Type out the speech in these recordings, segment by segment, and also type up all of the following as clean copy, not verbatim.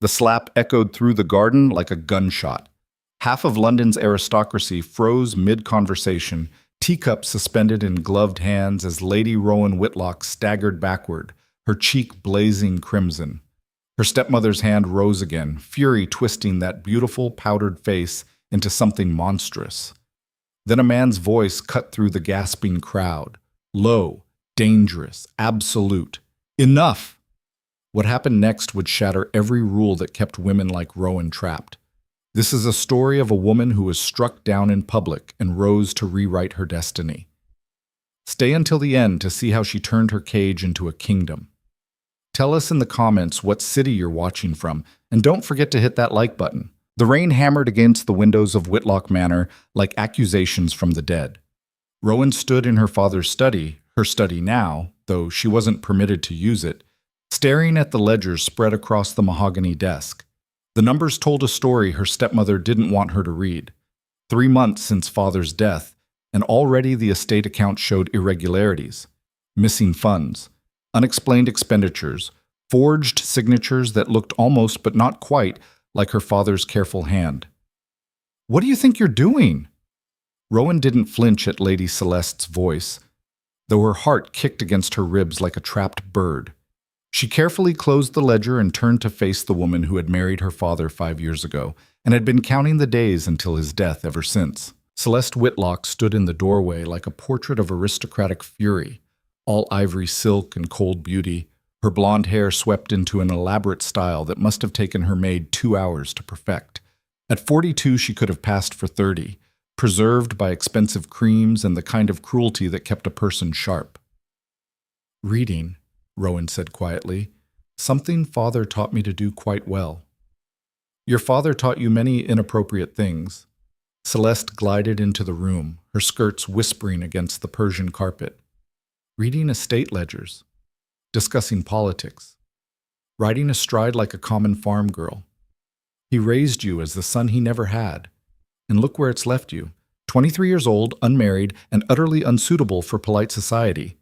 The slap echoed through the garden like a gunshot. Half of London's aristocracy froze mid-conversation, teacups suspended in gloved hands as Lady Rowan Whitlock staggered backward, her cheek blazing crimson. Her stepmother's hand rose again, fury twisting that beautiful, powdered face into something monstrous. Then a man's voice cut through the gasping crowd. Low, dangerous, absolute. Enough! What happened next would shatter every rule that kept women like Rowan trapped. This is a story of a woman who was struck down in public and rose to rewrite her destiny. Stay until the end to see how she turned her cage into a kingdom. Tell us in the comments what city you're watching from, and don't forget to hit that like button. The rain hammered against the windows of Whitlock Manor like accusations from the dead. Rowan stood in her father's study, her study now, though she wasn't permitted to use it, staring at the ledgers spread across the mahogany desk. The numbers told a story her stepmother didn't want her to read. 3 months since father's death, and already the estate account showed irregularities. Missing funds, unexplained expenditures, forged signatures that looked almost but not quite like her father's careful hand. "What do you think you're doing?" Rowan didn't flinch at Lady Celeste's voice, though her heart kicked against her ribs like a trapped bird. She carefully closed the ledger and turned to face the woman who had married her father 5 years ago and had been counting the days until his death ever since. Celeste Whitlock stood in the doorway like a portrait of aristocratic fury, all ivory silk and cold beauty, her blonde hair swept into an elaborate style that must have taken her maid 2 hours to perfect. At 42, she could have passed for 30, preserved by expensive creams and the kind of cruelty that kept a person sharp. "Reading," Rowan said quietly, "something father taught me to do quite well." "Your father taught you many inappropriate things." Celeste glided into the room, her skirts whispering against the Persian carpet. "Reading estate ledgers, discussing politics, riding astride like a common farm girl. He raised you as the son he never had, and look where it's left you, 23 years old, unmarried, and utterly unsuitable for polite society."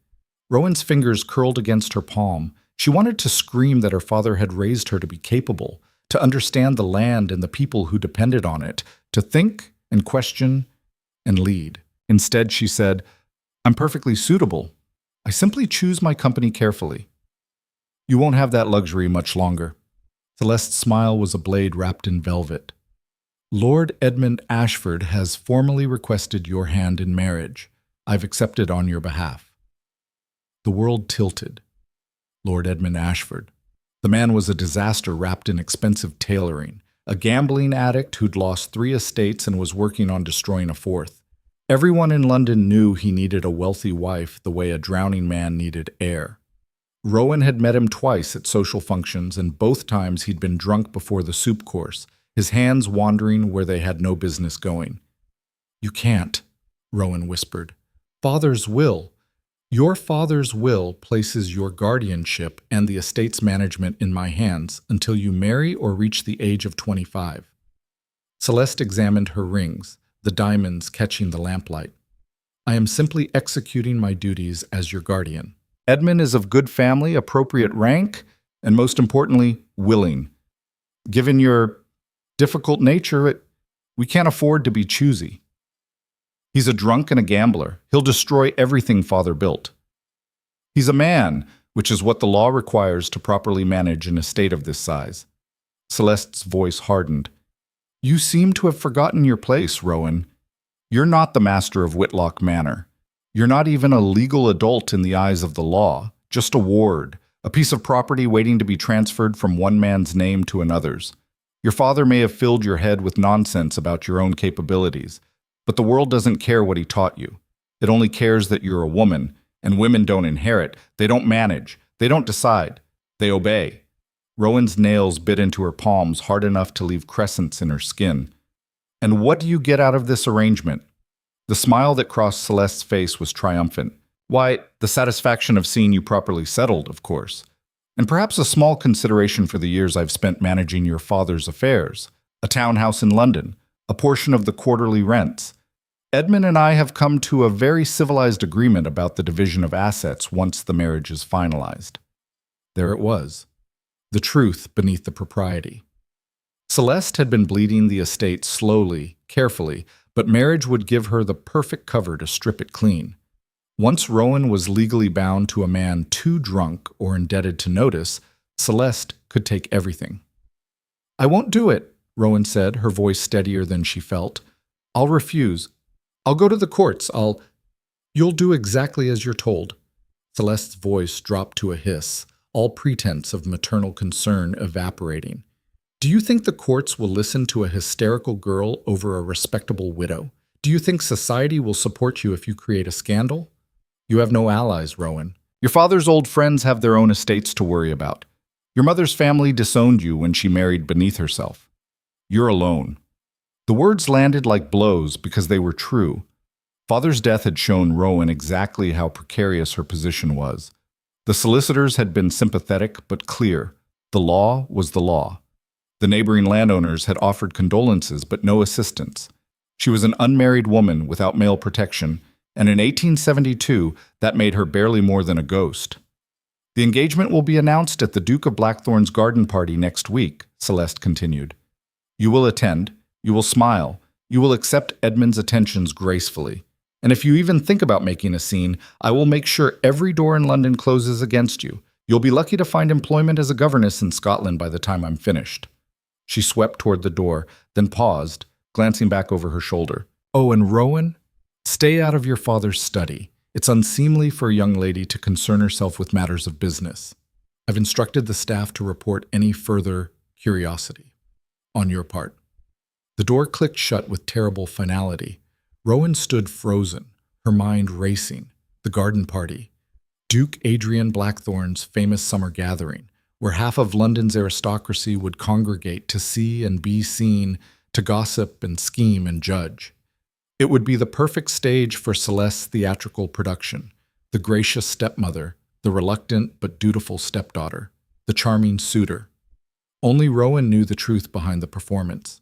Rowan's fingers curled against her palm. She wanted to scream that her father had raised her to be capable, to understand the land and the people who depended on it, to think and question and lead. Instead, she said, "I'm perfectly suitable. I simply choose my company carefully." "You won't have that luxury much longer." Celeste's smile was a blade wrapped in velvet. "Lord Edmund Ashford has formally requested your hand in marriage. I've accepted on your behalf." The world tilted. Lord Edmund Ashford. The man was a disaster wrapped in expensive tailoring, a gambling addict who'd lost 3 estates and was working on destroying a 4th. Everyone in London knew he needed a wealthy wife the way a drowning man needed air. Rowan had met him twice at social functions, and both times he'd been drunk before the soup course, his hands wandering where they had no business going. "You can't," Rowan whispered. "Father's will. Your father's will places your guardianship and the estate's management in my hands until you marry or reach the age of 25. Celeste examined her rings, the diamonds catching the lamplight. "I am simply executing my duties as your guardian. Edmund is of good family, appropriate rank, and most importantly, willing. Given your difficult nature, we can't afford to be choosy. He's a drunk and a gambler. He'll destroy everything father built. He's a man, which is what the law requires to properly manage an estate of this size." Celeste's voice hardened. "You seem to have forgotten your place, Rowan. You're not the master of Whitlock Manor. You're not even a legal adult in the eyes of the law, just a ward, a piece of property waiting to be transferred from one man's name to another's. Your father may have filled your head with nonsense about your own capabilities, but the world doesn't care what he taught you. It only cares that you're a woman, and women don't inherit, they don't manage, they don't decide, they obey." Rowan's nails bit into her palms hard enough to leave crescents in her skin. "And what do you get out of this arrangement?" The smile that crossed Celeste's face was triumphant. "Why, the satisfaction of seeing you properly settled, of course. And perhaps a small consideration for the years I've spent managing your father's affairs. A townhouse in London, a portion of the quarterly rents. Edmund and I have come to a very civilized agreement about the division of assets once the marriage is finalized." There it was. the truth beneath the propriety. Celeste had been bleeding the estate slowly, carefully, but marriage would give her the perfect cover to strip it clean. Once Rowan was legally bound to a man too drunk or indebted to notice, Celeste could take everything. "I won't do it," Rowan said, her voice steadier than she felt. "I'll refuse. I'll go to the courts. You'll do exactly as you're told." Celeste's voice dropped to a hiss, all pretense of maternal concern evaporating. "Do you think the courts will listen to a hysterical girl over a respectable widow? Do you think society will support you if you create a scandal? You have no allies, Rowan. Your father's old friends have their own estates to worry about. Your mother's family disowned you when she married beneath herself. You're alone." The words landed like blows because they were true. Father's death had shown Rowan exactly how precarious her position was. The solicitors had been sympathetic but clear. The law was the law. The neighboring landowners had offered condolences but no assistance. She was an unmarried woman without male protection, and in 1872, that made her barely more than a ghost. "The engagement will be announced at the Duke of Blackthorn's garden party next week," Celeste continued. "You will attend, you will smile, you will accept Edmund's attentions gracefully. And if you even think about making a scene, I will make sure every door in London closes against you. You'll be lucky to find employment as a governess in Scotland by the time I'm finished." She swept toward the door, then paused, glancing back over her shoulder. "Oh, and Rowan, stay out of your father's study. It's unseemly for a young lady to concern herself with matters of business. I've instructed the staff to report any further curiosity on your part." The door clicked shut with terrible finality. Rowan stood frozen, her mind racing. The garden party. Duke Adrian Blackthorn's famous summer gathering, where half of London's aristocracy would congregate to see and be seen, to gossip and scheme and judge. It would be the perfect stage for Celeste's theatrical production, the gracious stepmother, the reluctant but dutiful stepdaughter, the charming suitor. Only Rowan knew the truth behind the performance.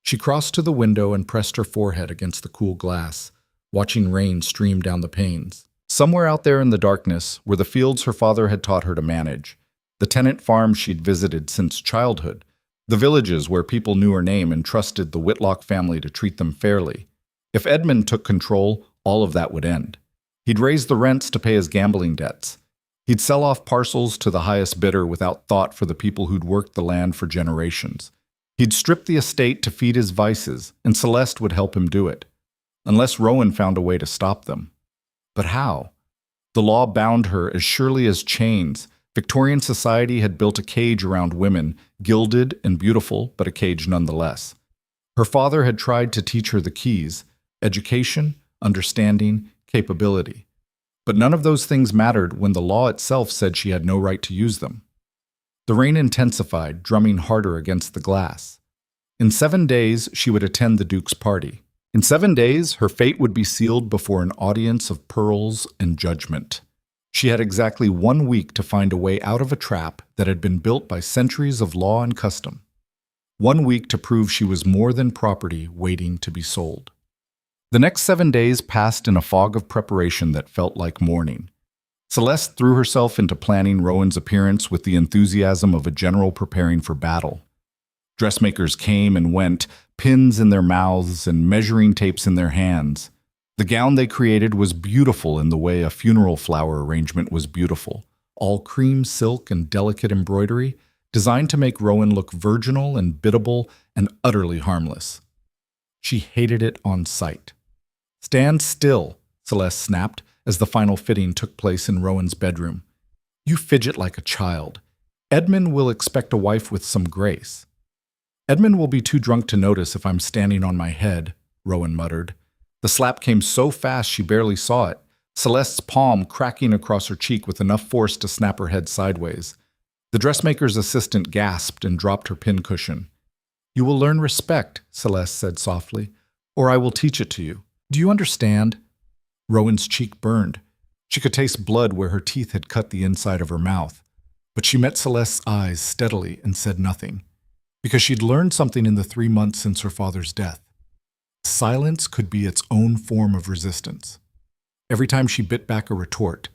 She crossed to the window and pressed her forehead against the cool glass, watching rain stream down the panes. Somewhere out there in the darkness were the fields her father had taught her to manage, the tenant farms she'd visited since childhood, the villages where people knew her name and trusted the Whitlock family to treat them fairly. If Edmund took control, all of that would end. He'd raise the rents to pay his gambling debts. He'd sell off parcels to the highest bidder without thought for the people who'd worked the land for generations. He'd strip the estate to feed his vices, and Celeste would help him do it. Unless Rowan found a way to stop them. But how? The law bound her as surely as chains. Victorian society had built a cage around women, gilded and beautiful, but a cage nonetheless. Her father had tried to teach her the keys: education, understanding, capability. But none of those things mattered when the law itself said she had no right to use them. The rain intensified, drumming harder against the glass. In 7 days, she would attend the Duke's party. In 7 days, her fate would be sealed before an audience of pearls and judgment. She had exactly 1 week to find a way out of a trap that had been built by centuries of law and custom. 1 week to prove she was more than property waiting to be sold. The next 7 days passed in a fog of preparation that felt like morning. Celeste threw herself into planning Rowan's appearance with the enthusiasm of a general preparing for battle. Dressmakers came and went, pins in their mouths and measuring tapes in their hands. The gown they created was beautiful in the way a funeral flower arrangement was beautiful, all cream silk and delicate embroidery, designed to make Rowan look virginal and biddable and utterly harmless. She hated it on sight. "Stand still," Celeste snapped as the final fitting took place in Rowan's bedroom. "You fidget like a child. Edmund will expect a wife with some grace." "Edmund will be too drunk to notice if I'm standing on my head," Rowan muttered. The slap came so fast she barely saw it, Celeste's palm cracking across her cheek with enough force to snap her head sideways. The dressmaker's assistant gasped and dropped her pincushion. "You will learn respect," Celeste said softly, "or I will teach it to you. Do you understand?" Rowan's cheek burned. She could taste blood where her teeth had cut the inside of her mouth. But she met Celeste's eyes steadily and said nothing, because she'd learned something in the 3 months since her father's death. Silence could be its own form of resistance. Every time she bit back a retort,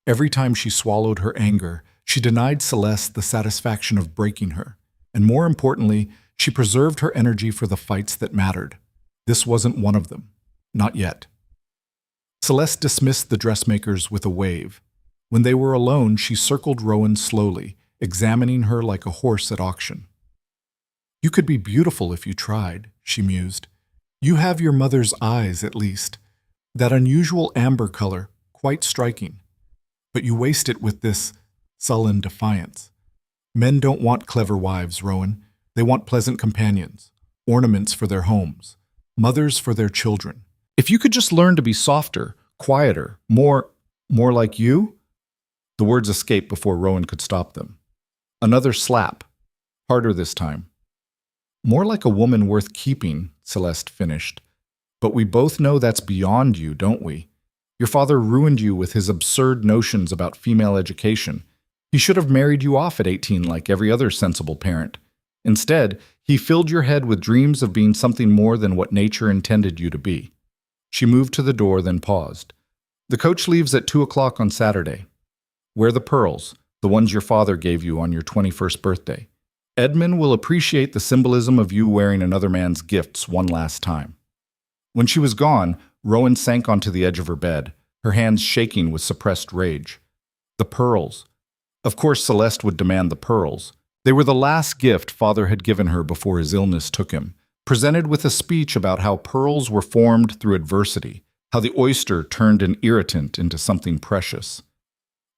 every time she swallowed her anger, She denied Celeste the satisfaction of breaking her, and more importantly, she preserved her energy for the fights that mattered. This wasn't one of them. Not yet. Celeste dismissed the dressmakers with a wave. When they were alone, she circled Rowan slowly, examining her like a horse at auction. "You could be beautiful if you tried," she mused. "You have your mother's eyes, at least. That unusual amber color, quite striking. But you waste it with this sullen defiance. Men don't want clever wives, Rowan. They want pleasant companions, ornaments for their homes, mothers for their children. If you could just learn to be softer, quieter, more like you." The words escaped before Rowan could stop them. Another slap, harder this time. "More like a woman worth keeping," Celeste finished. "But we both know that's beyond you, don't we? Your father ruined you with his absurd notions about female education. He should have married you off at 18 like every other sensible parent. Instead, he filled your head with dreams of being something more than what nature intended you to be." She moved to the door, then paused. "The coach leaves at 2 o'clock on Saturday. Wear the pearls, the ones your father gave you on your 21st birthday. Edmund will appreciate the symbolism of you wearing another man's gifts one last time." When she was gone, Rowan sank onto the edge of her bed, her hands shaking with suppressed rage. The pearls. Of course Celeste would demand the pearls. They were the last gift Father had given her before his illness took him, presented with a speech about how pearls were formed through adversity, how the oyster turned an irritant into something precious.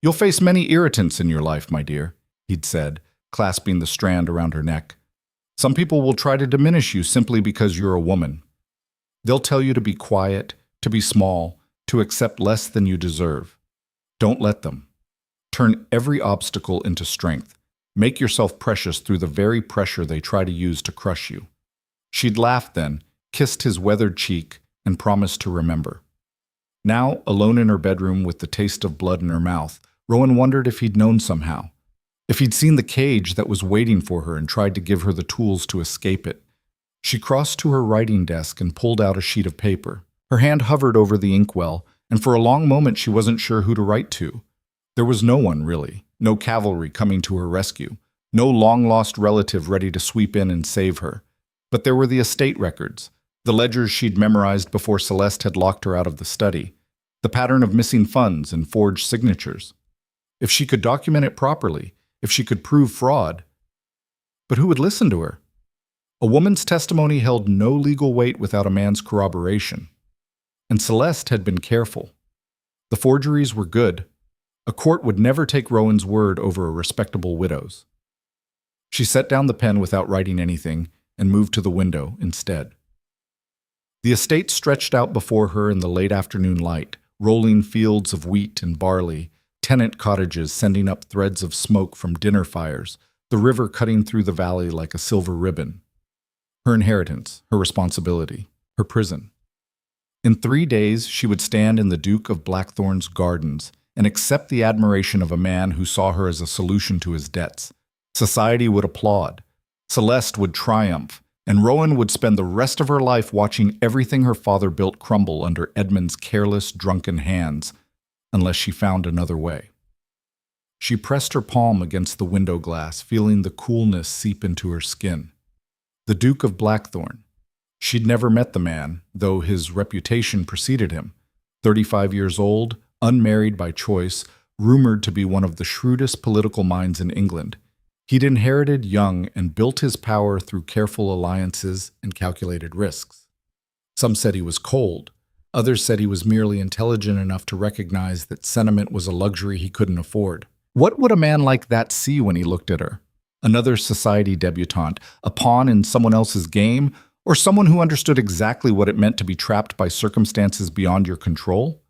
"You'll face many irritants in your life, my dear," he'd said, clasping the strand around her neck. "Some people will try to diminish you simply because you're a woman. They'll tell you to be quiet, to be small, to accept less than you deserve. Don't let them. Turn every obstacle into strength. Make yourself precious through the very pressure they try to use to crush you." She'd laughed then, kissed his weathered cheek, and promised to remember. Now, alone in her bedroom with the taste of blood in her mouth, Rowan wondered if he'd known somehow. If he'd seen the cage that was waiting for her and tried to give her the tools to escape it. She crossed to her writing desk and pulled out a sheet of paper. Her hand hovered over the inkwell, and for a long moment she wasn't sure who to write to. There was no one, really. No cavalry coming to her rescue. No long-lost relative ready to sweep in and save her. But there were the estate records, the ledgers she'd memorized before Celeste had locked her out of the study, the pattern of missing funds and forged signatures. If she could document it properly, if she could prove fraud. But who would listen to her? A woman's testimony held no legal weight without a man's corroboration. And Celeste had been careful. The forgeries were good. A court would never take Rowan's word over a respectable widow's. She set down the pen without writing anything and moved to the window instead. The estate stretched out before her in the late afternoon light, rolling fields of wheat and barley, tenant cottages sending up threads of smoke from dinner fires, the river cutting through the valley like a silver ribbon. Her inheritance, her responsibility, her prison. In 3 days, she would stand in the Duke of Blackthorn's gardens and accept the admiration of a man who saw her as a solution to his debts. Society would applaud. Celeste would triumph, and Rowan would spend the rest of her life watching everything her father built crumble under Edmund's careless, drunken hands, unless she found another way. She pressed her palm against the window glass, feeling the coolness seep into her skin. The Duke of Blackthorn. She'd never met the man, though his reputation preceded him. 35 years old, unmarried by choice, rumored to be one of the shrewdest political minds in England. He'd inherited young and built his power through careful alliances and calculated risks. Some said he was cold. Others said he was merely intelligent enough to recognize that sentiment was a luxury he couldn't afford. What would a man like that see when he looked at her? Another society debutante, a pawn in someone else's game, or someone who understood exactly what it meant to be trapped by circumstances beyond your control?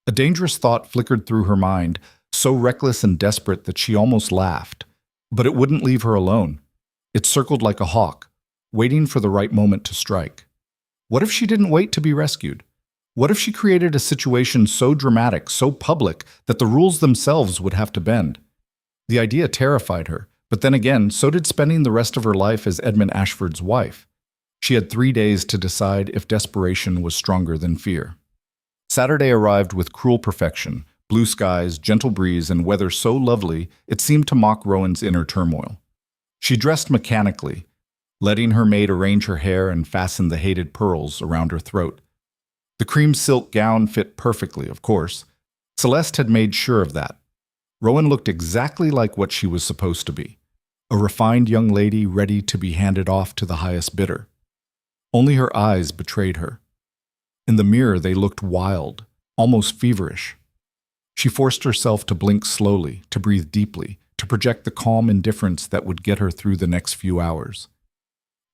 A dangerous thought flickered through her mind, so reckless and desperate that she almost laughed. But it wouldn't leave her alone. It circled like a hawk, waiting for the right moment to strike. What if she didn't wait to be rescued? What if she created a situation so dramatic, so public, that the rules themselves would have to bend? The idea terrified her, but then again, so did spending the rest of her life as Edmund Ashford's wife. She had 3 days to decide if desperation was stronger than fear. Saturday arrived with cruel perfection, Blue skies, gentle breeze, and weather so lovely it seemed to mock Rowan's inner turmoil. She dressed mechanically, letting her maid arrange her hair and fasten the hated pearls around her throat. The cream silk gown fit perfectly, of course. Celeste had made sure of that. Rowan looked exactly like what she was supposed to be, a refined young lady ready to be handed off to the highest bidder. Only her eyes betrayed her. In the mirror they looked wild, almost feverish. She forced herself to blink slowly, to breathe deeply, to project the calm indifference that would get her through the next few hours.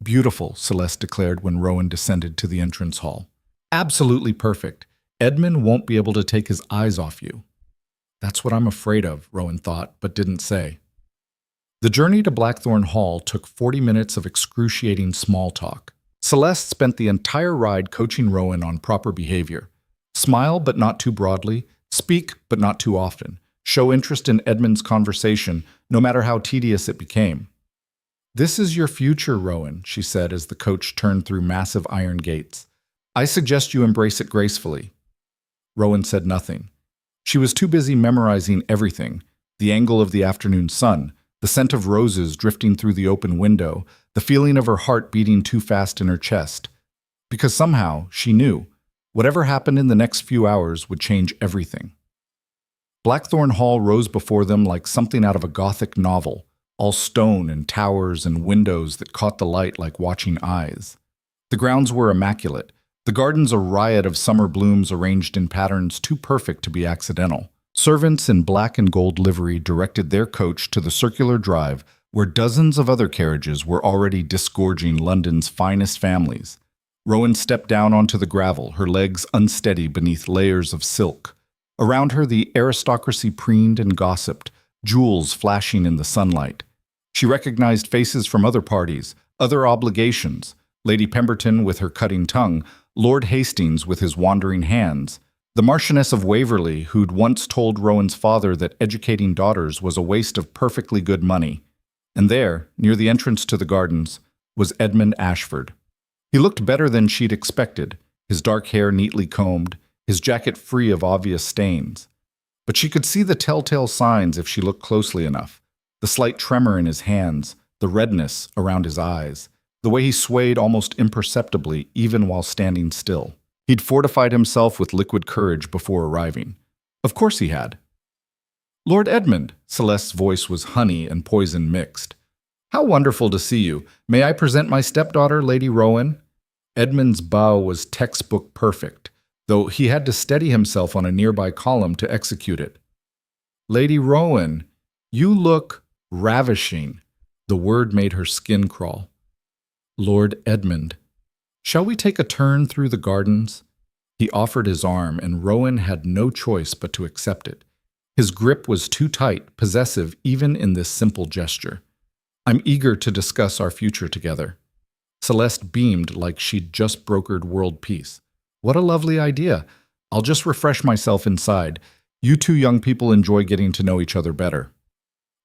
"Beautiful," Celeste declared when Rowan descended to the entrance hall. "Absolutely perfect. Edmund won't be able to take his eyes off you." "That's what I'm afraid of," Rowan thought, but didn't say. The journey to Blackthorn Hall took 40 minutes of excruciating small talk. Celeste spent the entire ride coaching Rowan on proper behavior. Smile, but not too broadly. Speak, but not too often. Show interest in Edmund's conversation, no matter how tedious it became. "This is your future, Rowan," she said as the coach turned through massive iron gates. "I suggest you embrace it gracefully." Rowan said nothing. She was too busy memorizing everything: the angle of the afternoon sun, the scent of roses drifting through the open window, the feeling of her heart beating too fast in her chest. Because somehow, she knew, whatever happened in the next few hours would change everything. Blackthorn Hall rose before them like something out of a Gothic novel, all stone and towers and windows that caught the light like watching eyes. The grounds were immaculate, the gardens a riot of summer blooms arranged in patterns too perfect to be accidental. Servants in black and gold livery directed their coach to the circular drive where dozens of other carriages were already disgorging London's finest families. Rowan stepped down onto the gravel, her legs unsteady beneath layers of silk. Around her the aristocracy preened and gossiped, jewels flashing in the sunlight. She recognized faces from other parties, other obligations: Lady Pemberton with her cutting tongue, Lord Hastings with his wandering hands, the Marchioness of Waverley who'd once told Rowan's father that educating daughters was a waste of perfectly good money. And there, near the entrance to the gardens, was Edmund Ashford. He looked better than she'd expected, his dark hair neatly combed, his jacket free of obvious stains. But she could see the telltale signs if she looked closely enough: the slight tremor in his hands, the redness around his eyes, the way he swayed almost imperceptibly even while standing still. He'd fortified himself with liquid courage before arriving. Of course he had. "Lord Edmund," Celeste's voice was honey and poison mixed. "How wonderful to see you. May I present my stepdaughter, Lady Rowan?" Edmund's bow was textbook perfect, though he had to steady himself on a nearby column to execute it. "Lady Rowan, you look ravishing." The word made her skin crawl. "Lord Edmund, shall we take a turn through the gardens?" He offered his arm, and Rowan had no choice but to accept it. His grip was too tight, possessive even in this simple gesture. "I'm eager to discuss our future together." Celeste beamed like she'd just brokered world peace. "What a lovely idea. I'll just refresh myself inside. You two young people enjoy getting to know each other better."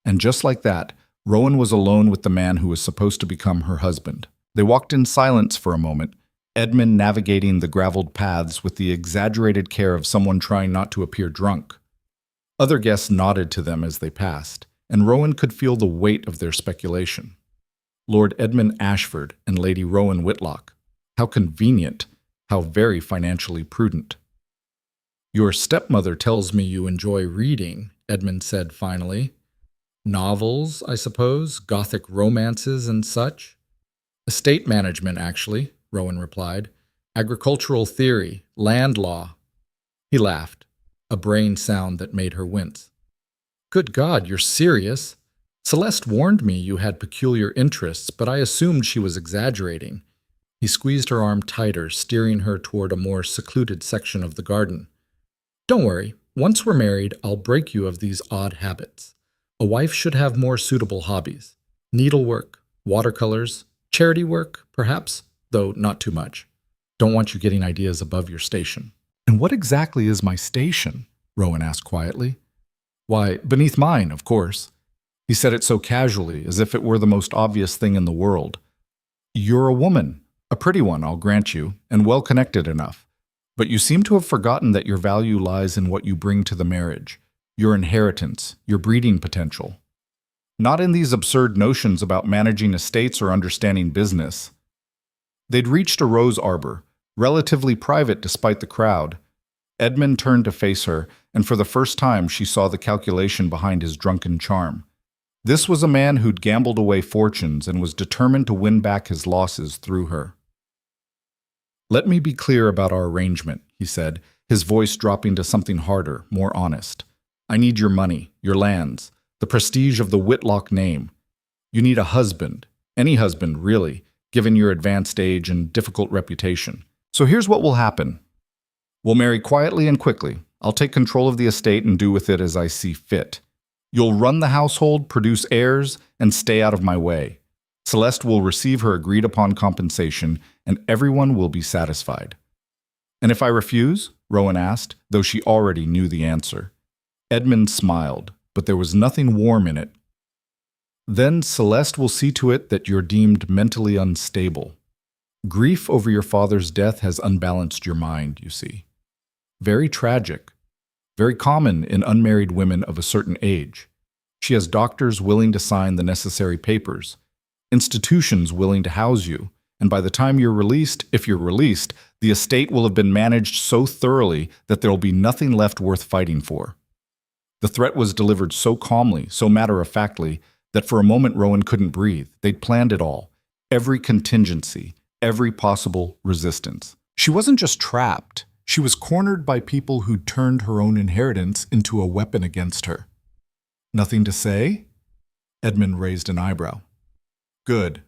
And just like that, Rowan was alone with the man who was supposed to become her husband. They walked in silence for a moment, Edmund navigating the graveled paths with the exaggerated care of someone trying not to appear drunk. Other guests nodded to them as they passed, and Rowan could feel the weight of their speculation. Lord Edmund Ashford and Lady Rowan Whitlock. How convenient, how very financially prudent. "Your stepmother tells me you enjoy reading," Edmund said finally. "Novels, I suppose, Gothic romances and such?" "Estate management, actually," Rowan replied. "Agricultural theory, land law." He laughed, a brain sound that made her wince. "Good God, you're serious? Celeste warned me you had peculiar interests, but I assumed she was exaggerating." He squeezed her arm tighter, steering her toward a more secluded section of the garden. "Don't worry, once we're married, I'll break you of these odd habits. A wife should have more suitable hobbies. Needlework, watercolors, charity work, perhaps, though not too much. Don't want you getting ideas above your station." "And what exactly is my station?" Rowan asked quietly. "Why, beneath mine, of course." He said it so casually, as if it were the most obvious thing in the world. "You're a woman, a pretty one, I'll grant you, and well-connected enough. But you seem to have forgotten that your value lies in what you bring to the marriage, your inheritance, your breeding potential. Not in these absurd notions about managing estates or understanding business. They'd reached a rose arbor, relatively private despite the crowd. Edmund turned to face her, and for the first time she saw the calculation behind his drunken charm. This was a man who'd gambled away fortunes and was determined to win back his losses through her. "Let me be clear about our arrangement," he said, his voice dropping to something harder, more honest. "I need your money, your lands, the prestige of the Whitlock name. You need a husband, any husband, really, given your advanced age and difficult reputation. So here's what will happen. We'll marry quietly and quickly. I'll take control of the estate and do with it as I see fit. You'll run the household, produce heirs, and stay out of my way. Celeste will receive her agreed-upon compensation, and everyone will be satisfied." "And if I refuse?" Rowan asked, though she already knew the answer. Edmund smiled, but there was nothing warm in it. "Then Celeste will see to it that you're deemed mentally unstable. Grief over your father's death has unbalanced your mind, you see. Very tragic. Very common in unmarried women of a certain age. She has doctors willing to sign the necessary papers, institutions willing to house you, and by the time you're released, if you're released, the estate will have been managed so thoroughly that there'll be nothing left worth fighting for." The threat was delivered so calmly, so matter-of-factly, that for a moment Rowan couldn't breathe. They'd planned it all. Every contingency, every possible resistance. She wasn't just trapped. She was cornered by people who'd turned her own inheritance into a weapon against her. "Nothing to say?" Edmund raised an eyebrow. "Good.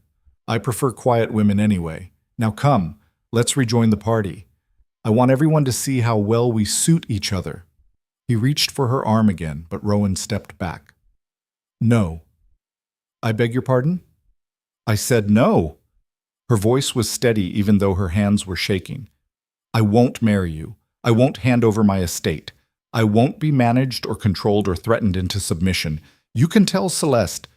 I prefer quiet women anyway. Now come, let's rejoin the party. I want everyone to see how well we suit each other." He reached for her arm again, but Rowan stepped back. "No." "I beg your pardon?" "I said no." Her voice was steady even though her hands were shaking. "I won't marry you. I won't hand over my estate. I won't be managed or controlled or threatened into submission. You can tell Celeste."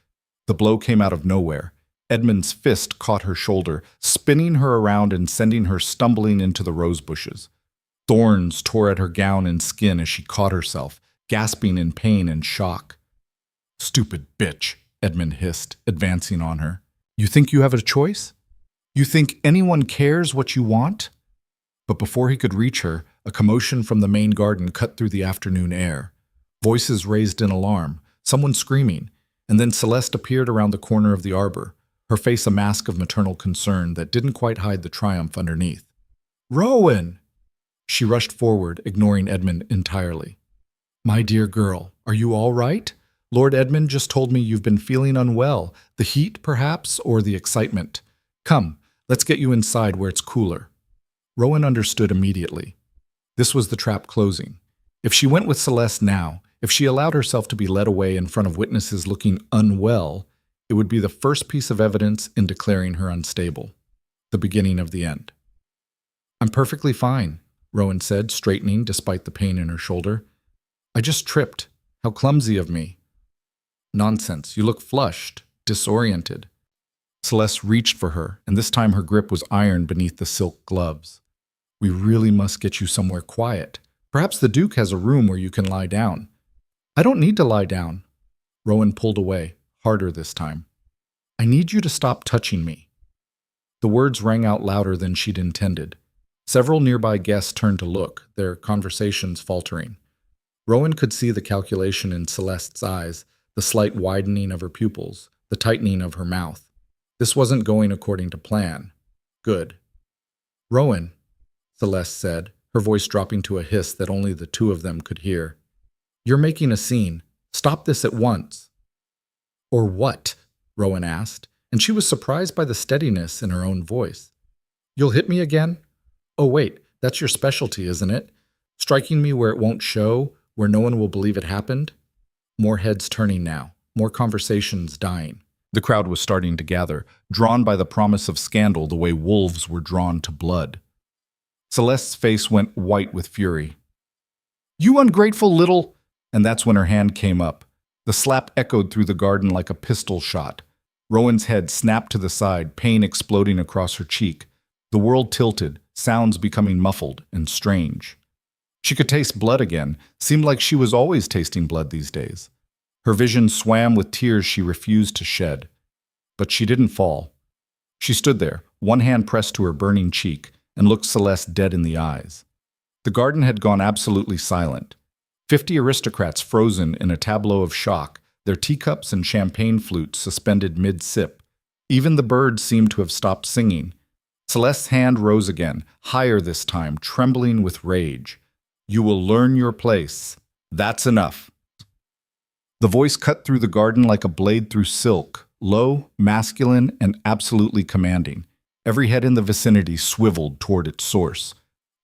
The blow came out of nowhere. Edmund's fist caught her shoulder, spinning her around and sending her stumbling into the rose bushes. Thorns tore at her gown and skin as she caught herself, gasping in pain and shock. "Stupid bitch," Edmund hissed, advancing on her. "You think you have a choice? You think anyone cares what you want?" But before he could reach her, a commotion from the main garden cut through the afternoon air. Voices raised in alarm, someone screaming, and then Celeste appeared around the corner of the arbor, her face a mask of maternal concern that didn't quite hide the triumph underneath. "Rowan!" She rushed forward, ignoring Edmund entirely. "My dear girl, are you all right? Lord Edmund just told me you've been feeling unwell. The heat, perhaps, or the excitement. Come, let's get you inside where it's cooler." Rowan understood immediately. This was the trap closing. If she went with Celeste now, if she allowed herself to be led away in front of witnesses looking unwell, it would be the first piece of evidence in declaring her unstable. The beginning of the end. "I'm perfectly fine," Rowan said, straightening despite the pain in her shoulder. "I just tripped. How clumsy of me." "Nonsense. You look flushed, disoriented." Celeste reached for her, and this time her grip was iron beneath the silk gloves. "We really must get you somewhere quiet. Perhaps the Duke has a room where you can lie down." "I don't need to lie down." Rowan pulled away, harder this time. "I need you to stop touching me." The words rang out louder than she'd intended. Several nearby guests turned to look, their conversations faltering. Rowan could see the calculation in Celeste's eyes, the slight widening of her pupils, the tightening of her mouth. This wasn't going according to plan. Good. "Rowan," Celeste said, her voice dropping to a hiss that only the two of them could hear. "You're making a scene. Stop this at once." "Or what?" Rowan asked, and she was surprised by the steadiness in her own voice. "You'll hit me again? Oh wait, that's your specialty, isn't it? Striking me where it won't show, where no one will believe it happened?" More heads turning now, more conversations dying. The crowd was starting to gather, drawn by the promise of scandal the way wolves were drawn to blood. Celeste's face went white with fury. "You ungrateful little—" And that's when her hand came up. The slap echoed through the garden like a pistol shot. Rowan's head snapped to the side, pain exploding across her cheek. The world tilted, sounds becoming muffled and strange. She could taste blood again, seemed like she was always tasting blood these days. Her vision swam with tears she refused to shed. But she didn't fall. She stood there, one hand pressed to her burning cheek, and looked Celeste dead in the eyes. The garden had gone absolutely silent. 50 aristocrats frozen in a tableau of shock, their teacups and champagne flutes suspended mid-sip. Even the birds seemed to have stopped singing. Celeste's hand rose again, higher this time, trembling with rage. "You will learn your place. That's enough." The voice cut through the garden like a blade through silk, low, masculine, and absolutely commanding. Every head in the vicinity swiveled toward its source.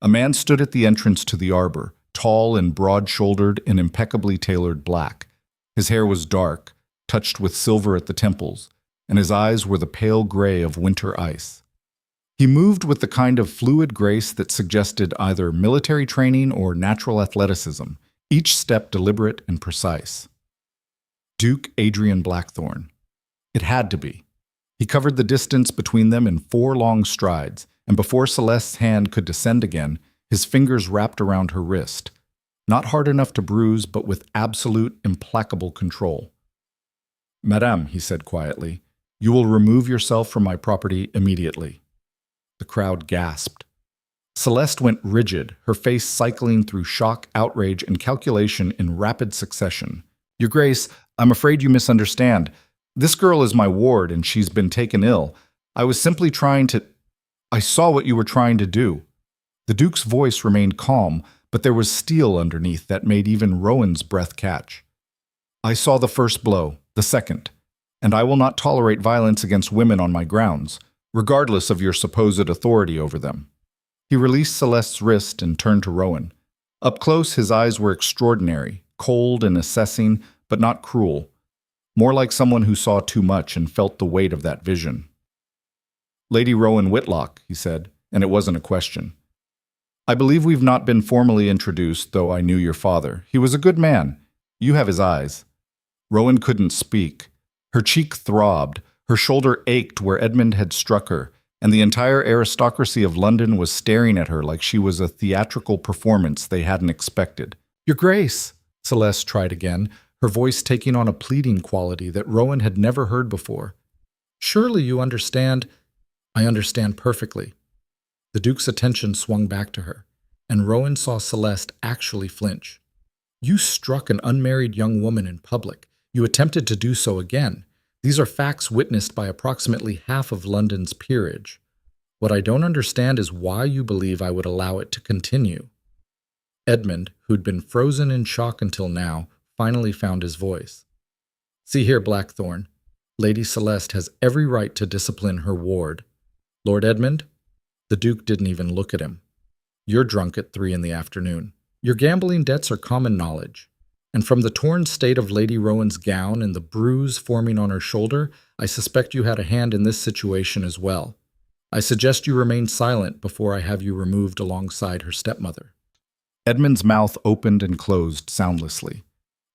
A man stood at the entrance to the arbor, tall and broad-shouldered in impeccably tailored black. His hair was dark, touched with silver at the temples, and his eyes were the pale gray of winter ice. He moved with the kind of fluid grace that suggested either military training or natural athleticism, each step deliberate and precise. Duke Adrian Blackthorne. It had to be. He covered the distance between them in 4 long strides, and before Celeste's hand could descend again, his fingers wrapped around her wrist. Not hard enough to bruise, but with absolute, implacable control. "Madame," he said quietly, "you will remove yourself from my property immediately." The crowd gasped. Celeste went rigid, her face cycling through shock, outrage, and calculation in rapid succession. "Your Grace, I'm afraid you misunderstand. This girl is my ward, and she's been taken ill. I was simply trying to— I saw what you were trying to do." The Duke's voice remained calm, but there was steel underneath that made even Rowan's breath catch. "I saw the first blow, the second, and I will not tolerate violence against women on my grounds, regardless of your supposed authority over them." He released Celeste's wrist and turned to Rowan. Up close, his eyes were extraordinary, cold and assessing, but not cruel. More like someone who saw too much and felt the weight of that vision. "Lady Rowan Whitlock," he said, and it wasn't a question. "I believe we've not been formally introduced, though I knew your father. He was a good man. You have his eyes." Rowan couldn't speak. Her cheek throbbed, her shoulder ached where Edmund had struck her, and the entire aristocracy of London was staring at her like she was a theatrical performance they hadn't expected. "Your Grace," Celeste tried again, her voice taking on a pleading quality that Rowan had never heard before. "Surely you understand—" "I understand perfectly." The Duke's attention swung back to her, and Rowan saw Celeste actually flinch. "You struck an unmarried young woman in public. You attempted to do so again. These are facts witnessed by approximately half of London's peerage. What I don't understand is why you believe I would allow it to continue." Edmund, who'd been frozen in shock until now, finally found his voice. "See here, Blackthorne. Lady Celeste has every right to discipline her ward. Lord Edmund?" The Duke didn't even look at him. "You're drunk at 3 in the afternoon. Your gambling debts are common knowledge. And from the torn state of Lady Rowan's gown and the bruise forming on her shoulder, I suspect you had a hand in this situation as well. I suggest you remain silent before I have you removed alongside her stepmother." Edmund's mouth opened and closed soundlessly.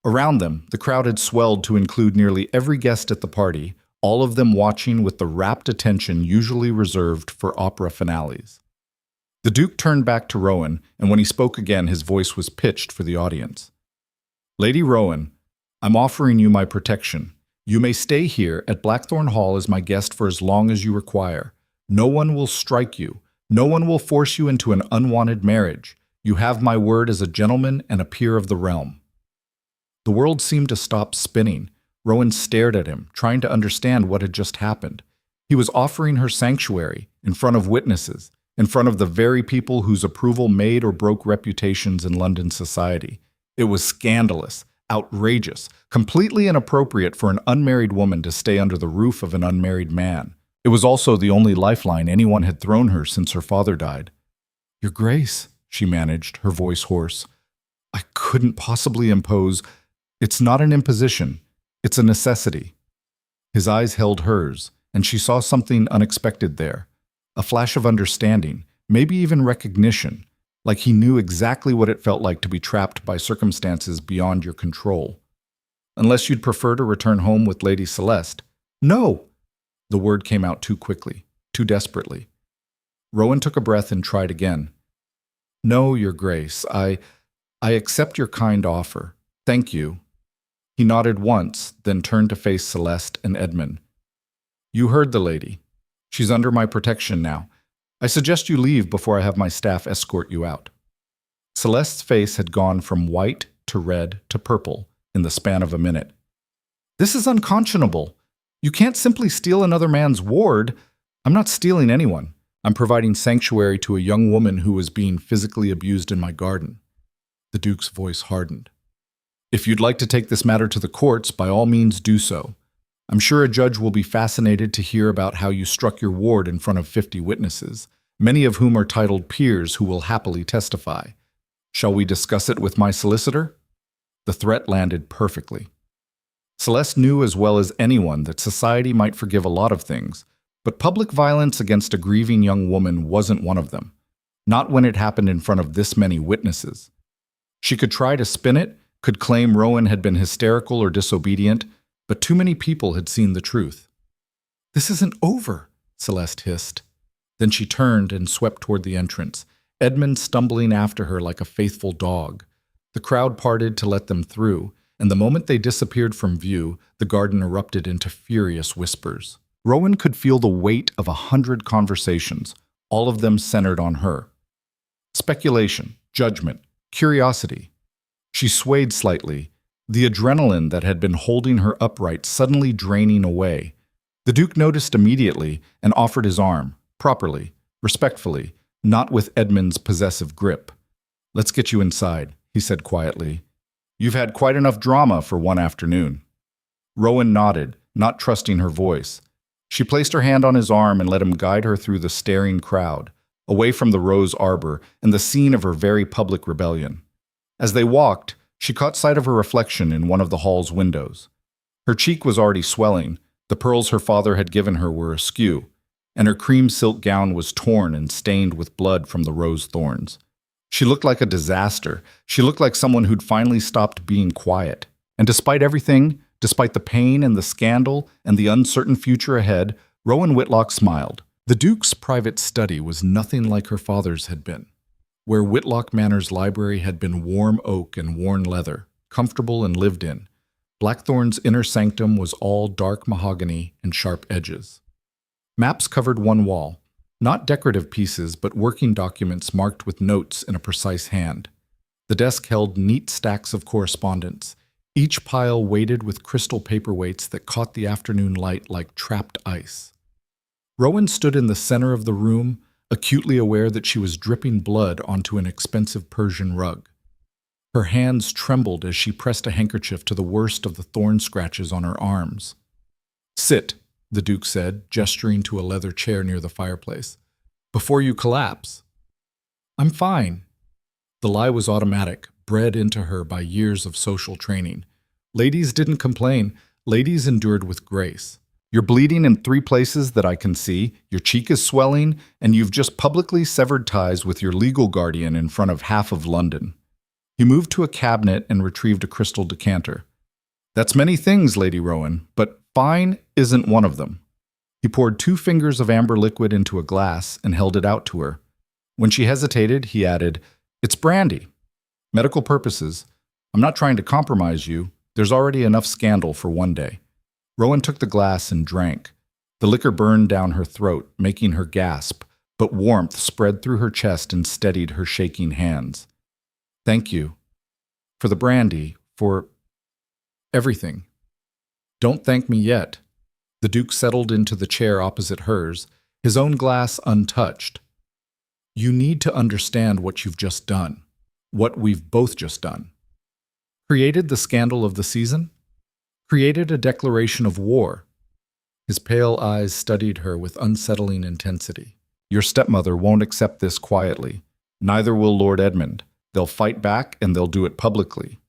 Around them, the crowd had swelled to include nearly every guest at the party, all of them watching with the rapt attention usually reserved for opera finales. The Duke turned back to Rowan, and when he spoke again, his voice was pitched for the audience. "Lady Rowan, I'm offering you my protection. You may stay here at Blackthorne Hall as my guest for as long as you require. No one will strike you. No one will force you into an unwanted marriage. You have my word as a gentleman and a peer of the realm." The world seemed to stop spinning. Rowan stared at him, trying to understand what had just happened. He was offering her sanctuary, in front of witnesses, in front of the very people whose approval made or broke reputations in London society. It was scandalous, outrageous, completely inappropriate for an unmarried woman to stay under the roof of an unmarried man. It was also the only lifeline anyone had thrown her since her father died. "Your Grace," she managed, her voice hoarse, "I couldn't possibly impose— It's not an imposition. It's a necessity." His eyes held hers, and she saw something unexpected there. A flash of understanding, maybe even recognition, like he knew exactly what it felt like to be trapped by circumstances beyond your control. "Unless you'd prefer to return home with Lady Celeste." "No!" The word came out too quickly, too desperately. Rowan took a breath and tried again. No, Your Grace, I accept your kind offer. Thank you. He nodded once, then turned to face Celeste and Edmund. You heard the lady. She's under my protection now. I suggest you leave before I have my staff escort you out. Celeste's face had gone from white to red to purple in the span of a minute. This is unconscionable. You can't simply steal another man's ward. I'm not stealing anyone. I'm providing sanctuary to a young woman who was being physically abused in my garden. The Duke's voice hardened. If you'd like to take this matter to the courts, by all means do so. I'm sure a judge will be fascinated to hear about how you struck your ward in front of 50 witnesses, many of whom are titled peers who will happily testify. Shall we discuss it with my solicitor? The threat landed perfectly. Celeste knew as well as anyone that society might forgive a lot of things, but public violence against a grieving young woman wasn't one of them, not when it happened in front of this many witnesses. She could try to spin it, could claim Rowan had been hysterical or disobedient, but too many people had seen the truth. This isn't over, Celeste hissed. Then she turned and swept toward the entrance, Edmund stumbling after her like a faithful dog. The crowd parted to let them through, and the moment they disappeared from view, the garden erupted into furious whispers. Rowan could feel the weight of 100 conversations, all of them centered on her. Speculation, judgment, curiosity. She swayed slightly, the adrenaline that had been holding her upright suddenly draining away. The Duke noticed immediately and offered his arm, properly, respectfully, not with Edmund's possessive grip. Let's get you inside, he said quietly. You've had quite enough drama for one afternoon. Rowan nodded, not trusting her voice. She placed her hand on his arm and let him guide her through the staring crowd, away from the rose arbor and the scene of her very public rebellion. As they walked, she caught sight of her reflection in one of the hall's windows. Her cheek was already swelling, the pearls her father had given her were askew, and her cream silk gown was torn and stained with blood from the rose thorns. She looked like a disaster. She looked like someone who'd finally stopped being quiet. And despite everything, despite the pain and the scandal and the uncertain future ahead, Rowan Whitlock smiled. The Duke's private study was nothing like her father's had been. Where Whitlock Manor's library had been warm oak and worn leather, comfortable and lived in, Blackthorn's inner sanctum was all dark mahogany and sharp edges. Maps covered one wall, not decorative pieces, but working documents marked with notes in a precise hand. The desk held neat stacks of correspondence, each pile weighted with crystal paperweights that caught the afternoon light like trapped ice. Rowan stood in the center of the room, acutely aware that she was dripping blood onto an expensive Persian rug. Her hands trembled as she pressed a handkerchief to the worst of the thorn scratches on her arms. Sit, the Duke said, gesturing to a leather chair near the fireplace. Before you collapse. I'm fine. The lie was automatic, bred into her by years of social training. Ladies didn't complain. Ladies endured with grace. You're bleeding in 3 places that I can see, your cheek is swelling, and you've just publicly severed ties with your legal guardian in front of half of London. He moved to a cabinet and retrieved a crystal decanter. That's many things, Lady Rowan, but fine isn't one of them. He poured 2 fingers of amber liquid into a glass and held it out to her. When she hesitated, he added, It's brandy. Medical purposes. I'm not trying to compromise you. There's already enough scandal for one day. Rowan took the glass and drank. The liquor burned down her throat, making her gasp, but warmth spread through her chest and steadied her shaking hands. Thank you. For the brandy, for everything. Don't thank me yet. The Duke settled into the chair opposite hers, his own glass untouched. You need to understand what you've just done, what we've both just done. Created the scandal of the season? Created a declaration of war. His pale eyes studied her with unsettling intensity. Your stepmother won't accept this quietly. Neither will Lord Edmund. They'll fight back and they'll do it publicly.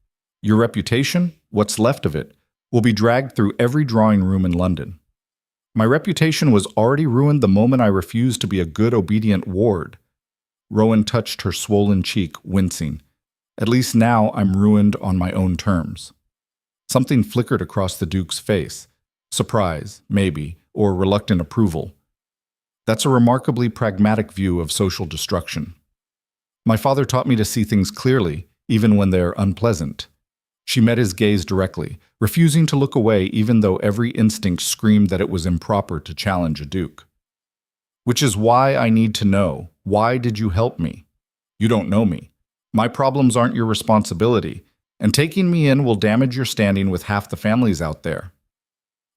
Your reputation, what's left of it, will be dragged through every drawing room in London. My reputation was already ruined the moment I refused to be a good, obedient ward. Rowan touched her swollen cheek, wincing. At least now I'm ruined on my own terms. Something flickered across the Duke's face. Surprise, maybe, or reluctant approval. That's a remarkably pragmatic view of social destruction. My father taught me to see things clearly, even when they're unpleasant. She met his gaze directly, refusing to look away even though every instinct screamed that it was improper to challenge a duke. Which is why I need to know, why did you help me? You don't know me. My problems aren't your responsibility, and taking me in will damage your standing with half the families out there.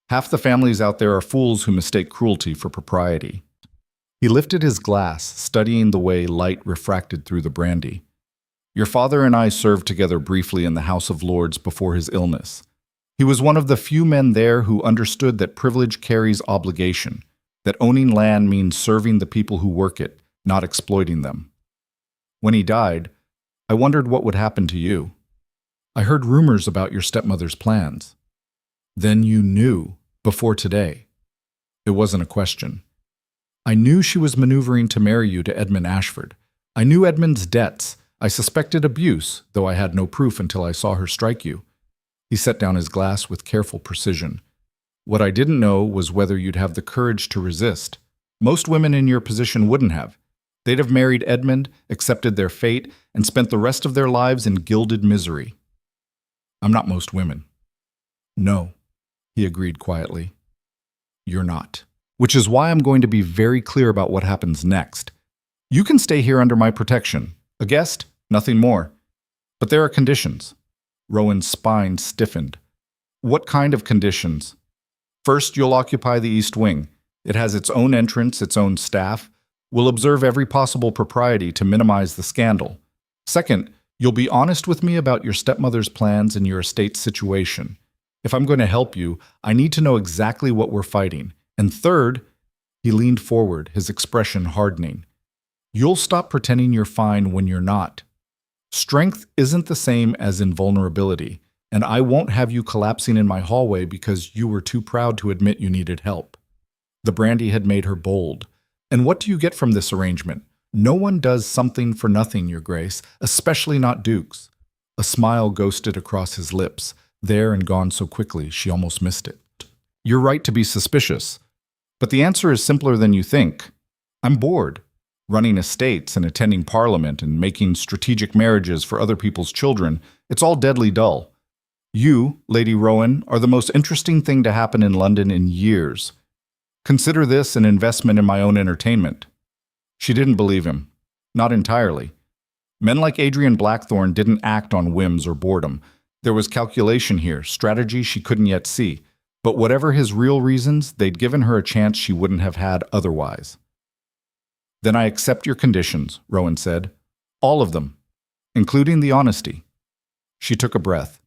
Half the families out there are fools who mistake cruelty for propriety. He lifted his glass, studying the way light refracted through the brandy. Your father and I served together briefly in the House of Lords before his illness. He was one of the few men there who understood that privilege carries obligation, that owning land means serving the people who work it, not exploiting them. When he died, I wondered what would happen to you. I heard rumors about your stepmother's plans. Then you knew, before today. It wasn't a question. I knew she was maneuvering to marry you to Edmund Ashford. I knew Edmund's debts. I suspected abuse, though I had no proof until I saw her strike you. He set down his glass with careful precision. What I didn't know was whether you'd have the courage to resist. Most women in your position wouldn't have. They'd have married Edmund, accepted their fate, and spent the rest of their lives in gilded misery. I'm not most women. No, he agreed quietly. You're not. Which is why I'm going to be very clear about what happens next. You can stay here under my protection. A guest, nothing more. But there are conditions. Rowan's spine stiffened. What kind of conditions? First, you'll occupy the East Wing. It has its own entrance, its own staff. We'll observe every possible propriety to minimize the scandal. Second, you'll be honest with me about your stepmother's plans and your estate's situation. If I'm going to help you, I need to know exactly what we're fighting. And third, he leaned forward, his expression hardening. You'll stop pretending you're fine when you're not. Strength isn't the same as invulnerability, and I won't have you collapsing in my hallway because you were too proud to admit you needed help. The brandy had made her bold. And what do you get from this arrangement? No one does something for nothing, Your Grace, especially not dukes. A smile ghosted across his lips, there and gone so quickly she almost missed it. You're right to be suspicious. But the answer is simpler than you think. I'm bored. Running estates and attending Parliament and making strategic marriages for other people's children, it's all deadly dull. You, Lady Rowan, are the most interesting thing to happen in London in years. Consider this an investment in my own entertainment. She didn't believe him. Not entirely. Men like Adrian Blackthorne didn't act on whims or boredom. There was calculation here, strategy she couldn't yet see. But whatever his real reasons, they'd given her a chance she wouldn't have had otherwise. Then I accept your conditions, Rowan said. All of them, including the honesty. She took a breath.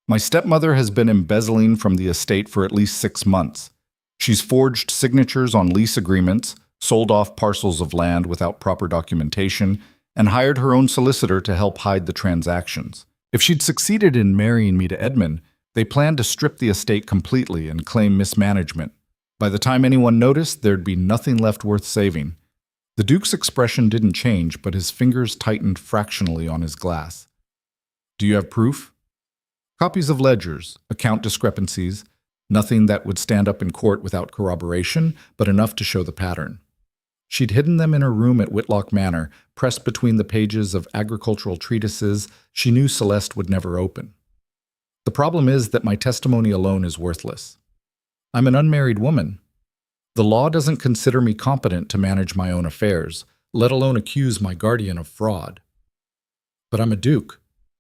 My stepmother has been embezzling from the estate for at least 6 months. She's forged signatures on lease agreements, sold off parcels of land without proper documentation, and hired her own solicitor to help hide the transactions. If she'd succeeded in marrying me to Edmund, they planned to strip the estate completely and claim mismanagement. By the time anyone noticed, there'd be nothing left worth saving. The Duke's expression didn't change, but his fingers tightened fractionally on his glass. Do you have proof? Copies of ledgers, account discrepancies, nothing that would stand up in court without corroboration, but enough to show the pattern. She'd hidden them in her room at Whitlock Manor, pressed between the pages of agricultural treatises she knew Celeste would never open. The problem is that my testimony alone is worthless. I'm an unmarried woman. The law doesn't consider me competent to manage my own affairs, let alone accuse my guardian of fraud. But I'm a duke.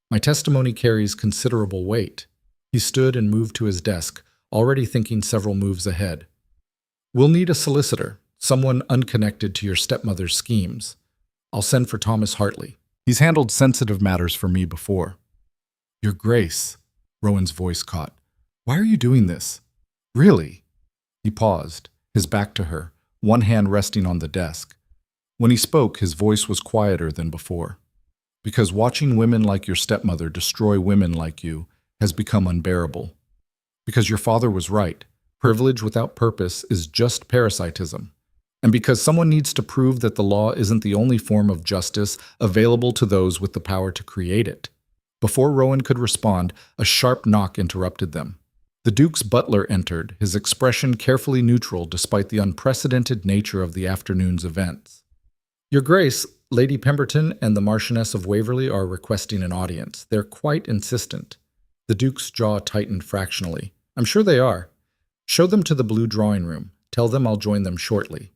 My testimony carries considerable weight. He stood and moved to his desk, already thinking several moves ahead. We'll need a solicitor, someone unconnected to your stepmother's schemes. I'll send for Thomas Hartley. He's handled sensitive matters for me before. Your Grace, Rowan's voice caught. Why are you doing this? Really? He paused, his back to her, one hand resting on the desk. When he spoke, his voice was quieter than before. Because watching women like your stepmother destroy women like you has become unbearable. Because your father was right. Privilege without purpose is just parasitism. And because someone needs to prove that the law isn't the only form of justice available to those with the power to create it. Before Rowan could respond, a sharp knock interrupted them. The Duke's butler entered, his expression carefully neutral despite the unprecedented nature of the afternoon's events. Your Grace, Lady Pemberton and the Marchioness of Waverley are requesting an audience. They're quite insistent. The Duke's jaw tightened fractionally. I'm sure they are. Show them to the blue drawing room. Tell them I'll join them shortly.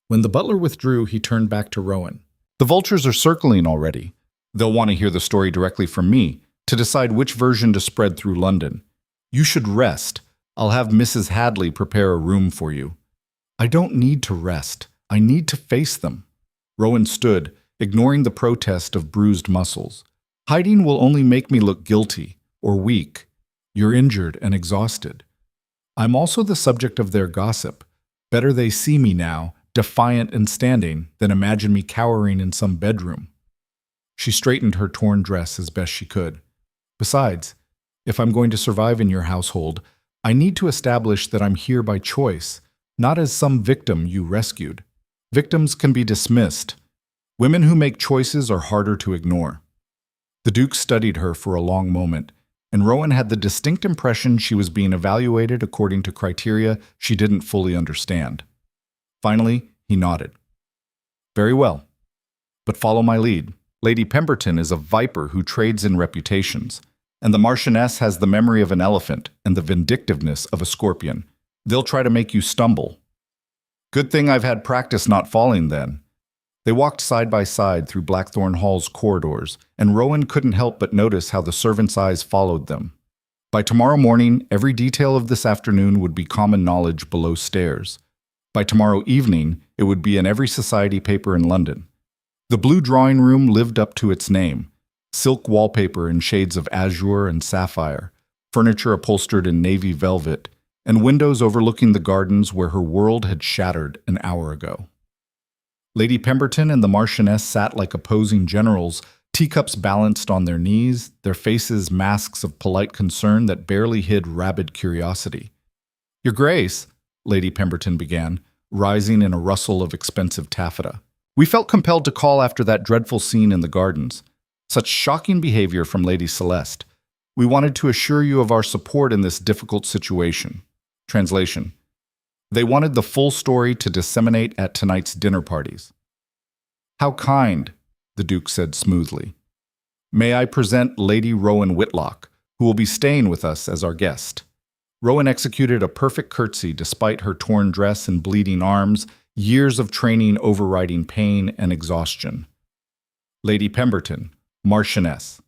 When the butler withdrew, he turned back to Rowan. The vultures are circling already. They'll want to hear the story directly from me, to decide which version to spread through London. You should rest. I'll have Mrs. Hadley prepare a room for you. I don't need to rest. I need to face them. Rowan stood, ignoring the protest of bruised muscles. Hiding will only make me look guilty or weak. You're injured and exhausted. I'm also the subject of their gossip. Better they see me now, defiant and standing, than imagine me cowering in some bedroom. She straightened her torn dress as best she could. Besides, if I'm going to survive in your household, I need to establish that I'm here by choice, not as some victim you rescued. Victims can be dismissed. Women who make choices are harder to ignore. The Duke studied her for a long moment, and Rowan had the distinct impression she was being evaluated according to criteria she didn't fully understand. Finally, he nodded. Very well. But follow my lead. Lady Pemberton is a viper who trades in reputations, and the Marchioness has the memory of an elephant and the vindictiveness of a scorpion. They'll try to make you stumble. Good thing I've had practice not falling then. They walked side by side through Blackthorn Hall's corridors, and Rowan couldn't help but notice how the servants' eyes followed them. By tomorrow morning, every detail of this afternoon would be common knowledge below stairs. By tomorrow evening, it would be in every society paper in London. The blue drawing room lived up to its name. Silk wallpaper in shades of azure and sapphire, furniture upholstered in navy velvet, and windows overlooking the gardens where her world had shattered an hour ago. Lady Pemberton and the Marchioness sat like opposing generals, teacups balanced on their knees, their faces masks of polite concern that barely hid rabid curiosity. Your Grace, Lady Pemberton began, rising in a rustle of expensive taffeta. We felt compelled to call after that dreadful scene in the gardens. Such shocking behavior from Lady Celeste. We wanted to assure you of our support in this difficult situation. Translation. They wanted the full story to disseminate at tonight's dinner parties. How kind, the Duke said smoothly. May I present Lady Rowan Whitlock, who will be staying with us as our guest. Rowan executed a perfect curtsy despite her torn dress and bleeding arms, years of training overriding pain and exhaustion. Lady Pemberton, Marchioness.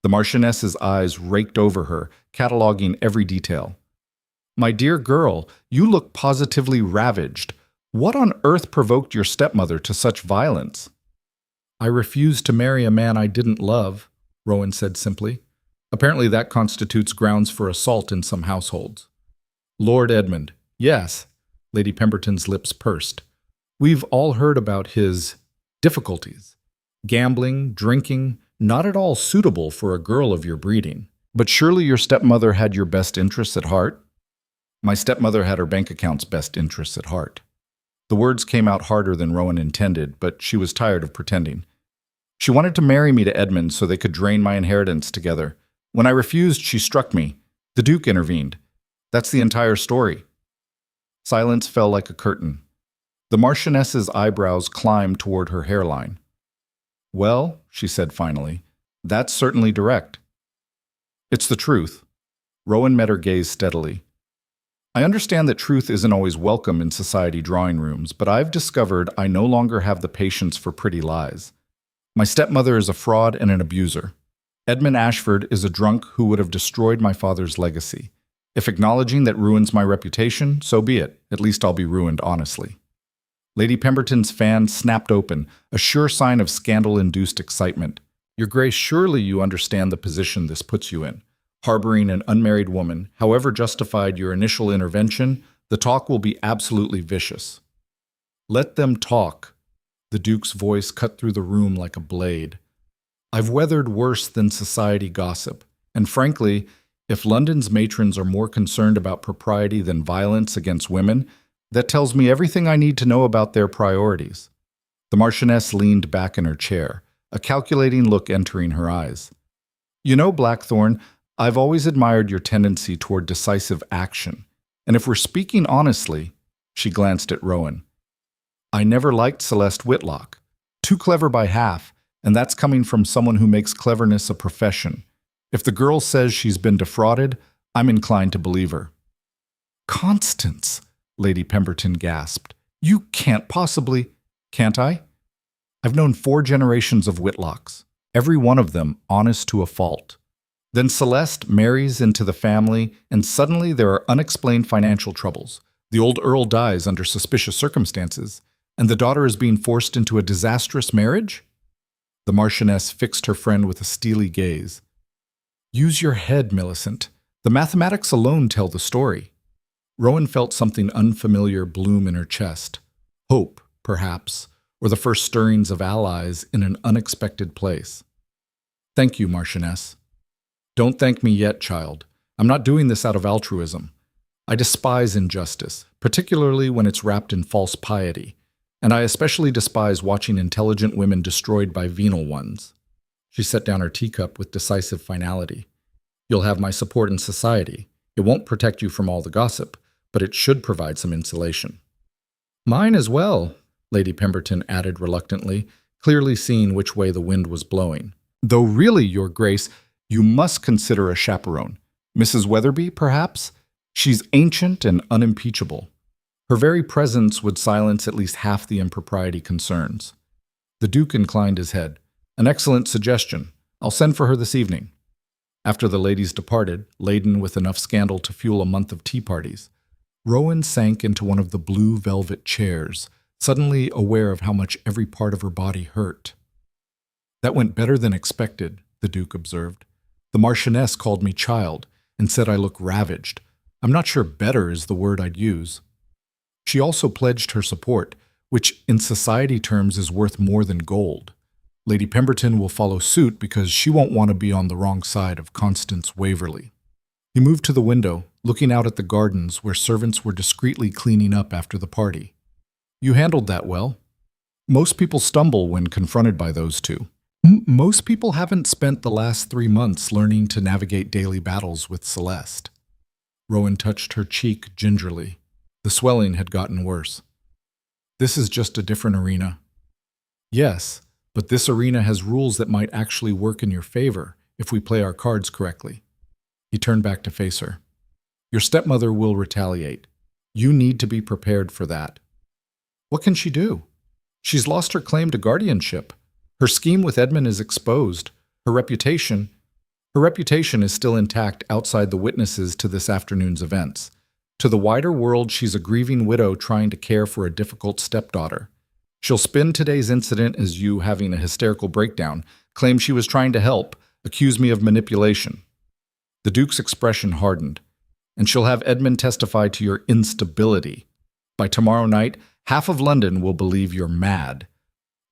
The Marchioness's eyes raked over her, cataloging every detail. My dear girl, you look positively ravaged. What on earth provoked your stepmother to such violence? I refused to marry a man I didn't love, Rowan said simply. Apparently that constitutes grounds for assault in some households. Lord Edmund, yes, Lady Pemberton's lips pursed. We've all heard about his difficulties. Gambling, drinking, not at all suitable for a girl of your breeding. But surely your stepmother had your best interests at heart? My stepmother had her bank account's best interests at heart. The words came out harder than Rowan intended, but she was tired of pretending. She wanted to marry me to Edmund so they could drain my inheritance together. When I refused, she struck me. The Duke intervened. That's the entire story. Silence fell like a curtain. The Marchioness's eyebrows climbed toward her hairline. Well, she said finally, that's certainly direct. It's the truth. Rowan met her gaze steadily. I understand that truth isn't always welcome in society drawing rooms, but I've discovered I no longer have the patience for pretty lies. My stepmother is a fraud and an abuser. Edmund Ashford is a drunk who would have destroyed my father's legacy. If acknowledging that ruins my reputation, so be it. At least I'll be ruined honestly. Lady Pemberton's fan snapped open, a sure sign of scandal-induced excitement. Your Grace, surely you understand the position this puts you in. Harboring an unmarried woman, however justified your initial intervention, the talk will be absolutely vicious. Let them talk. The Duke's voice cut through the room like a blade. I've weathered worse than society gossip, and frankly, if London's matrons are more concerned about propriety than violence against women, that tells me everything I need to know about their priorities. The Marchioness leaned back in her chair, a calculating look entering her eyes. You know, Blackthorn, I've always admired your tendency toward decisive action. And if we're speaking honestly, she glanced at Rowan, I never liked Celeste Whitlock. Too clever by half, and that's coming from someone who makes cleverness a profession. If the girl says she's been defrauded, I'm inclined to believe her. Constance, Lady Pemberton gasped. You can't possibly… Can't I? I've known 4 generations of Whitlocks, every one of them honest to a fault. Then Celeste marries into the family, and suddenly there are unexplained financial troubles. The old Earl dies under suspicious circumstances, and the daughter is being forced into a disastrous marriage? The Marchioness fixed her friend with a steely gaze. Use your head, Millicent. The mathematics alone tell the story. Rowan felt something unfamiliar bloom in her chest. Hope, perhaps, or the first stirrings of allies in an unexpected place. Thank you, Marchioness. Don't thank me yet, child. I'm not doing this out of altruism. I despise injustice, particularly when it's wrapped in false piety, and I especially despise watching intelligent women destroyed by venal ones. She set down her teacup with decisive finality. You'll have my support in society. It won't protect you from all the gossip, but it should provide some insulation. Mine as well, Lady Pemberton added reluctantly, clearly seeing which way the wind was blowing. Though really, Your Grace, you must consider a chaperone. Mrs. Weatherby, perhaps? She's ancient and unimpeachable. Her very presence would silence at least half the impropriety concerns. The Duke inclined his head. An excellent suggestion. I'll send for her this evening. After the ladies departed, laden with enough scandal to fuel a month of tea parties, Rowan sank into one of the blue velvet chairs, suddenly aware of how much every part of her body hurt. That went better than expected, the Duke observed. The Marchioness called me child and said I look ravaged. I'm not sure better is the word I'd use. She also pledged her support, which in society terms is worth more than gold. Lady Pemberton will follow suit because she won't want to be on the wrong side of Constance Waverley. He moved to the window, looking out at the gardens where servants were discreetly cleaning up after the party. You handled that well. Most people stumble when confronted by those two. Most people haven't spent the last 3 months learning to navigate daily battles with Celeste. Rowan touched her cheek gingerly. The swelling had gotten worse. This is just a different arena. Yes, but this arena has rules that might actually work in your favor if we play our cards correctly. He turned back to face her. Your stepmother will retaliate. You need to be prepared for that. What can she do? She's lost her claim to guardianship. Her scheme with Edmund is exposed. Her reputation is still intact outside the witnesses to this afternoon's events. To the wider world, she's a grieving widow trying to care for a difficult stepdaughter. She'll spin today's incident as you having a hysterical breakdown, claim she was trying to help, accuse me of manipulation. The Duke's expression hardened. And she'll have Edmund testify to your instability. By tomorrow night, half of London will believe you're mad.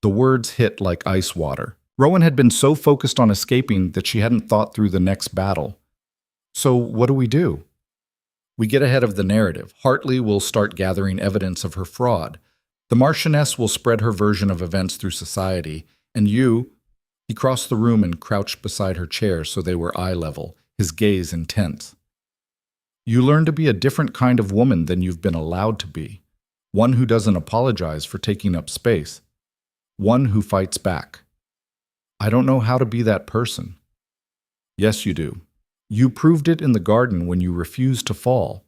The words hit like ice water. Rowan had been so focused on escaping that she hadn't thought through the next battle. So what do? We get ahead of the narrative. Hartley will start gathering evidence of her fraud. The Marchioness will spread her version of events through society. And you… He crossed the room and crouched beside her chair so they were eye level, his gaze intense. You learn to be a different kind of woman than you've been allowed to be. One who doesn't apologize for taking up space. One who fights back. I don't know how to be that person. Yes, you do. You proved it in the garden when you refused to fall.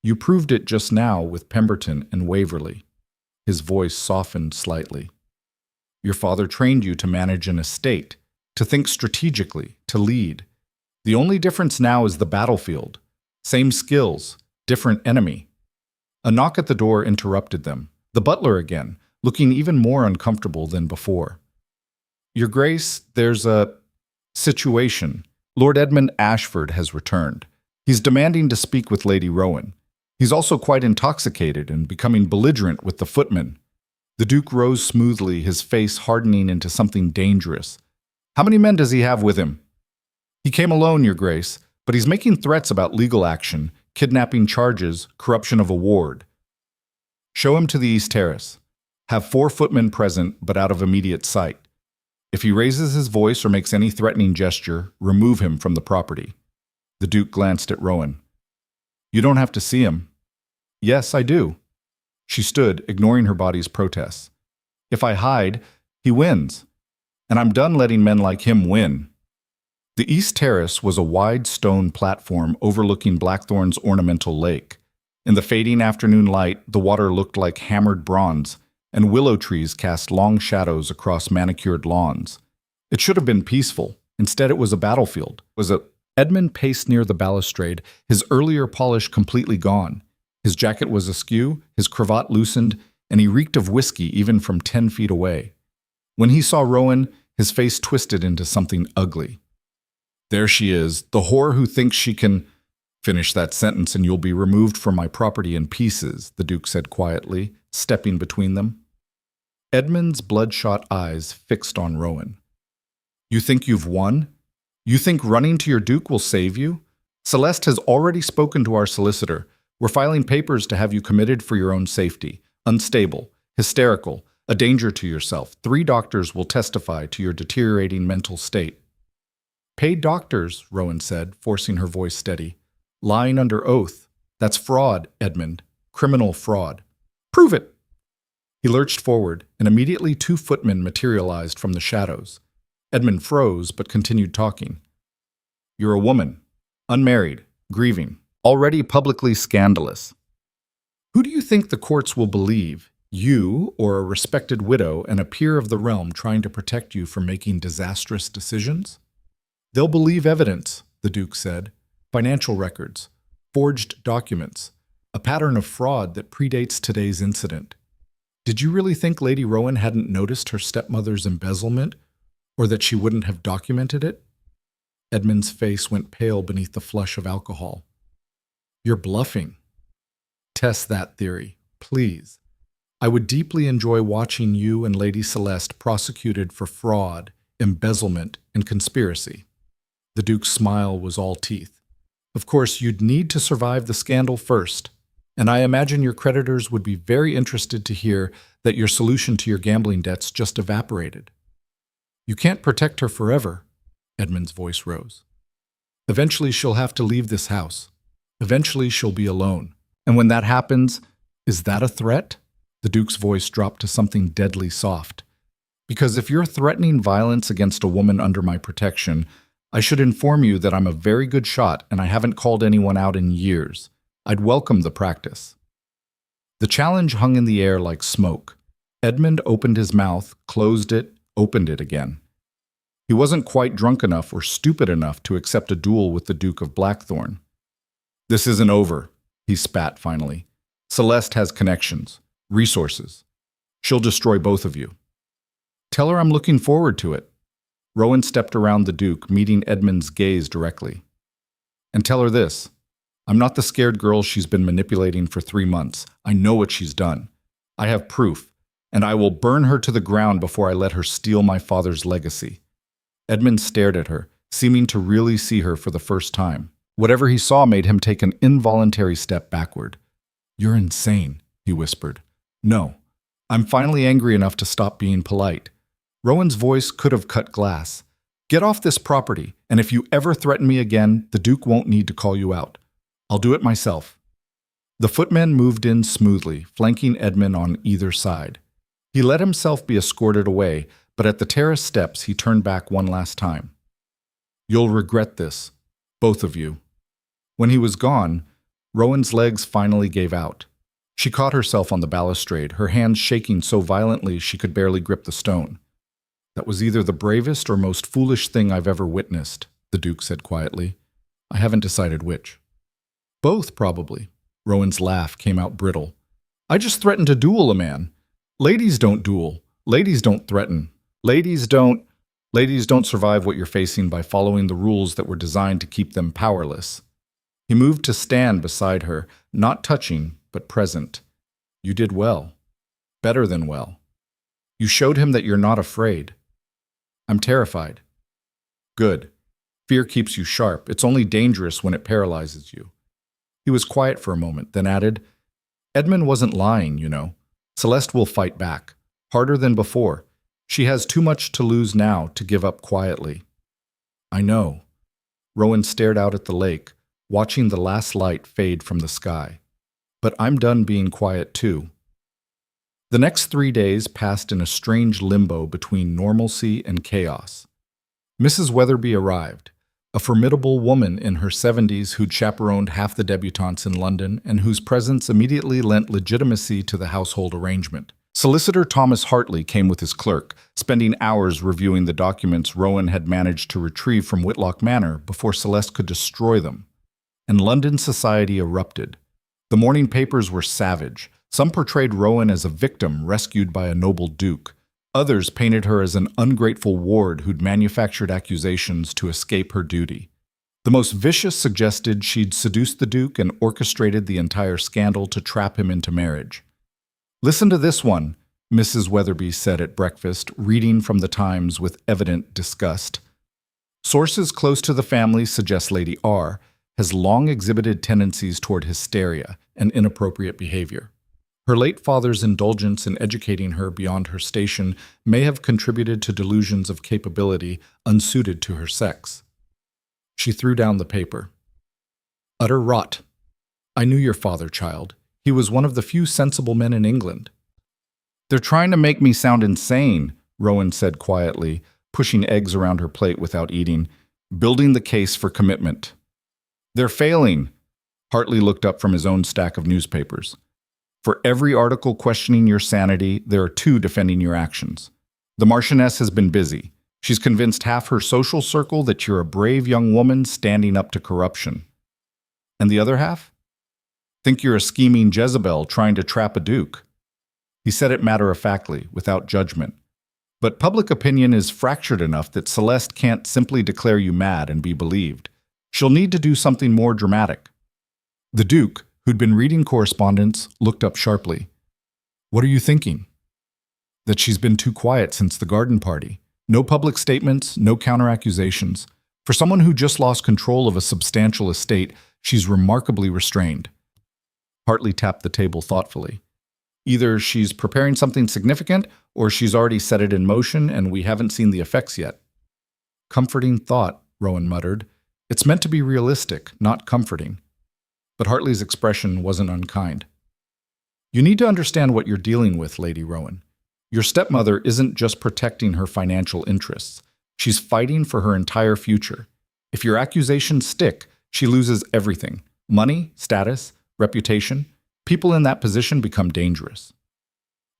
You proved it just now with Pemberton and Waverley. His voice softened slightly. Your father trained you to manage an estate, to think strategically, to lead. The only difference now is the battlefield. Same skills, different enemy. A knock at the door interrupted them. The butler again, looking even more uncomfortable than before. Your Grace, there's a situation. Lord Edmund Ashford has returned. He's demanding to speak with Lady Rowan. He's also quite intoxicated and becoming belligerent with the footman. The Duke rose smoothly, his face hardening into something dangerous. How many men does he have with him? He came alone, Your Grace, but he's making threats about legal action, kidnapping charges, corruption of a ward. Show him to the East Terrace. Have 4 footmen present, but out of immediate sight. If he raises his voice or makes any threatening gesture, remove him from the property. The Duke glanced at Rowan. You don't have to see him. Yes, I do. She stood, ignoring her body's protests. If I hide, he wins. And I'm done letting men like him win. The East Terrace was a wide stone platform overlooking Blackthorn's ornamental lake. In the fading afternoon light, the water looked like hammered bronze, and willow trees cast long shadows across manicured lawns. It should have been peaceful. Instead, it was a battlefield. Edmund paced near the balustrade, his earlier polish completely gone. His jacket was askew, his cravat loosened, and he reeked of whiskey even from 10 feet away. When he saw Rowan, his face twisted into something ugly. There she is, the whore who thinks she can— Finish that sentence and you'll be removed from my property in pieces, the Duke said quietly, stepping between them. Edmund's bloodshot eyes fixed on Rowan. You think you've won? You think running to your Duke will save you? Celeste has already spoken to our solicitor. We're filing papers to have you committed for your own safety. Unstable, hysterical, a danger to yourself. 3 doctors will testify to your deteriorating mental state. Paid doctors, Rowan said, forcing her voice steady. Lying under oath. That's fraud, Edmund. Criminal fraud. Prove it! He lurched forward, and immediately 2 footmen materialized from the shadows. Edmund froze, but continued talking. You're a woman. Unmarried. Grieving. Already publicly scandalous. Who do you think the courts will believe? You, or a respected widow and a peer of the realm trying to protect you from making disastrous decisions? They'll believe evidence, the Duke said. Financial records, forged documents, a pattern of fraud that predates today's incident. Did you really think Lady Rowan hadn't noticed her stepmother's embezzlement, or that she wouldn't have documented it? Edmund's face went pale beneath the flush of alcohol. You're bluffing. Test that theory, please. I would deeply enjoy watching you and Lady Celeste prosecuted for fraud, embezzlement, and conspiracy. The Duke's smile was all teeth. Of course, you'd need to survive the scandal first, and I imagine your creditors would be very interested to hear that your solution to your gambling debts just evaporated. You can't protect her forever, Edmund's voice rose. Eventually she'll have to leave this house. Eventually she'll be alone. And when that happens, is that a threat? The Duke's voice dropped to something deadly soft. Because if you're threatening violence against a woman under my protection, I should inform you that I'm a very good shot and I haven't called anyone out in years. I'd welcome the practice. The challenge hung in the air like smoke. Edmund opened his mouth, closed it, opened it again. He wasn't quite drunk enough or stupid enough to accept a duel with the Duke of Blackthorn. This isn't over, he spat finally. Celeste has connections, resources. She'll destroy both of you. Tell her I'm looking forward to it. Rowan stepped around the Duke, meeting Edmund's gaze directly. And tell her this. I'm not the scared girl she's been manipulating for 3 months. I know what she's done. I have proof, and I will burn her to the ground before I let her steal my father's legacy. Edmund stared at her, seeming to really see her for the first time. Whatever he saw made him take an involuntary step backward. You're insane, he whispered. No, I'm finally angry enough to stop being polite. Rowan's voice could have cut glass. Get off this property, and if you ever threaten me again, the Duke won't need to call you out. I'll do it myself. The footmen moved in smoothly, flanking Edmund on either side. He let himself be escorted away, but at the terrace steps he turned back one last time. You'll regret this, both of you. When he was gone, Rowan's legs finally gave out. She caught herself on the balustrade, her hands shaking so violently she could barely grip the stone. That was either the bravest or most foolish thing I've ever witnessed, the Duke said quietly. I haven't decided which. Both, probably. Rowan's laugh came out brittle. I just threatened to duel a man. Ladies don't duel. Ladies don't threaten. Ladies don't survive what you're facing by following the rules that were designed to keep them powerless. He moved to stand beside her, not touching, but present. You did well. Better than well. You showed him that you're not afraid. I'm terrified. Good. Fear keeps you sharp. It's only dangerous when it paralyzes you. He was quiet for a moment, then added, Edmund wasn't lying, you know. Celeste will fight back. Harder than before. She has too much to lose now to give up quietly. I know. Rowan stared out at the lake, watching the last light fade from the sky. But I'm done being quiet too. The next 3 days passed in a strange limbo between normalcy and chaos. Mrs. Weatherby arrived, a formidable woman in her 70s who'd chaperoned half the debutantes in London and whose presence immediately lent legitimacy to the household arrangement. Solicitor Thomas Hartley came with his clerk, spending hours reviewing the documents Rowan had managed to retrieve from Whitlock Manor before Celeste could destroy them. And London society erupted. The morning papers were savage. Some portrayed Rowan as a victim rescued by a noble duke. Others painted her as an ungrateful ward who'd manufactured accusations to escape her duty. The most vicious suggested she'd seduced the duke and orchestrated the entire scandal to trap him into marriage. "Listen to this one," Mrs. Weatherby said at breakfast, reading from the Times with evident disgust. "Sources close to the family suggest Lady R has long exhibited tendencies toward hysteria and inappropriate behavior. Her late father's indulgence in educating her beyond her station may have contributed to delusions of capability unsuited to her sex." She threw down the paper. "Utter rot. I knew your father, child. He was one of the few sensible men in England." "They're trying to make me sound insane," Rowan said quietly, pushing eggs around her plate without eating, "building the case for commitment." "They're failing." Hartley looked up from his own stack of newspapers. "For every article questioning your sanity, there are 2 defending your actions. The Marchioness has been busy. She's convinced half her social circle that you're a brave young woman standing up to corruption. And the other half? Think you're a scheming Jezebel trying to trap a duke." He said it matter-of-factly, without judgment. "But public opinion is fractured enough that Celeste can't simply declare you mad and be believed. She'll need to do something more dramatic." The duke, who'd been reading correspondence, looked up sharply. "What are you thinking?" "That she's been too quiet since the garden party. No public statements, no counter-accusations. For someone who just lost control of a substantial estate, she's remarkably restrained." Hartley tapped the table thoughtfully. "Either she's preparing something significant, or she's already set it in motion and we haven't seen the effects yet." "Comforting thought," Rowan muttered. "It's meant to be realistic, not comforting." But Hartley's expression wasn't unkind. "You need to understand what you're dealing with, Lady Rowan. Your stepmother isn't just protecting her financial interests. She's fighting for her entire future. If your accusations stick, she loses everything: money, status, reputation. People in that position become dangerous."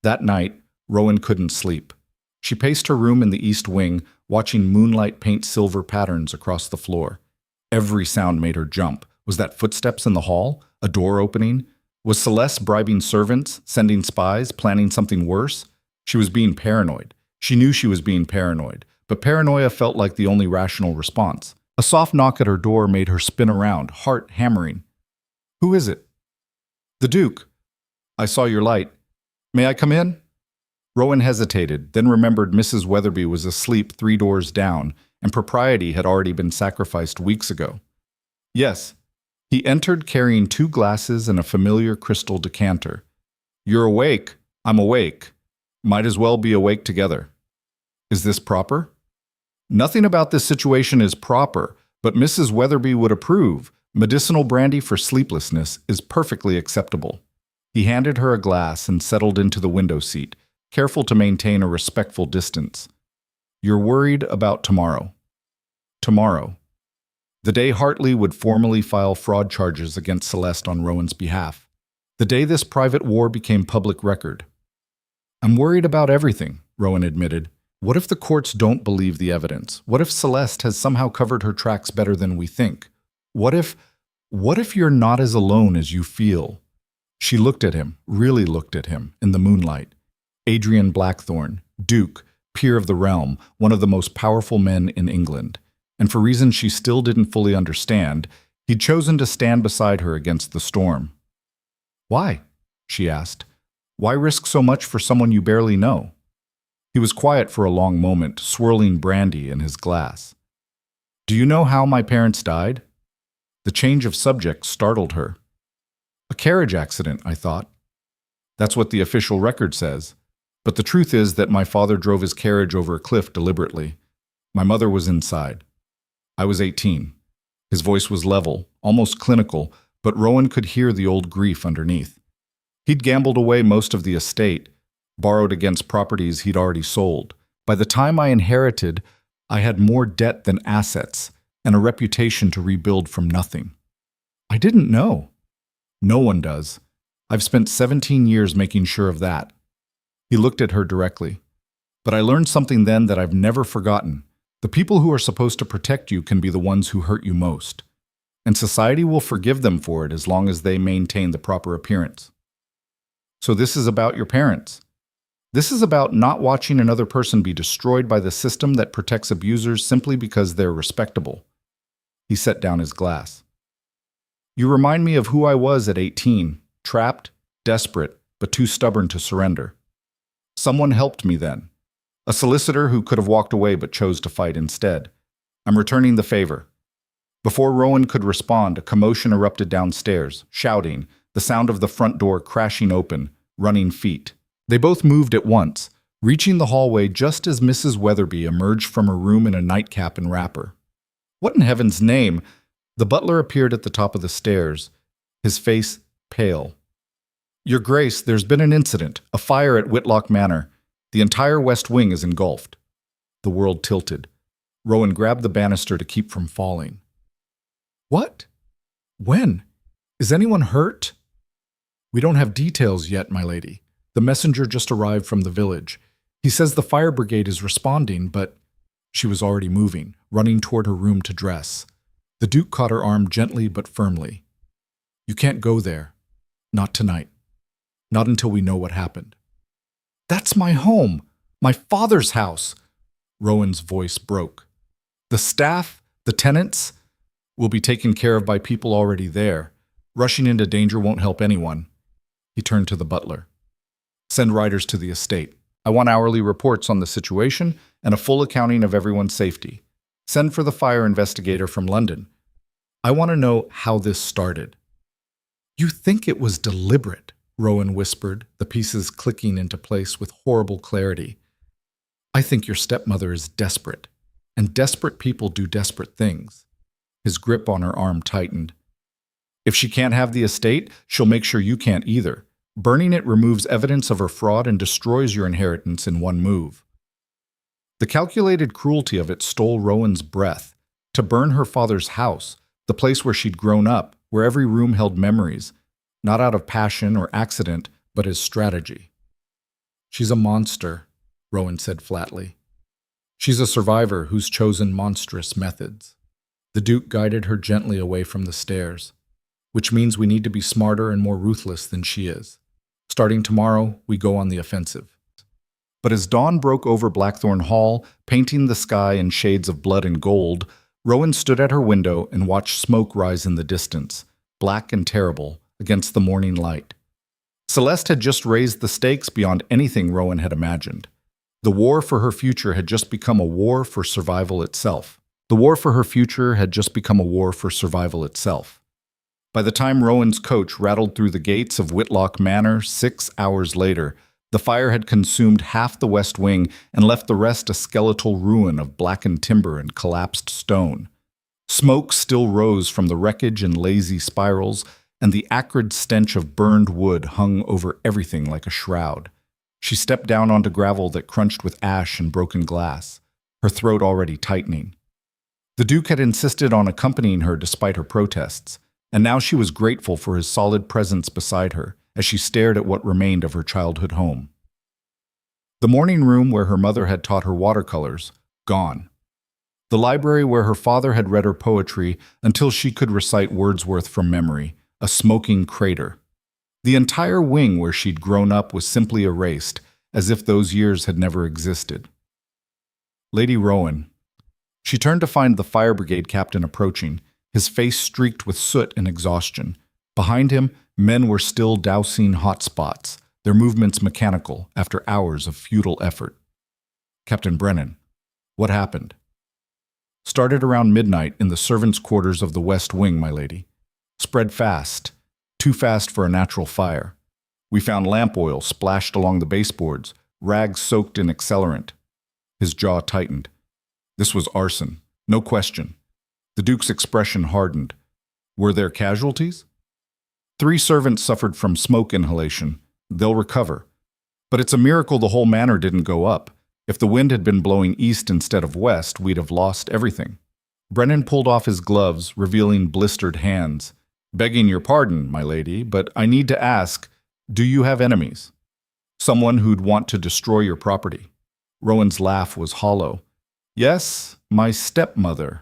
That night, Rowan couldn't sleep. She paced her room in the East Wing, watching moonlight paint silver patterns across the floor. Every sound made her jump. Was that footsteps in the hall? A door opening? Was Celeste bribing servants, sending spies, planning something worse? She was being paranoid. She knew she was being paranoid, but paranoia felt like the only rational response. A soft knock at her door made her spin around, heart hammering. "Who is it?" "The Duke. I saw your light. May I come in?" Rowan hesitated, then remembered Mrs. Weatherby was asleep 3 doors down, and propriety had already been sacrificed weeks ago. "Yes." He entered carrying 2 glasses and a familiar crystal decanter. "You're awake. I'm awake. Might as well be awake together." "Is this proper?" "Nothing about this situation is proper, but Mrs. Weatherby would approve. Medicinal brandy for sleeplessness is perfectly acceptable." He handed her a glass and settled into the window seat, careful to maintain a respectful distance. "You're worried about tomorrow." Tomorrow. The day Hartley would formally file fraud charges against Celeste on Rowan's behalf. The day this private war became public record. "I'm worried about everything," Rowan admitted. "What if the courts don't believe the evidence? What if Celeste has somehow covered her tracks better than we think? What if you're not as alone as you feel?" She looked at him, really looked at him, in the moonlight. Adrian Blackthorne, Duke, peer of the realm, one of the most powerful men in England. And for reasons she still didn't fully understand, he'd chosen to stand beside her against the storm. "Why?" she asked. "Why risk so much for someone you barely know?" He was quiet for a long moment, swirling brandy in his glass. "Do you know how my parents died?" The change of subject startled her. "A carriage accident, I thought." "That's what the official record says. But the truth is that my father drove his carriage over a cliff deliberately. My mother was inside. I was 18. His voice was level, almost clinical, but Rowan could hear the old grief underneath. He'd gambled away most of the estate, borrowed against properties he'd already sold. By the time I inherited, I had more debt than assets and a reputation to rebuild from nothing. I didn't know. No one does. I've spent 17 years making sure of that. He looked at her directly. But I learned something then that I've never forgotten. The people who are supposed to protect you can be the ones who hurt you most. And society will forgive them for it as long as they maintain the proper appearance. So this is about your parents. This is about not watching another person be destroyed by the system that protects abusers simply because they're respectable. He set down his glass. You remind me of who I was at 18, trapped, desperate, but too stubborn to surrender. Someone helped me then. A solicitor who could have walked away but chose to fight instead. I'm returning the favor. Before Rowan could respond, a commotion erupted downstairs, shouting, the sound of the front door crashing open, running feet. They both moved at once, reaching the hallway just as Mrs. Weatherby emerged from her room in a nightcap and wrapper. What in heaven's name? The butler appeared at the top of the stairs, his face pale. Your Grace, there's been an incident, a fire at Whitlock Manor. The entire west wing is engulfed. The world tilted. Rowan grabbed the banister to keep from falling. What? When? Is anyone hurt? We don't have details yet, my lady. The messenger just arrived from the village. He says the fire brigade is responding, but she was already moving, running toward her room to dress. The Duke caught her arm gently but firmly. You can't go there. Not tonight. Not until we know what happened. That's my home, my father's house. Rowan's voice broke. The staff, the tenants, will be taken care of by people already there. Rushing into danger won't help anyone. He turned to the butler. Send riders to the estate. I want hourly reports on the situation and a full accounting of everyone's safety. Send for the fire investigator from London. I want to know how this started. You think it was deliberate, Rowan whispered, the pieces clicking into place with horrible clarity. I think your stepmother is desperate, and desperate people do desperate things. His grip on her arm tightened. If she can't have the estate, she'll make sure you can't either. Burning it removes evidence of her fraud and destroys your inheritance in one move. The calculated cruelty of it stole Rowan's breath. To burn her father's house, the place where she'd grown up, where every room held memories, not out of passion or accident, but as strategy. She's a monster, Rowan said flatly. She's a survivor who's chosen monstrous methods. The Duke guided her gently away from the stairs, which means we need to be smarter and more ruthless than she is. Starting tomorrow, we go on the offensive. But as dawn broke over Blackthorn Hall, painting the sky in shades of blood and gold, Rowan stood at her window and watched smoke rise in the distance, black and terrible, against the morning light. Celeste had just raised the stakes beyond anything Rowan had imagined. The war for her future had just become a war for survival itself. The war for her future had just become a war for survival itself. By the time Rowan's coach rattled through the gates of Whitlock Manor 6 hours later, the fire had consumed half the west wing and left the rest a skeletal ruin of blackened timber and collapsed stone. Smoke still rose from the wreckage in lazy spirals, and the acrid stench of burned wood hung over everything like a shroud. She stepped down onto gravel that crunched with ash and broken glass, her throat already tightening. The Duke had insisted on accompanying her despite her protests, and now she was grateful for his solid presence beside her as she stared at what remained of her childhood home. The morning room where her mother had taught her watercolors, gone. The library where her father had read her poetry until she could recite Wordsworth from memory, a smoking crater. The entire wing where she'd grown up was simply erased, as if those years had never existed. Lady Rowan. She turned to find the fire brigade captain approaching, his face streaked with soot and exhaustion. Behind him, men were still dousing hot spots, their movements mechanical after hours of futile effort. Captain Brennan, what happened? Started around midnight in the servants' quarters of the West Wing, my lady. Spread fast, too fast for a natural fire. We found lamp oil splashed along the baseboards, rags soaked in accelerant. His jaw tightened. This was arson, no question. The Duke's expression hardened. Were there casualties? 3 servants suffered from smoke inhalation. They'll recover. But it's a miracle the whole manor didn't go up. If the wind had been blowing east instead of west, we'd have lost everything. Brennan pulled off his gloves, revealing blistered hands. Begging your pardon, my lady, but I need to ask, do you have enemies? Someone who'd want to destroy your property. Rowan's laugh was hollow. Yes, my stepmother.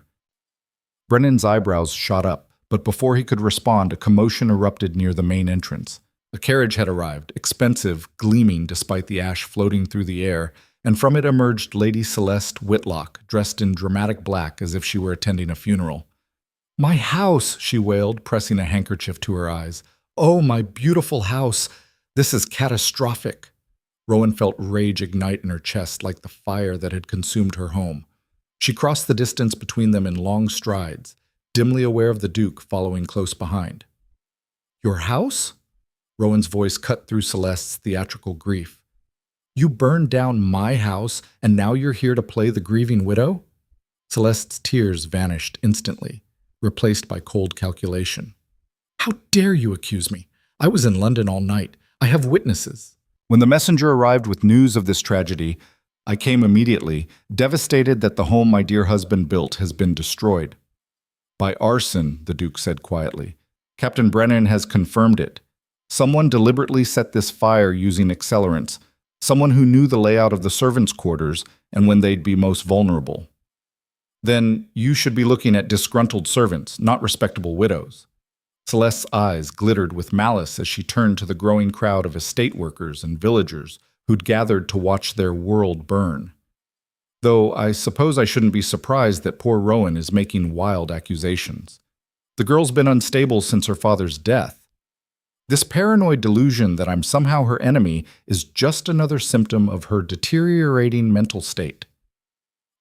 Brennan's eyebrows shot up, but before he could respond, a commotion erupted near the main entrance. A carriage had arrived, expensive, gleaming despite the ash floating through the air, and from it emerged Lady Celeste Whitlock, dressed in dramatic black as if she were attending a funeral. "My house!" she wailed, pressing a handkerchief to her eyes. "Oh, my beautiful house! This is catastrophic!" Rowan felt rage ignite in her chest like the fire that had consumed her home. She crossed the distance between them in long strides, dimly aware of the Duke following close behind. "Your house?" Rowan's voice cut through Celeste's theatrical grief. "You burned down my house, and now you're here to play the grieving widow?" Celeste's tears vanished instantly, replaced by cold calculation. "How dare you accuse me? I was in London all night. I have witnesses." When the messenger arrived with news of this tragedy, I came immediately, devastated that the home my dear husband built has been destroyed. "By arson," the Duke said quietly. "Captain Brennan has confirmed it. Someone deliberately set this fire using accelerants, someone who knew the layout of the servants' quarters and when they'd be most vulnerable." "Then you should be looking at disgruntled servants, not respectable widows." Celeste's eyes glittered with malice as she turned to the growing crowd of estate workers and villagers who'd gathered to watch their world burn. "Though I suppose I shouldn't be surprised that poor Rowan is making wild accusations. The girl's been unstable since her father's death. This paranoid delusion that I'm somehow her enemy is just another symptom of her deteriorating mental state."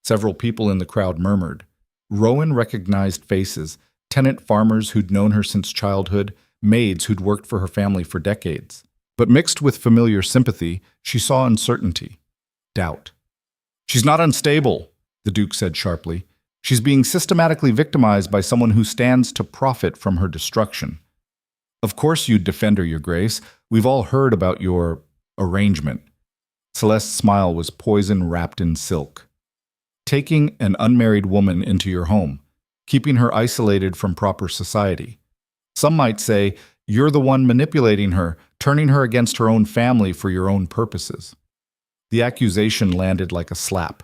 Several people in the crowd murmured. Rowan recognized faces, tenant farmers who'd known her since childhood, maids who'd worked for her family for decades. But mixed with familiar sympathy, she saw uncertainty, doubt. "She's not unstable," the Duke said sharply. "She's being systematically victimized by someone who stands to profit from her destruction. Of course you'd defend her, Your Grace. We've all heard about your arrangement." Celeste's smile was poison wrapped in silk. "Taking an unmarried woman into your home, keeping her isolated from proper society. Some might say, you're the one manipulating her, turning her against her own family for your own purposes." The accusation landed like a slap.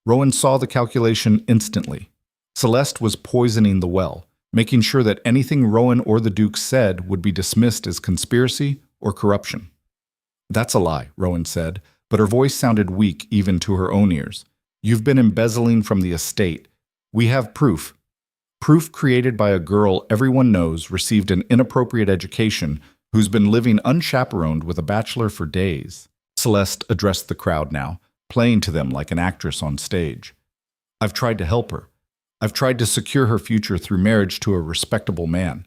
Rowan saw the calculation instantly. Celeste was poisoning the well, making sure that anything Rowan or the Duke said would be dismissed as conspiracy or corruption. "That's a lie," Rowan said, but her voice sounded weak even to her own ears. "You've been embezzling from the estate. We have proof. Proof created by a girl everyone knows received an inappropriate education, who's been living unchaperoned with a bachelor for days." Celeste addressed the crowd now, playing to them like an actress on stage. "I've tried to help her. I've tried to secure her future through marriage to a respectable man.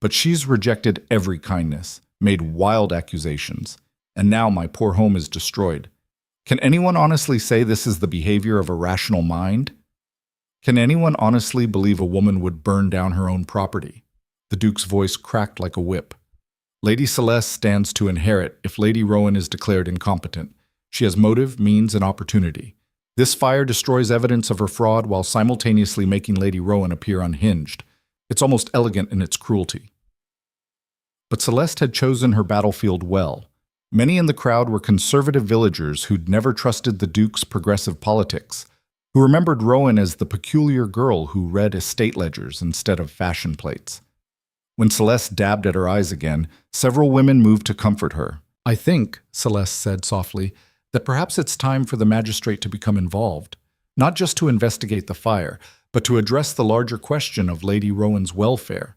But she's rejected every kindness, made wild accusations, and now my poor home is destroyed. Can anyone honestly say this is the behavior of a rational mind? Can anyone honestly believe a woman would burn down her own property?" The Duke's voice cracked like a whip. "Lady Celeste stands to inherit if Lady Rowan is declared incompetent. She has motive, means, and opportunity. This fire destroys evidence of her fraud while simultaneously making Lady Rowan appear unhinged. It's almost elegant in its cruelty." But Celeste had chosen her battlefield well. Many in the crowd were conservative villagers who'd never trusted the Duke's progressive politics, who remembered Rowan as the peculiar girl who read estate ledgers instead of fashion plates. When Celeste dabbed at her eyes again, several women moved to comfort her. "I think," Celeste said softly, "that perhaps it's time for the magistrate to become involved, not just to investigate the fire, but to address the larger question of Lady Rowan's welfare.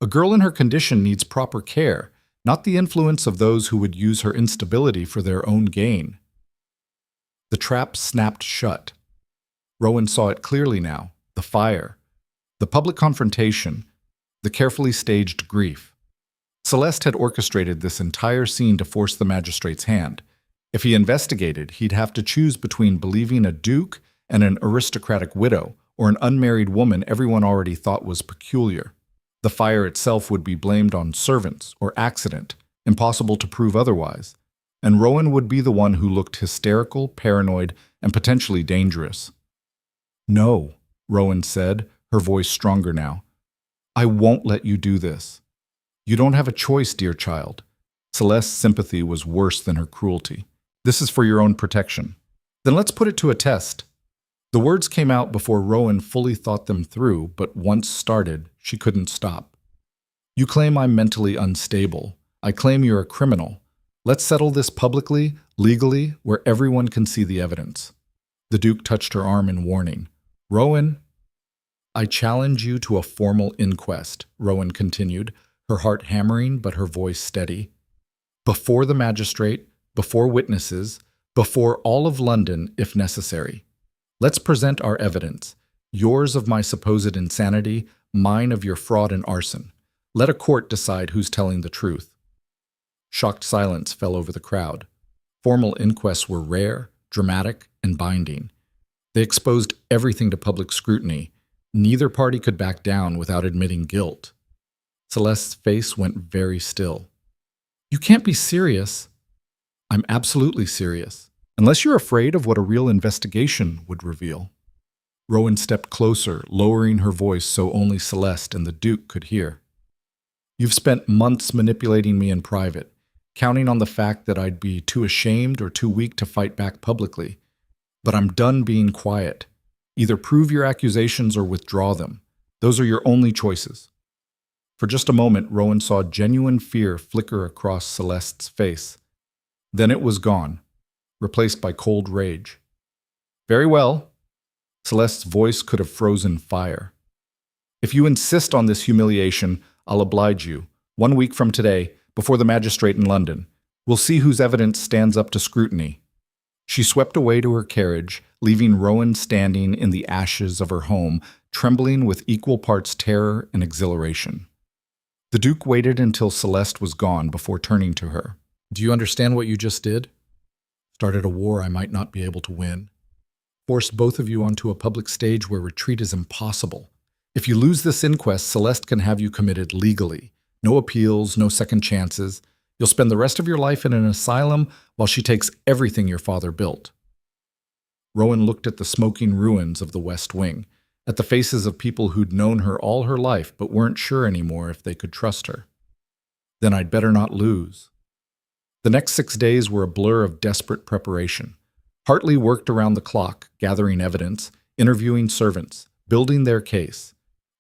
A girl in her condition needs proper care, not the influence of those who would use her instability for their own gain." The trap snapped shut. Rowan saw it clearly now, the fire, the public confrontation, the carefully staged grief. Celeste had orchestrated this entire scene to force the magistrate's hand. If he investigated, he'd have to choose between believing a duke and an aristocratic widow, or an unmarried woman everyone already thought was peculiar. The fire itself would be blamed on servants or accident, impossible to prove otherwise, and Rowan would be the one who looked hysterical, paranoid, and potentially dangerous. "No," Rowan said, her voice stronger now. "I won't let you do this. You don't have a choice, dear child." Celeste's sympathy was worse than her cruelty. "This is for your own protection." "Then let's put it to a test." The words came out before Rowan fully thought them through, but once started, she couldn't stop. "You claim I'm mentally unstable. I claim you're a criminal. Let's settle this publicly, legally, where everyone can see the evidence." The Duke touched her arm in warning. "Rowan." "I challenge you to a formal inquest," Rowan continued, her heart hammering but her voice steady. "Before the magistrate, before witnesses, before all of London, if necessary. Let's present our evidence, yours of my supposed insanity, mine of your fraud and arson. Let a court decide who's telling the truth." Shocked silence fell over the crowd. Formal inquests were rare, dramatic, and binding. They exposed everything to public scrutiny. Neither party could back down without admitting guilt. Celeste's face went very still. "You can't be serious." "I'm absolutely serious. Unless you're afraid of what a real investigation would reveal." Rowan stepped closer, lowering her voice so only Celeste and the Duke could hear. "You've spent months manipulating me in private, counting on the fact that I'd be too ashamed or too weak to fight back publicly. But I'm done being quiet. Either prove your accusations or withdraw them. Those are your only choices." For just a moment, Rowan saw genuine fear flicker across Celeste's face. Then it was gone, replaced by cold rage. "Very well." Celeste's voice could have frozen fire. "If you insist on this humiliation, I'll oblige you. 1 week from today, before the magistrate in London. We'll see whose evidence stands up to scrutiny." She swept away to her carriage, leaving Rowan standing in the ashes of her home, trembling with equal parts terror and exhilaration. The Duke waited until Celeste was gone before turning to her. "Do you understand what you just did? Started a war I might not be able to win. Forced both of you onto a public stage where retreat is impossible. If you lose this inquest, Celeste can have you committed legally. No appeals, no second chances. You'll spend the rest of your life in an asylum while she takes everything your father built." Rowan looked at the smoking ruins of the West Wing, at the faces of people who'd known her all her life but weren't sure anymore if they could trust her. "Then I'd better not lose." The next 6 days were a blur of desperate preparation. Hartley worked around the clock, gathering evidence, interviewing servants, building their case.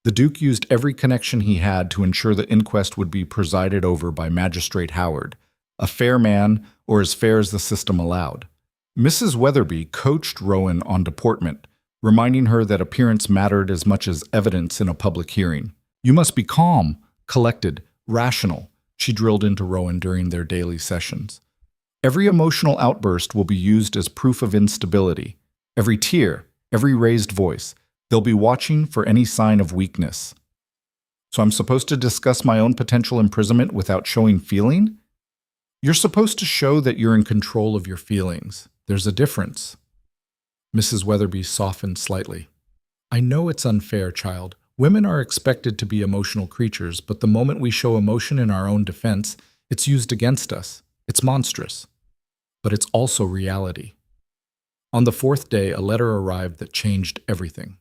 The Duke used every connection he had to ensure the inquest would be presided over by Magistrate Howard, a fair man or as fair as the system allowed. Mrs. Weatherby coached Rowan on deportment, reminding her that appearance mattered as much as evidence in a public hearing. "You must be calm, collected, rational," she drilled into Rowan during their daily sessions. "Every emotional outburst will be used as proof of instability. Every tear, every raised voice. They'll be watching for any sign of weakness." "So I'm supposed to discuss my own potential imprisonment without showing feeling?" "You're supposed to show that you're in control of your feelings. There's a difference." Mrs. Weatherby softened slightly. "I know it's unfair, child. Women are expected to be emotional creatures, but the moment we show emotion in our own defense, it's used against us. It's monstrous. But it's also reality." On the 4th day, a letter arrived that changed everything.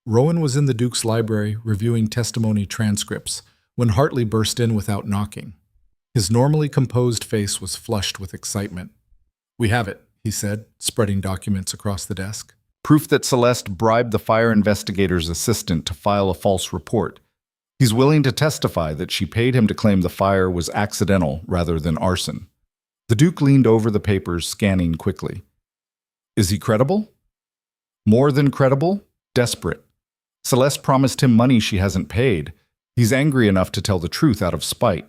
Rowan was in the Duke's library reviewing testimony transcripts when Hartley burst in without knocking. His normally composed face was flushed with excitement. "We have it," he said, spreading documents across the desk. "Proof that Celeste bribed the fire investigator's assistant to file a false report. He's willing to testify that she paid him to claim the fire was accidental rather than arson." The Duke leaned over the papers, scanning quickly. "Is he credible?" "More than credible, desperate. Celeste promised him money she hasn't paid. He's angry enough to tell the truth out of spite."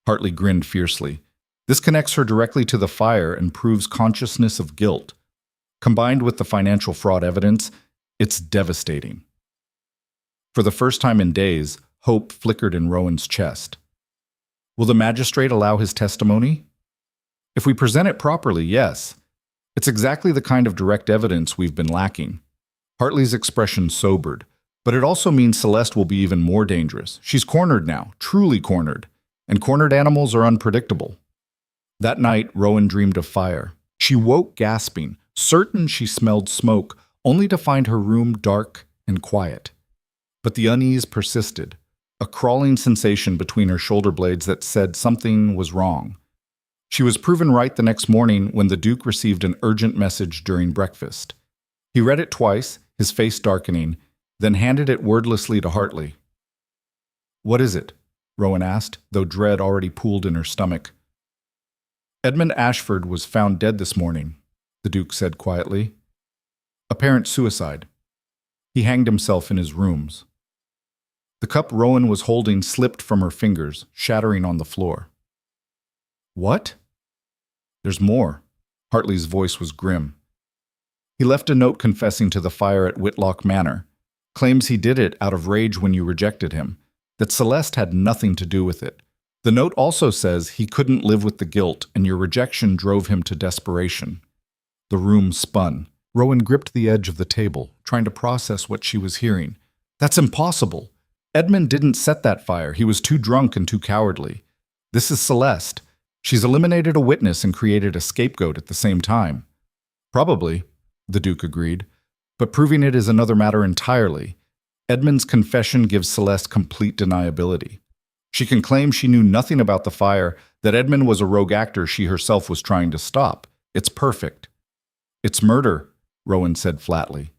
Hartley grinned fiercely. "This connects her directly to the fire and proves consciousness of guilt. Combined with the financial fraud evidence, it's devastating." For the first time in days, hope flickered in Rowan's chest. "Will the magistrate allow his testimony?" "If we present it properly, yes. It's exactly the kind of direct evidence we've been lacking. Hartley's expression sobered, but it also means Celeste will be even more dangerous. She's cornered now, truly cornered, and cornered animals are unpredictable. That night, Rowan dreamed of fire. She woke gasping, certain she smelled smoke, only to find her room dark and quiet. But the unease persisted, a crawling sensation between her shoulder blades that said something was wrong. She was proven right the next morning when the Duke received an urgent message during breakfast. He read it twice, his face darkening, then handed it wordlessly to Hartley. "What is it?" Rowan asked, though dread already pooled in her stomach. "Edmund Ashford was found dead this morning," the Duke said quietly. "Apparent suicide. He hanged himself in his rooms." The cup Rowan was holding slipped from her fingers, shattering on the floor. "What?" "There's more." Hartley's voice was grim. "He left a note confessing to the fire at Whitlock Manor, claims he did it out of rage when you rejected him, that Celeste had nothing to do with it. The note also says he couldn't live with the guilt and your rejection drove him to desperation." The room spun. Rowan gripped the edge of the table, trying to process what she was hearing. "That's impossible. Edmund didn't set that fire. He was too drunk and too cowardly. This is Celeste. She's eliminated a witness and created a scapegoat at the same time." "Probably," the Duke agreed, "but proving it is another matter entirely. Edmund's confession gives Celeste complete deniability. She can claim she knew nothing about the fire, that Edmund was a rogue actor she herself was trying to stop. It's perfect." "It's murder," Rowan said flatly.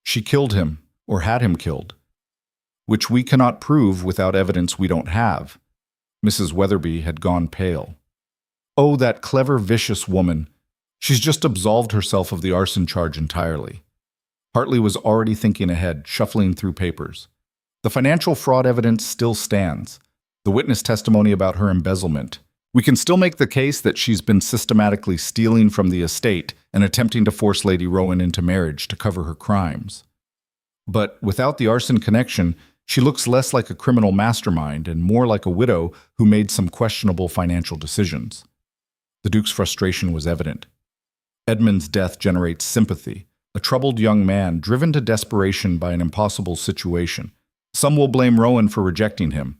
"She killed him, or had him killed, which we cannot prove without evidence we don't have." Mrs. Weatherby had gone pale. "Oh, that clever, vicious woman. She's just absolved herself of the arson charge entirely." Hartley was already thinking ahead, shuffling through papers. "The financial fraud evidence still stands. The witness testimony about her embezzlement. We can still make the case that she's been systematically stealing from the estate and attempting to force Lady Rowan into marriage to cover her crimes. But without the arson connection, she looks less like a criminal mastermind and more like a widow who made some questionable financial decisions." The Duke's frustration was evident. Edmund's death generates sympathy, a troubled young man driven to desperation by an impossible situation. Some will blame Rowan for rejecting him.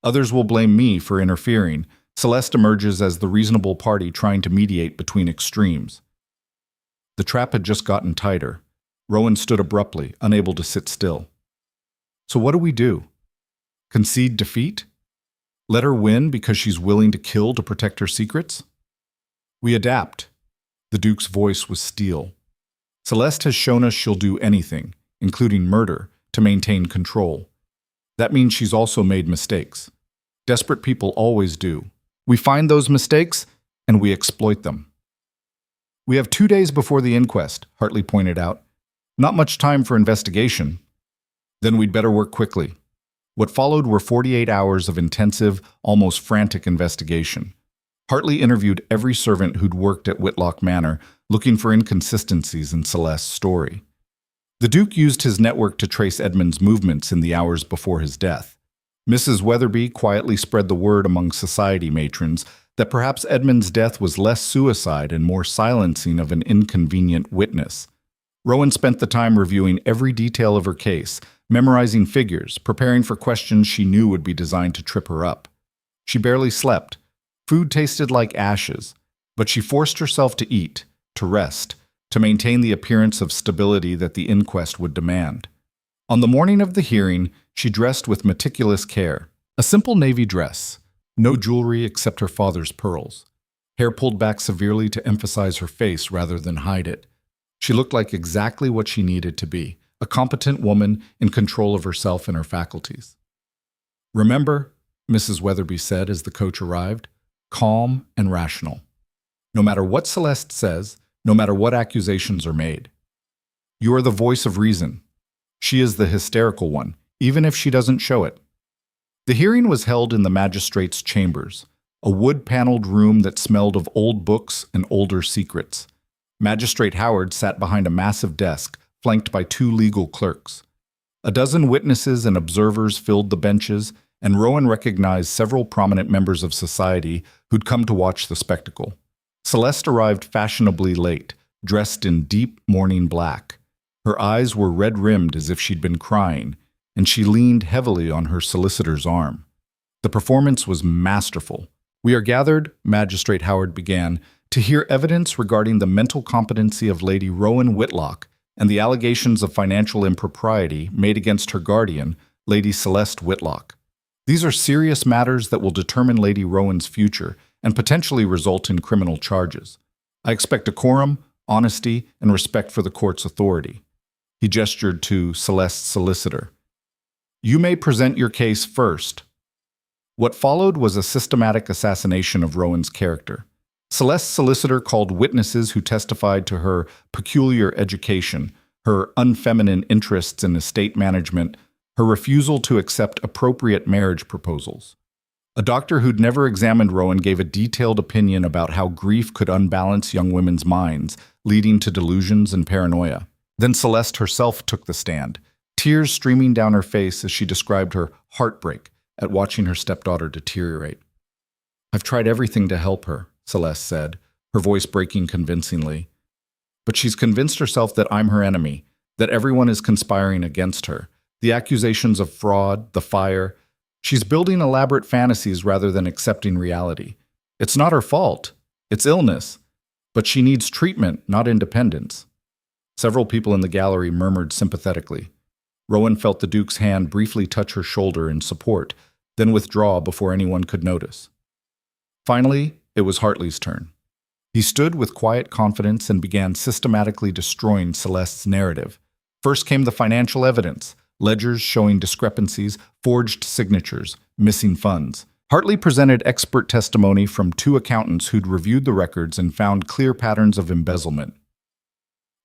Others will blame me for interfering. Celeste emerges as the reasonable party trying to mediate between extremes. The trap had just gotten tighter. Rowan stood abruptly, unable to sit still. "So what do we do? Concede defeat? Let her win because she's willing to kill to protect her secrets?" "We adapt." The Duke's voice was steel. "Celeste has shown us she'll do anything, including murder, to maintain control. That means she's also made mistakes. Desperate people always do. We find those mistakes, and we exploit them." "We have 2 days before the inquest," Hartley pointed out. "Not much time for investigation." "Then we'd better work quickly." What followed were 48 hours of intensive, almost frantic investigation. Hartley interviewed every servant who'd worked at Whitlock Manor, looking for inconsistencies in Celeste's story. The Duke used his network to trace Edmund's movements in the hours before his death. Mrs. Weatherby quietly spread the word among society matrons that perhaps Edmund's death was less suicide and more silencing of an inconvenient witness. Rowan spent the time reviewing every detail of her case, memorizing figures, preparing for questions she knew would be designed to trip her up. She barely slept. Food tasted like ashes, but she forced herself to eat, to rest, to maintain the appearance of stability that the inquest would demand. On the morning of the hearing, she dressed with meticulous care. A simple navy dress, no jewelry except her father's pearls. Hair pulled back severely to emphasize her face rather than hide it. She looked like exactly what she needed to be, a competent woman in control of herself and her faculties. "Remember," Mrs. Weatherby said as the coach arrived, "calm and rational. No matter what Celeste says, no matter what accusations are made. You are the voice of reason. She is the hysterical one, even if she doesn't show it." The hearing was held in the magistrate's chambers, a wood-paneled room that smelled of old books and older secrets. Magistrate Howard sat behind a massive desk, flanked by 2 legal clerks. A dozen witnesses and observers filled the benches, and Rowan recognized several prominent members of society who'd come to watch the spectacle. Celeste arrived fashionably late, dressed in deep mourning black. Her eyes were red-rimmed as if she'd been crying, and she leaned heavily on her solicitor's arm. The performance was masterful. "We are gathered," Magistrate Howard began, "to hear evidence regarding the mental competency of Lady Rowan Whitlock and the allegations of financial impropriety made against her guardian, Lady Celeste Whitlock. These are serious matters that will determine Lady Rowan's future and potentially result in criminal charges. I expect decorum, honesty, and respect for the court's authority." He gestured to Celeste's solicitor. "You may present your case first." What followed was a systematic assassination of Rowan's character. Celeste's solicitor called witnesses who testified to her peculiar education, her unfeminine interests in estate management, her refusal to accept appropriate marriage proposals. A doctor who'd never examined Rowan gave a detailed opinion about how grief could unbalance young women's minds, leading to delusions and paranoia. Then Celeste herself took the stand, tears streaming down her face as she described her heartbreak at watching her stepdaughter deteriorate. "I've tried everything to help her," Celeste said, her voice breaking convincingly. "But she's convinced herself that I'm her enemy, that everyone is conspiring against her. The accusations of fraud, the fire. She's building elaborate fantasies rather than accepting reality. It's not her fault. It's illness. But she needs treatment, not independence." Several people in the gallery murmured sympathetically. Rowan felt the Duke's hand briefly touch her shoulder in support, then withdraw before anyone could notice. Finally, it was Hartley's turn. He stood with quiet confidence and began systematically destroying Celeste's narrative. First came the financial evidence, ledgers showing discrepancies, forged signatures, missing funds. Hartley presented expert testimony from 2 accountants who'd reviewed the records and found clear patterns of embezzlement.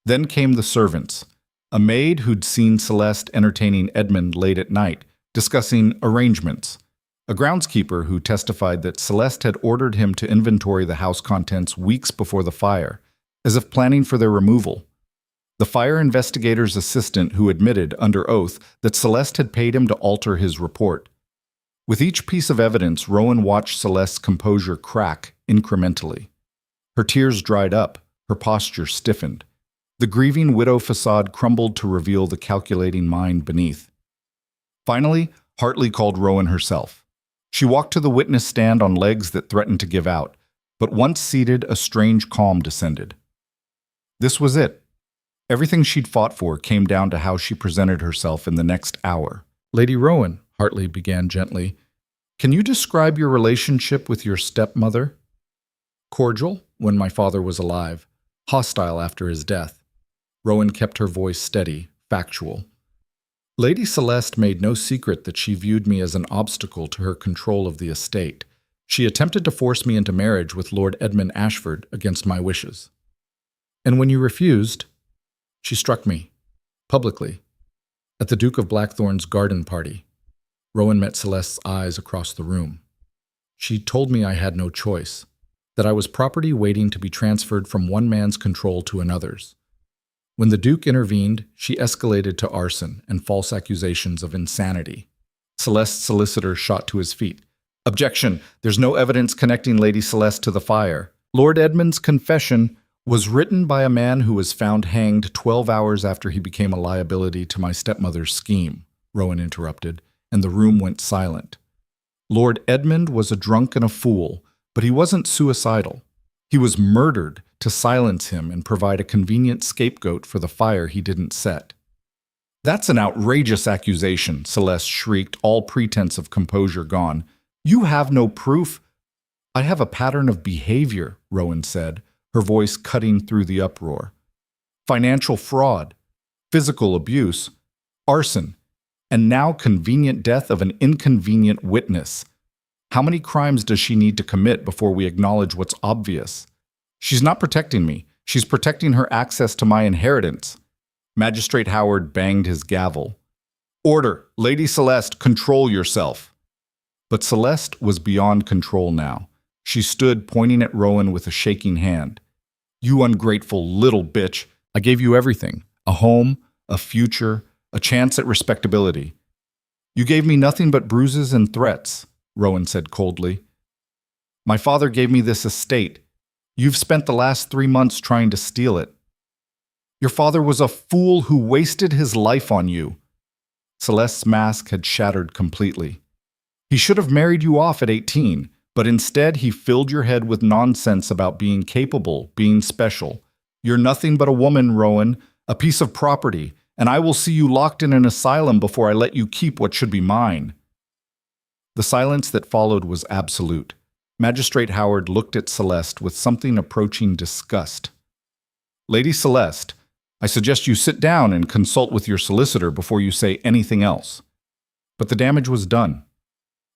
Then came the servants, a maid who'd seen Celeste entertaining Edmund late at night, discussing arrangements, a groundskeeper who testified that Celeste had ordered him to inventory the house contents weeks before the fire, as if planning for their removal, the fire investigator's assistant who admitted, under oath, that Celeste had paid him to alter his report. With each piece of evidence, Rowan watched Celeste's composure crack incrementally. Her tears dried up, her posture stiffened. The grieving widow facade crumbled to reveal the calculating mind beneath. Finally, Hartley called Rowan herself. She walked to the witness stand on legs that threatened to give out, but once seated, a strange calm descended. This was it. Everything she'd fought for came down to how she presented herself in the next hour. "Lady Rowan," Hartley began gently, "can you describe your relationship with your stepmother?" "Cordial, when my father was alive. Hostile after his death." Rowan kept her voice steady, factual. "Lady Celeste made no secret that she viewed me as an obstacle to her control of the estate. She attempted to force me into marriage with Lord Edmund Ashford against my wishes. And when you refused, she struck me, publicly, at the Duke of Blackthorn's garden party." Rowan met Celeste's eyes across the room. "She told me I had no choice, that I was property waiting to be transferred from one man's control to another's. When the Duke intervened, she escalated to arson and false accusations of insanity." Celeste's solicitor shot to his feet. "Objection! There's no evidence connecting Lady Celeste to the fire. Lord Edmund's confession was written by a man who was found hanged 12 hours after he became a liability to my stepmother's scheme," Rowan interrupted, and the room went silent. "Lord Edmund was a drunk and a fool, but he wasn't suicidal. He was murdered to silence him and provide a convenient scapegoat for the fire he didn't set." "That's an outrageous accusation," Celeste shrieked, all pretense of composure gone. "You have no proof." "I have a pattern of behavior," Rowan said, her voice cutting through the uproar. "Financial fraud, physical abuse, arson, and now convenient death of an inconvenient witness. How many crimes does she need to commit before we acknowledge what's obvious? She's not protecting me. She's protecting her access to my inheritance." Magistrate Howard banged his gavel. "Order! Lady Celeste, control yourself." But Celeste was beyond control now. She stood pointing at Rowan with a shaking hand. "You ungrateful little bitch. I gave you everything. A home, a future, a chance at respectability. You gave me nothing but bruises and threats," Rowan said coldly. "My father gave me this estate. You've spent the last 3 months trying to steal it." Your father was a fool who wasted his life on you. Celeste's mask had shattered completely. He should have married you off at 18, but instead he filled your head with nonsense about being capable, being special. You're nothing but a woman, Rowan, a piece of property, and I will see you locked in an asylum before I let you keep what should be mine. The silence that followed was absolute. Magistrate Howard looked at Celeste with something approaching disgust. Lady Celeste, I suggest you sit down and consult with your solicitor before you say anything else. But the damage was done.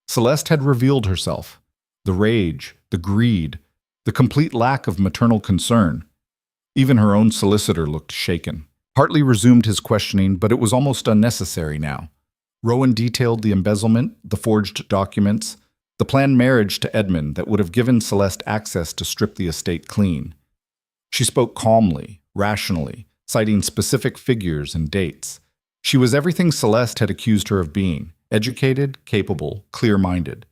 Celeste had revealed herself. The rage, the greed, the complete lack of maternal concern. Even her own solicitor looked shaken. Hartley resumed his questioning, but it was almost unnecessary now. Rowan detailed the embezzlement, the forged documents, the planned marriage to Edmund that would have given Celeste access to strip the estate clean. She spoke calmly, rationally, citing specific figures and dates. She was everything Celeste had accused her of being: educated, capable, clear-minded.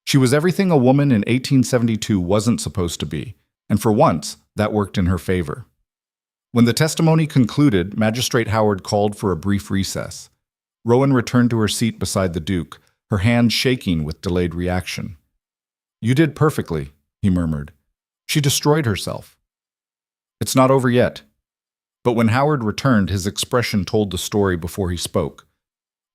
She was everything a woman in 1872 wasn't supposed to be, and for once, that worked in her favor. When the testimony concluded, Magistrate Howard called for a brief recess. Rowan returned to her seat beside the Duke, her hand shaking with delayed reaction. "You did perfectly," he murmured. "She destroyed herself." "It's not over yet." But when Howard returned, his expression told the story before he spoke.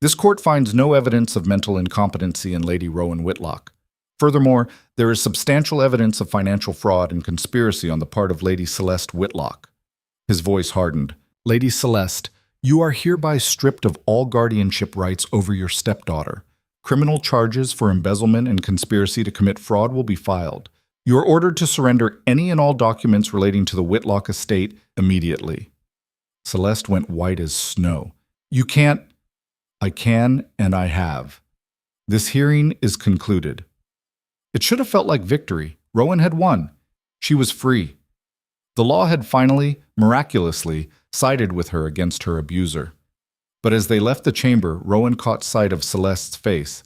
"This court finds no evidence of mental incompetency in Lady Rowan Whitlock. Furthermore, there is substantial evidence of financial fraud and conspiracy on the part of Lady Celeste Whitlock." His voice hardened. "Lady Celeste, you are hereby stripped of all guardianship rights over your stepdaughter. Criminal charges for embezzlement and conspiracy to commit fraud will be filed. You are ordered to surrender any and all documents relating to the Whitlock estate immediately." Celeste went white as snow. "You can't." "I can, and I have. This hearing is concluded." It should have felt like victory. Rowan had won. She was free. The law had finally, miraculously, sided with her against her abuser. But as they left the chamber, Rowan caught sight of Celeste's face,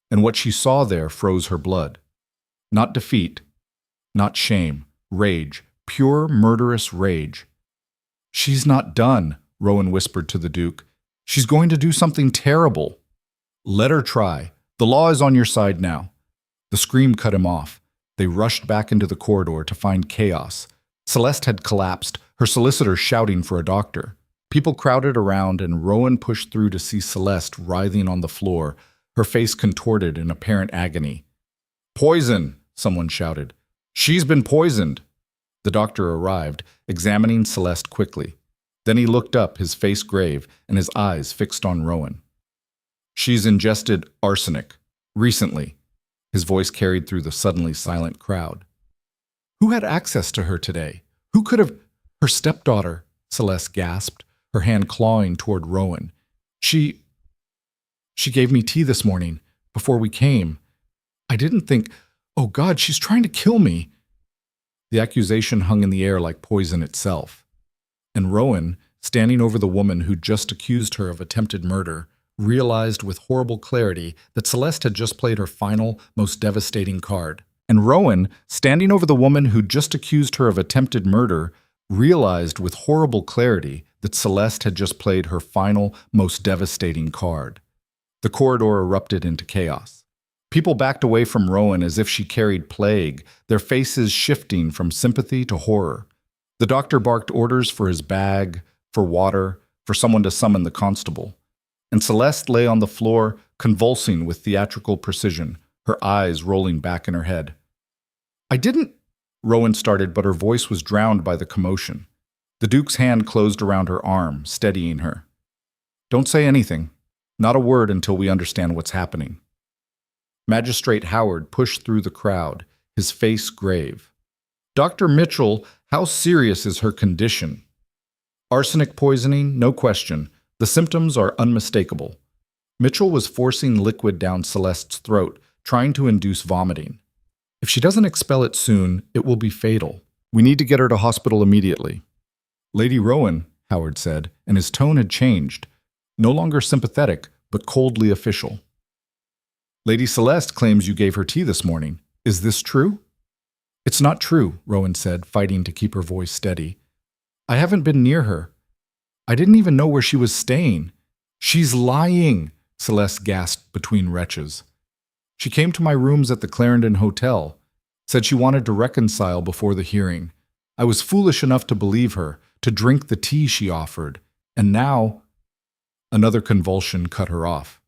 and what she saw there froze her blood. Not defeat, not shame, rage, pure murderous rage. "She's not done," Rowan whispered to the Duke. "She's going to do something terrible." "Let her try. The law is on your side now." The scream cut him off. They rushed back into the corridor to find chaos. Celeste had collapsed, her solicitor shouting for a doctor. People crowded around, and Rowan pushed through to see Celeste writhing on the floor, her face contorted in apparent agony. "Poison!" someone shouted. "She's been poisoned!" The doctor arrived, examining Celeste quickly. Then he looked up, his face grave, and his eyes fixed on Rowan. "She's ingested arsenic. Recently." His voice carried through the suddenly silent crowd. "Who had access to her today? Who could have—" "Her stepdaughter," Celeste gasped, her hand clawing toward Rowan. She gave me tea this morning, before we came. I didn't think, oh God, she's trying to kill me." The accusation hung in the air like poison itself. And Rowan, standing over the woman who'd just accused her of attempted murder, realized with horrible clarity that Celeste had just played her final, most devastating card. And Rowan, standing over the woman who'd just accused her of attempted murder, realized with horrible clarity that Celeste had just played her final, most devastating card. The corridor erupted into chaos. People backed away from Rowan as if she carried plague, their faces shifting from sympathy to horror. The doctor barked orders for his bag, for water, for someone to summon the constable. And Celeste lay on the floor, convulsing with theatrical precision, her eyes rolling back in her head. "I didn't—" Rowan started, but her voice was drowned by the commotion. The Duke's hand closed around her arm, steadying her. "Don't say anything. Not a word until we understand what's happening." Magistrate Howard pushed through the crowd, his face grave. "Dr. Mitchell, how serious is her condition?" "Arsenic poisoning, no question. The symptoms are unmistakable." Mitchell was forcing liquid down Celeste's throat, trying to induce vomiting. "If she doesn't expel it soon, it will be fatal. We need to get her to hospital immediately." "Lady Rowan," Howard said, and his tone had changed. No longer sympathetic, but coldly official. "Lady Celeste claims you gave her tea this morning. Is this true?" "It's not true," Rowan said, fighting to keep her voice steady. "I haven't been near her. I didn't even know where she was staying. She's lying, Celeste gasped between retches. She came to my rooms at the Clarendon Hotel, said she wanted to reconcile before the hearing. I was foolish enough to believe her, to drink the tea she offered, and now... Another convulsion cut her off.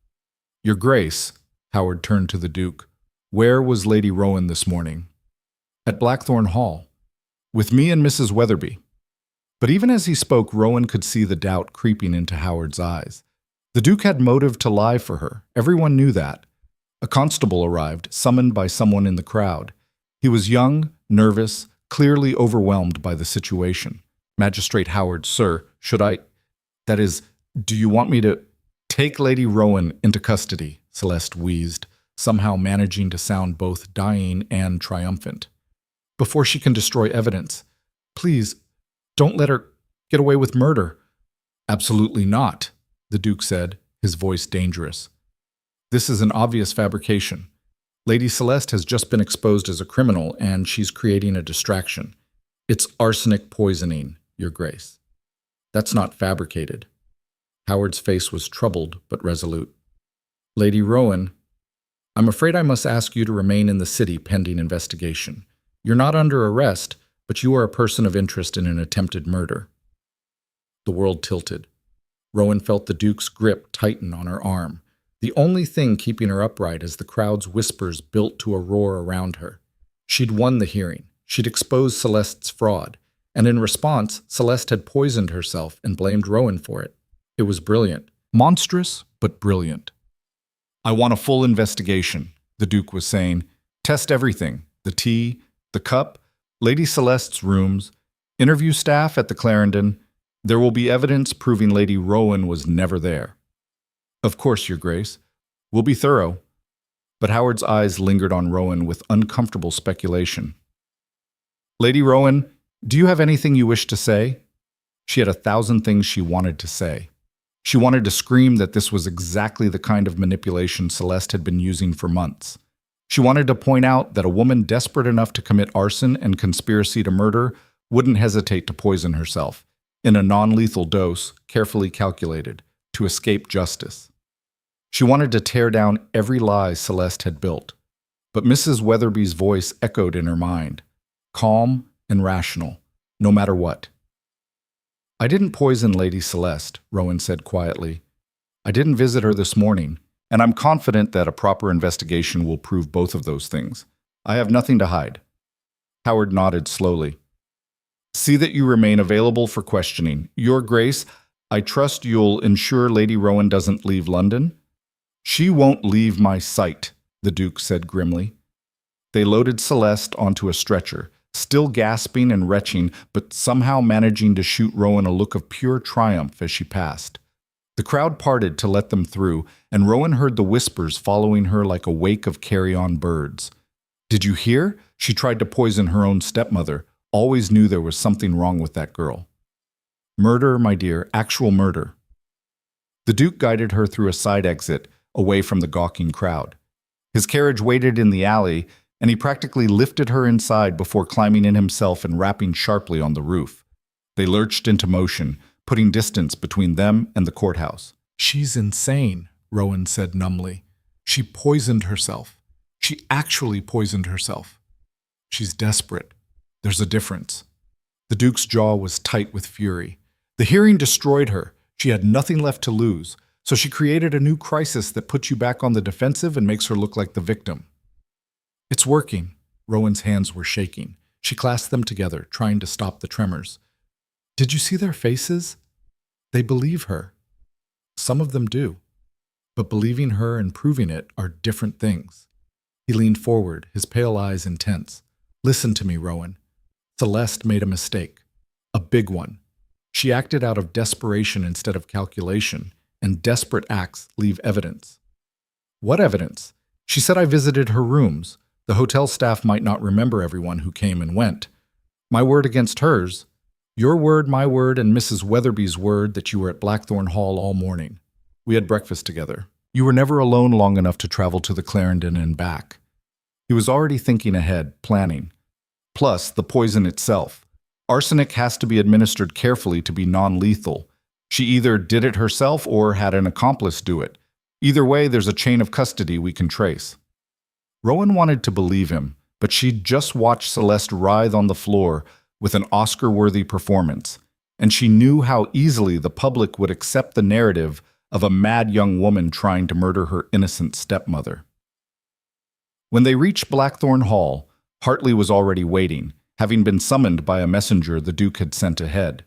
Your Grace, Howard turned to the Duke, where was Lady Rowan this morning? At Blackthorn Hall, with me and Mrs. Weatherby. But even as he spoke, Rowan could see the doubt creeping into Howard's eyes. The Duke had motive to lie for her. Everyone knew that. A constable arrived, summoned by someone in the crowd. He was young, nervous, clearly overwhelmed by the situation. Magistrate Howard, sir, should I... That is, do you want me to... Take Lady Rowan into custody, Celeste wheezed, somehow managing to sound both dying and triumphant. Before she can destroy evidence. Please, don't let her get away with murder. Absolutely not, the Duke said, his voice dangerous. This is an obvious fabrication. Lady Celeste has just been exposed as a criminal, and she's creating a distraction. It's arsenic poisoning, Your Grace. That's not fabricated. Howard's face was troubled but resolute. Lady Rowan, I'm afraid I must ask you to remain in the city pending investigation. You're not under arrest, but you are a person of interest in an attempted murder. The world tilted. Rowan felt the Duke's grip tighten on her arm, the only thing keeping her upright as the crowd's whispers built to a roar around her. She'd won the hearing. She'd exposed Celeste's fraud, and in response, Celeste had poisoned herself and blamed Rowan for it. It was brilliant. Monstrous, but brilliant. I want a full investigation, the Duke was saying. Test everything. The tea, the cup, Lady Celeste's rooms, interview staff at the Clarendon. There will be evidence proving Lady Rowan was never there. Of course, Your Grace. We'll be thorough. But Howard's eyes lingered on Rowan with uncomfortable speculation. Lady Rowan, do you have anything you wish to say? She had 1,000 things she wanted to say. She wanted to scream that this was exactly the kind of manipulation Celeste had been using for months. She wanted to point out that a woman desperate enough to commit arson and conspiracy to murder wouldn't hesitate to poison herself, in a non-lethal dose, carefully calculated, to escape justice. She wanted to tear down every lie Celeste had built. But Mrs. Weatherby's voice echoed in her mind, calm and rational, no matter what. I didn't poison Lady Celeste, Rowan said quietly. I didn't visit her this morning, and I'm confident that a proper investigation will prove both of those things. I have nothing to hide. Howard nodded slowly. See that you remain available for questioning. Your Grace, I trust you'll ensure Lady Rowan doesn't leave London? She won't leave my sight, the Duke said grimly. They loaded Celeste onto a stretcher, still gasping and retching, but somehow managing to shoot Rowan a look of pure triumph as she passed. The crowd parted to let them through, and Rowan heard the whispers following her like a wake of carry-on birds. Did you hear? She tried to poison her own stepmother. Always knew there was something wrong with that girl. Murder, my dear, actual murder. The Duke guided her through a side exit, away from the gawking crowd. His carriage waited in the alley, and he practically lifted her inside before climbing in himself and rapping sharply on the roof. They lurched into motion, putting distance between them and the courthouse. She's insane, Rowan said numbly. She poisoned herself. She actually poisoned herself. She's desperate. There's a difference. The Duke's jaw was tight with fury. The hearing destroyed her. She had nothing left to lose, so she created a new crisis that puts you back on the defensive and makes her look like the victim. It's working. Rowan's hands were shaking. She clasped them together, trying to stop the tremors. Did you see their faces? They believe her. Some of them do. But believing her and proving it are different things. He leaned forward, his pale eyes intense. Listen to me, Rowan. Celeste made a mistake. A big one. She acted out of desperation instead of calculation, and desperate acts leave evidence. What evidence? She said I visited her rooms. The hotel staff might not remember everyone who came and went. My word against hers. Your word, my word, and Mrs. Weatherby's word that you were at Blackthorn Hall all morning. We had breakfast together. You were never alone long enough to travel to the Clarendon and back. He was already thinking ahead, planning. Plus, the poison itself. Arsenic has to be administered carefully to be non-lethal. She either did it herself or had an accomplice do it. Either way, there's a chain of custody we can trace. Rowan wanted to believe him, but she'd just watched Celeste writhe on the floor with an Oscar-worthy performance, and she knew how easily the public would accept the narrative of a mad young woman trying to murder her innocent stepmother. When they reached Blackthorn Hall, Hartley was already waiting, having been summoned by a messenger the Duke had sent ahead.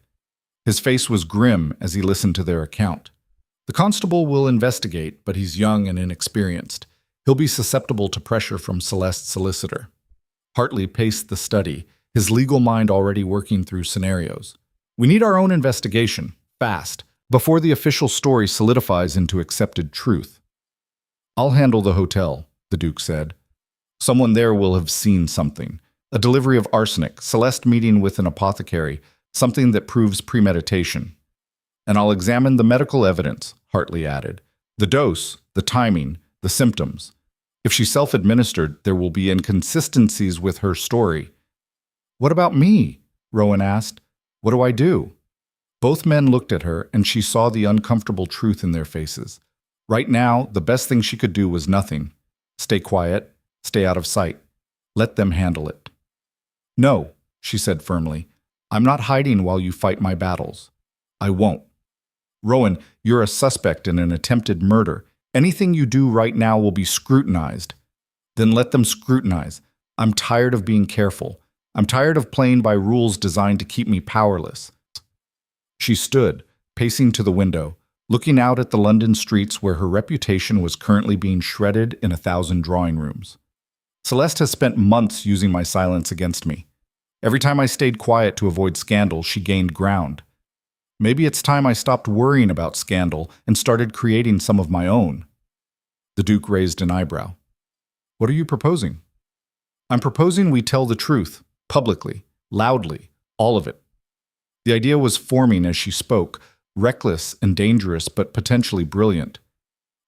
His face was grim as he listened to their account. The constable will investigate, but he's young and inexperienced. He'll be susceptible to pressure from Celeste's solicitor. Hartley paced the study, his legal mind already working through scenarios. We need our own investigation, fast, before the official story solidifies into accepted truth. I'll handle the hotel, the Duke said. Someone there will have seen something. A delivery of arsenic, Celeste meeting with an apothecary, something that proves premeditation. And I'll examine the medical evidence, Hartley added. The dose, the timing, the symptoms. If she self-administered, there will be inconsistencies with her story. What about me? Rowan asked. What do I do? Both men looked at her, and she saw the uncomfortable truth in their faces. Right now, the best thing she could do was nothing. Stay quiet, stay out of sight. Let them handle it. No, she said firmly. I'm not hiding while you fight my battles. I won't. Rowan, you're a suspect in an attempted murder. Anything you do right now will be scrutinized. Then let them scrutinize. I'm tired of being careful. I'm tired of playing by rules designed to keep me powerless. She stood, pacing to the window, looking out at the London streets where her reputation was currently being shredded in 1,000 drawing rooms. Celeste has spent months using my silence against me. Every time I stayed quiet to avoid scandal, she gained ground. Maybe it's time I stopped worrying about scandal and started creating some of my own. The Duke raised an eyebrow. What are you proposing? I'm proposing we tell the truth, publicly, loudly, all of it. The idea was forming as she spoke, reckless and dangerous, but potentially brilliant.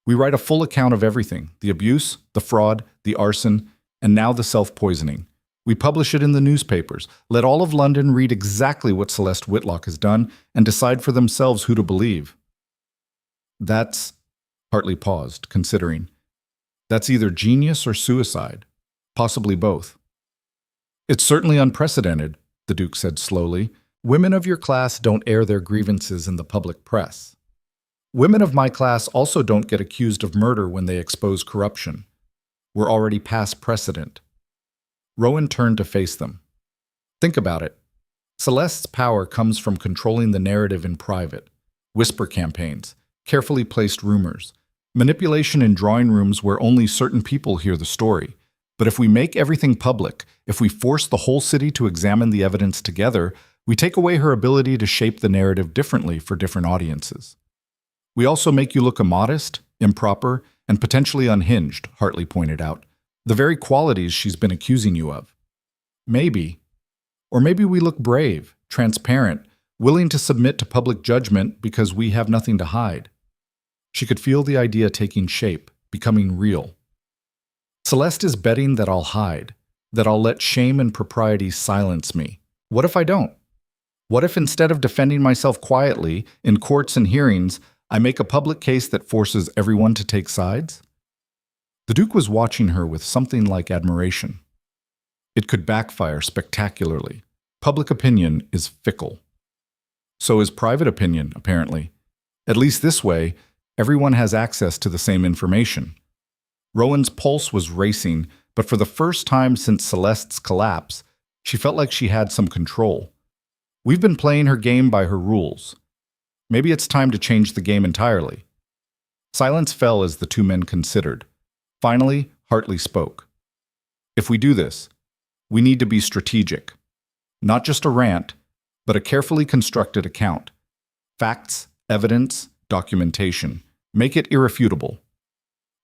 We write a full account of everything, the abuse, the fraud, the arson, and now the self-poisoning. We publish it in the newspapers. Let all of London read exactly what Celeste Whitlock has done and decide for themselves who to believe. That's, Hartley paused, considering. That's either genius or suicide, possibly both. It's certainly unprecedented, the Duke said slowly. Women of your class don't air their grievances in the public press. Women of my class also don't get accused of murder when they expose corruption. We're already past precedent. Rowan turned to face them. Think about it. Celeste's power comes from controlling the narrative in private. Whisper campaigns, carefully placed rumors, manipulation in drawing rooms where only certain people hear the story. But if we make everything public, if we force the whole city to examine the evidence together, we take away her ability to shape the narrative differently for different audiences. We also make you look immodest, improper, and potentially unhinged, Hartley pointed out. The very qualities she's been accusing you of. Maybe. Or maybe we look brave, transparent, willing to submit to public judgment because we have nothing to hide. She could feel the idea taking shape, becoming real. Celeste is betting that I'll hide, that I'll let shame and propriety silence me. What if I don't? What if instead of defending myself quietly in courts and hearings, I make a public case that forces everyone to take sides? The Duke was watching her with something like admiration. It could backfire spectacularly. Public opinion is fickle. So is private opinion, apparently. At least this way, everyone has access to the same information. Rowan's pulse was racing, but for the first time since Celeste's collapse, she felt like she had some control. We've been playing her game by her rules. Maybe it's time to change the game entirely. Silence fell as the two men considered. Finally, Hartley spoke. If we do this, we need to be strategic. Not just a rant, but a carefully constructed account. Facts, evidence, documentation. Make it irrefutable.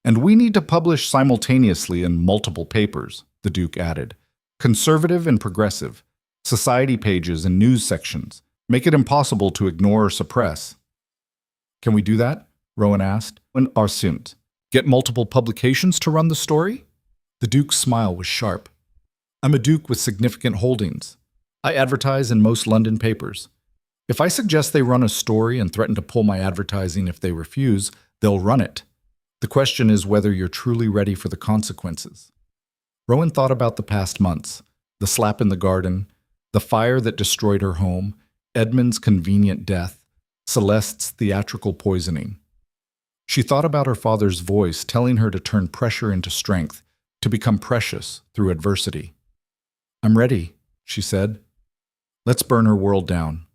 And we need to publish simultaneously in multiple papers, the Duke added. Conservative and progressive. Society pages and news sections. Make it impossible to ignore or suppress. Can we do that? Rowan asked. When arsint. Get multiple publications to run the story? The Duke's smile was sharp. I'm a Duke with significant holdings. I advertise in most London papers. If I suggest they run a story and threaten to pull my advertising if they refuse, they'll run it. The question is whether you're truly ready for the consequences. Rowan thought about the past months, the slap in the garden, the fire that destroyed her home, Edmund's convenient death, Celeste's theatrical poisoning. She thought about her father's voice telling her to turn pressure into strength, to become precious through adversity. "I'm ready," she said. "Let's burn her world down."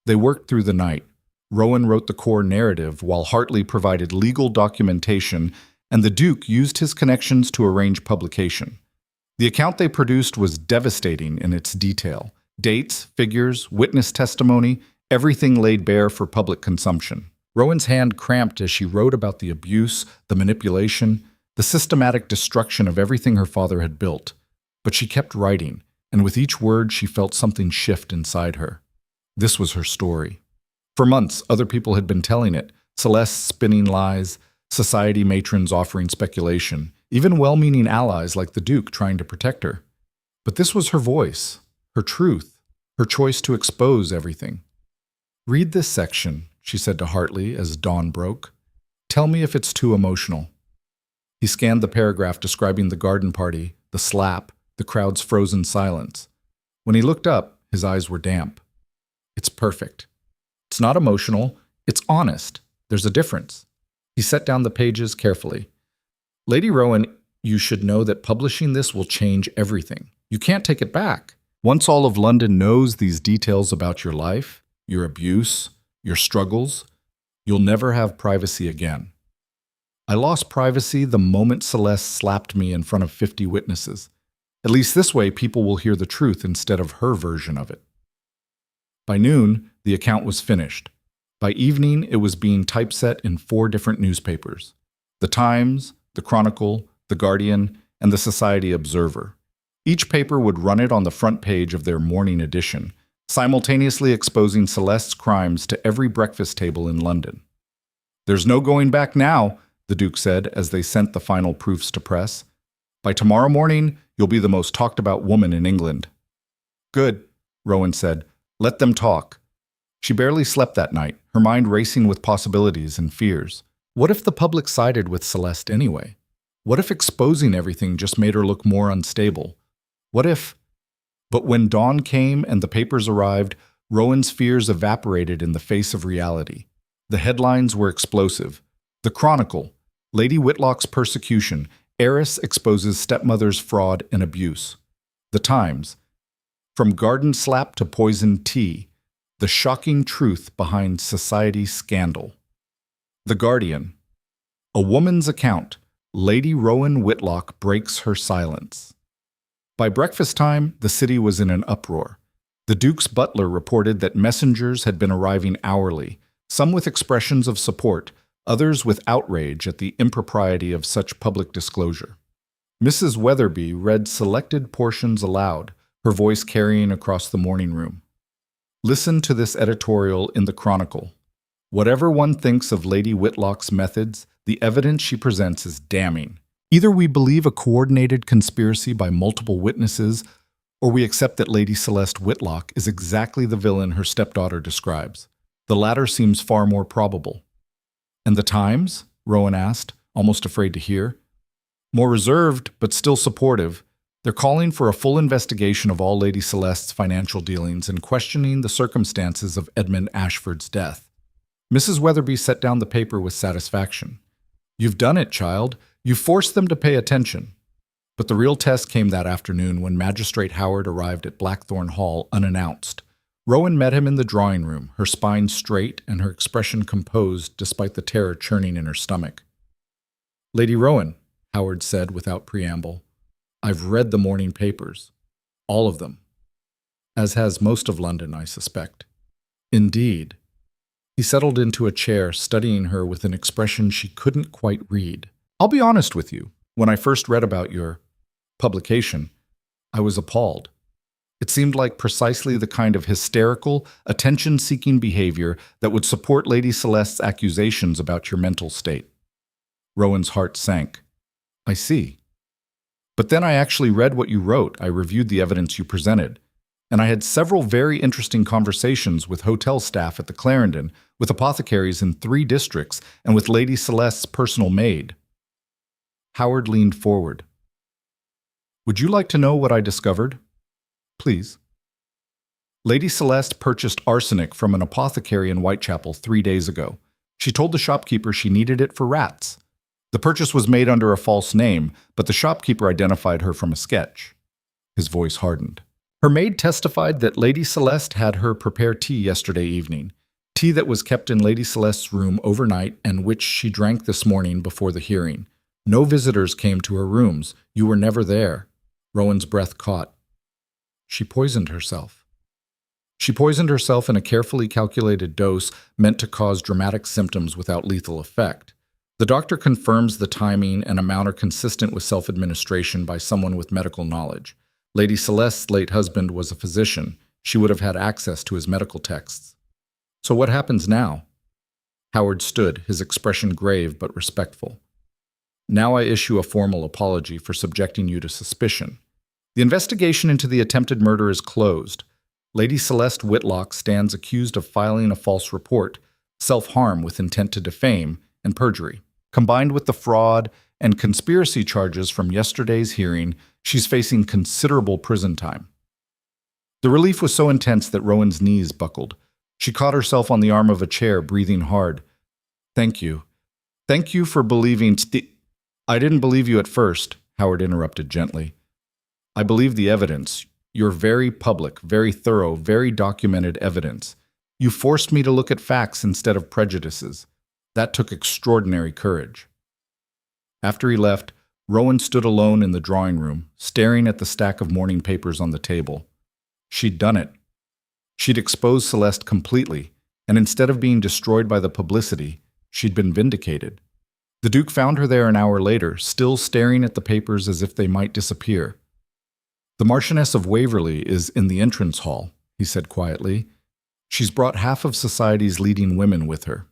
They worked through the night. Rowan wrote the core narrative while Hartley provided legal documentation, and the Duke used his connections to arrange publication. The account they produced was devastating in its detail. Dates, figures, witness testimony, everything laid bare for public consumption. Rowan's hand cramped as she wrote about the abuse, the manipulation, the systematic destruction of everything her father had built. But she kept writing, and with each word she felt something shift inside her. This was her story. For months, other people had been telling it, Celeste spinning lies, society matrons offering speculation, even well-meaning allies like the Duke trying to protect her. But this was her voice, her truth, her choice to expose everything. "Read this section," she said to Hartley as dawn broke. "Tell me if it's too emotional." He scanned the paragraph describing the garden party, the slap, the crowd's frozen silence. When he looked up, his eyes were damp. "It's perfect. It's not emotional, it's honest. There's a difference." He set down the pages carefully. "Lady Rowan, you should know that publishing this will change everything. You can't take it back. Once all of London knows these details about your life, your abuse, your struggles, you'll never have privacy again. I lost privacy the moment Celeste slapped me in front of 50 witnesses. At least this way people will hear the truth instead of her version of it." By noon, the account was finished. By evening, it was being typeset in 4 different newspapers: The Times, The Chronicle, The Guardian, and The Society Observer. Each paper would run it on the front page of their morning edition, simultaneously exposing Celeste's crimes to every breakfast table in London. "There's no going back now," the Duke said as they sent the final proofs to press. "By tomorrow morning, you'll be the most talked about woman in England." "Good," Rowan said. "Let them talk." She barely slept that night, her mind racing with possibilities and fears. What if the public sided with Celeste anyway? What if exposing everything just made her look more unstable? What if... But when dawn came and the papers arrived, Rowan's fears evaporated in the face of reality. The headlines were explosive. The Chronicle, Lady Whitlock's persecution, heiress exposes stepmother's fraud and abuse. The Times, from garden slap to poisoned tea, the shocking truth behind society scandal. The Guardian, a woman's account, Lady Rowan Whitlock breaks her silence. By breakfast time, the city was in an uproar. The Duke's butler reported that messengers had been arriving hourly, some with expressions of support, others with outrage at the impropriety of such public disclosure. Mrs. Weatherby read selected portions aloud, her voice carrying across the morning room. "Listen to this editorial in the Chronicle. Whatever one thinks of Lady Whitlock's methods, the evidence she presents is damning. Either we believe a coordinated conspiracy by multiple witnesses, or we accept that Lady Celeste Whitlock is exactly the villain her stepdaughter describes. The latter seems far more probable." "And the Times?" Rowan asked, almost afraid to hear. "More reserved, but still supportive. They're calling for a full investigation of all Lady Celeste's financial dealings and questioning the circumstances of Edmund Ashford's death." Mrs. Weatherby set down the paper with satisfaction. "You've done it, child. You forced them to pay attention." But the real test came that afternoon when Magistrate Howard arrived at Blackthorn Hall unannounced. Rowan met him in the drawing room, her spine straight and her expression composed despite the terror churning in her stomach. "Lady Rowan," Howard said without preamble, "I've read the morning papers. All of them. As has most of London, I suspect." "Indeed." He settled into a chair, studying her with an expression she couldn't quite read. "I'll be honest with you. When I first read about your publication, I was appalled. It seemed like precisely the kind of hysterical, attention-seeking behavior that would support Lady Celeste's accusations about your mental state." Rowan's heart sank. "I see. But then I actually read what you wrote. I reviewed the evidence you presented. and I had several very interesting conversations with hotel staff at the Clarendon, with apothecaries in 3 districts, and with Lady Celeste's personal maid. Howard leaned forward. Would you like to know what I discovered? Please. Lady Celeste purchased arsenic from an apothecary in Whitechapel 3 days ago. She told the shopkeeper she needed it for rats. The purchase was made under a false name, but the shopkeeper identified her from a sketch. His voice hardened. Her maid testified that Lady Celeste had her prepare tea yesterday evening, tea that was kept in Lady Celeste's room overnight and which she drank this morning before the hearing. No visitors came to her rooms. You were never there. Rowan's breath caught. She poisoned herself. She poisoned herself in a carefully calculated dose meant to cause dramatic symptoms without lethal effect. The doctor confirms the timing and amount are consistent with self-administration by someone with medical knowledge. Lady Celeste's late husband was a physician. She would have had access to his medical texts. So what happens now? Howard stood, his expression grave but respectful. Now I issue a formal apology for subjecting you to suspicion. The investigation into the attempted murder is closed. Lady Celeste Whitlock stands accused of filing a false report, self-harm with intent to defame, and perjury. Combined with the fraud and conspiracy charges from yesterday's hearing, she's facing considerable prison time. The relief was so intense that Rowan's knees buckled. She caught herself on the arm of a chair, breathing hard. Thank you. Thank you for believing I didn't believe you at first, Howard interrupted gently. I believe the evidence. Your very public, very thorough, very documented evidence. You forced me to look at facts instead of prejudices. That took extraordinary courage. After he left, Rowan stood alone in the drawing room, staring at the stack of morning papers on the table. She'd done it. She'd exposed Celeste completely, and instead of being destroyed by the publicity, she'd been vindicated. The Duke found her there an hour later, still staring at the papers as if they might disappear. The Marchioness of Waverley is in the entrance hall, he said quietly. She's brought half of society's leading women with her.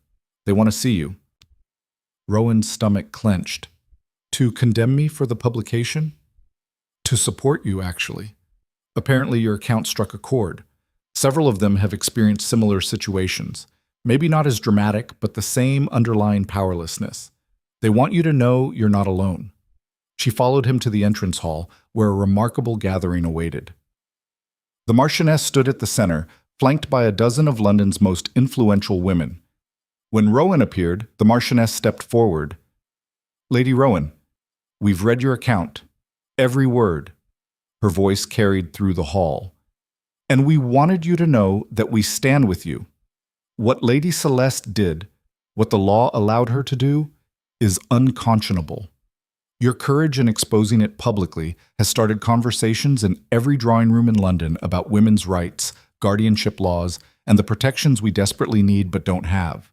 They want to see you. Rowan's stomach clenched. To condemn me for the publication? To support you, actually. Apparently your account struck a chord. Several of them have experienced similar situations. Maybe not as dramatic, but the same underlying powerlessness. They want you to know you're not alone. She followed him to the entrance hall, where a remarkable gathering awaited. The Marchioness stood at the center, flanked by a dozen of London's most influential women. When Rowan appeared, the Marchioness stepped forward. Lady Rowan, we've read your account. Every word. Her voice carried through the hall. And we wanted you to know that we stand with you. What Lady Celeste did, what the law allowed her to do, is unconscionable. Your courage in exposing it publicly has started conversations in every drawing room in London about women's rights, guardianship laws, and the protections we desperately need but don't have.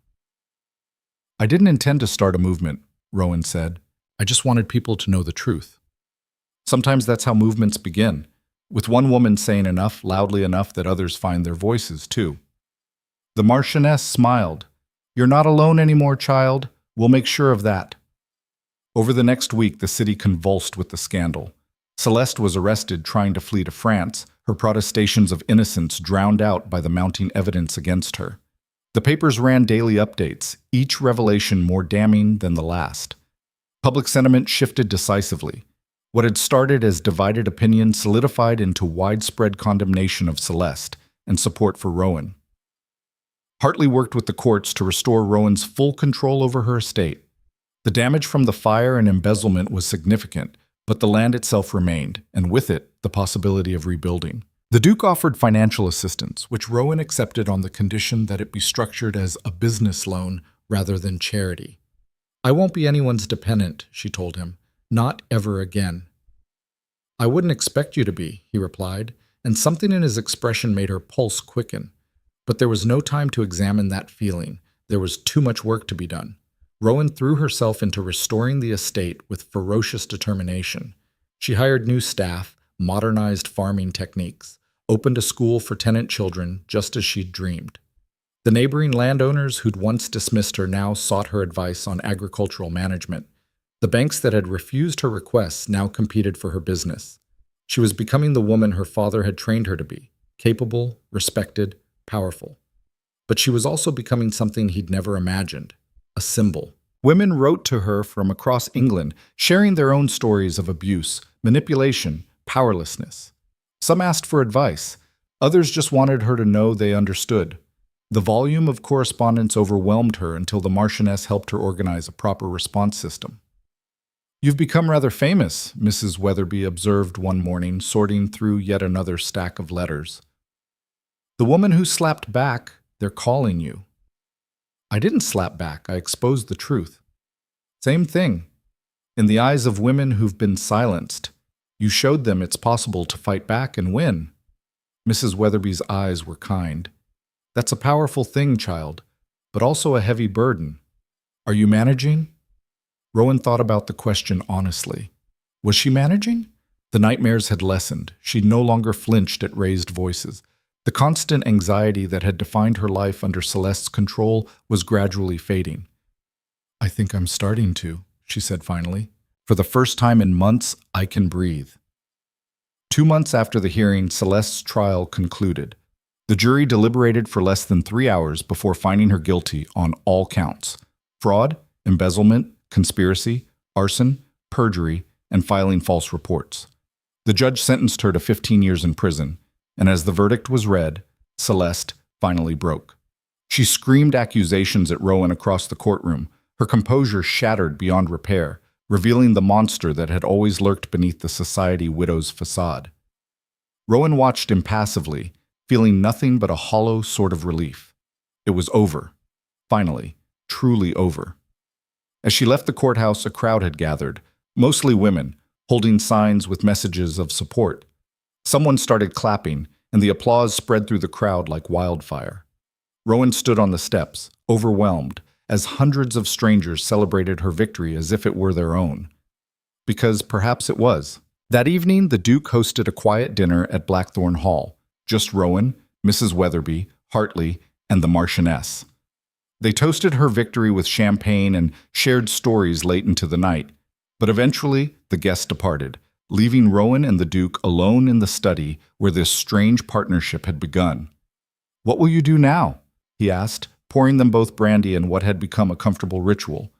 I didn't intend to start a movement, Rowan said. I just wanted people to know the truth. Sometimes that's how movements begin, with one woman saying enough, loudly enough that others find their voices too. The Marchioness smiled. You're not alone anymore, child. We'll make sure of that. Over the next week, the city convulsed with the scandal. Celeste was arrested trying to flee to France, her protestations of innocence drowned out by the mounting evidence against her. The papers ran daily updates, each revelation more damning than the last. Public sentiment shifted decisively. What had started as divided opinion solidified into widespread condemnation of Celeste and support for Rowan. Hartley worked with the courts to restore Rowan's full control over her estate. The damage from the fire and embezzlement was significant, but the land itself remained, and with it, the possibility of rebuilding. The Duke offered financial assistance, which Rowan accepted on the condition that it be structured as a business loan rather than charity. I won't be anyone's dependent, she told him. Not ever again. I wouldn't expect you to be, he replied, and something in his expression made her pulse quicken. But there was no time to examine that feeling. There was too much work to be done. Rowan threw herself into restoring the estate with ferocious determination. She hired new staff, modernized farming techniques, opened a school for tenant children just as she'd dreamed. The neighboring landowners who'd once dismissed her now sought her advice on agricultural management. The banks that had refused her requests now competed for her business. She was becoming the woman her father had trained her to be. capable, respected, powerful. But she was also becoming something he'd never imagined, a symbol. Women wrote to her from across England, sharing their own stories of abuse, manipulation, powerlessness. Some asked for advice. Others just wanted her to know they understood. The volume of correspondence overwhelmed her until the Marchioness helped her organize a proper response system. "You've become rather famous," Mrs. Weatherby observed one morning, sorting through yet another stack of letters. "The woman who slapped back, they're calling you." "I didn't slap back, I exposed the truth." "Same thing. In the eyes of women who've been silenced, you showed them it's possible to fight back and win." Mrs. Weatherby's eyes were kind. "That's a powerful thing, child, but also a heavy burden. Are you managing?" Rowan thought about the question honestly. Was she managing? The nightmares had lessened. She no longer flinched at raised voices. The constant anxiety that had defined her life under Celeste's control was gradually fading. "I think I'm starting to," she said finally. "For the first time in months, I can breathe." 2 months after the hearing, Celeste's trial concluded. The jury deliberated for less than 3 hours before finding her guilty on all counts: fraud, embezzlement, conspiracy, arson, perjury, and filing false reports. The judge sentenced her to 15 years in prison, and as the verdict was read, Celeste finally broke. She screamed accusations at Rowan across the courtroom, her composure shattered beyond repair, revealing the monster that had always lurked beneath the society widow's facade. Rowan watched impassively, feeling nothing but a hollow sort of relief. It was over. Finally, truly over. As she left the courthouse, a crowd had gathered, mostly women, holding signs with messages of support. Someone started clapping, and the applause spread through the crowd like wildfire. Rowan stood on the steps, overwhelmed, as hundreds of strangers celebrated her victory as if it were their own. Because perhaps it was. That evening, the Duke hosted a quiet dinner at Blackthorn Hall. Just Rowan, Mrs. Weatherby, Hartley, and the Marchioness. They toasted her victory with champagne and shared stories late into the night, but eventually the guests departed, leaving Rowan and the Duke alone in the study where this strange partnership had begun. "What will you do now?" he asked, pouring them both brandy in what had become a comfortable ritual.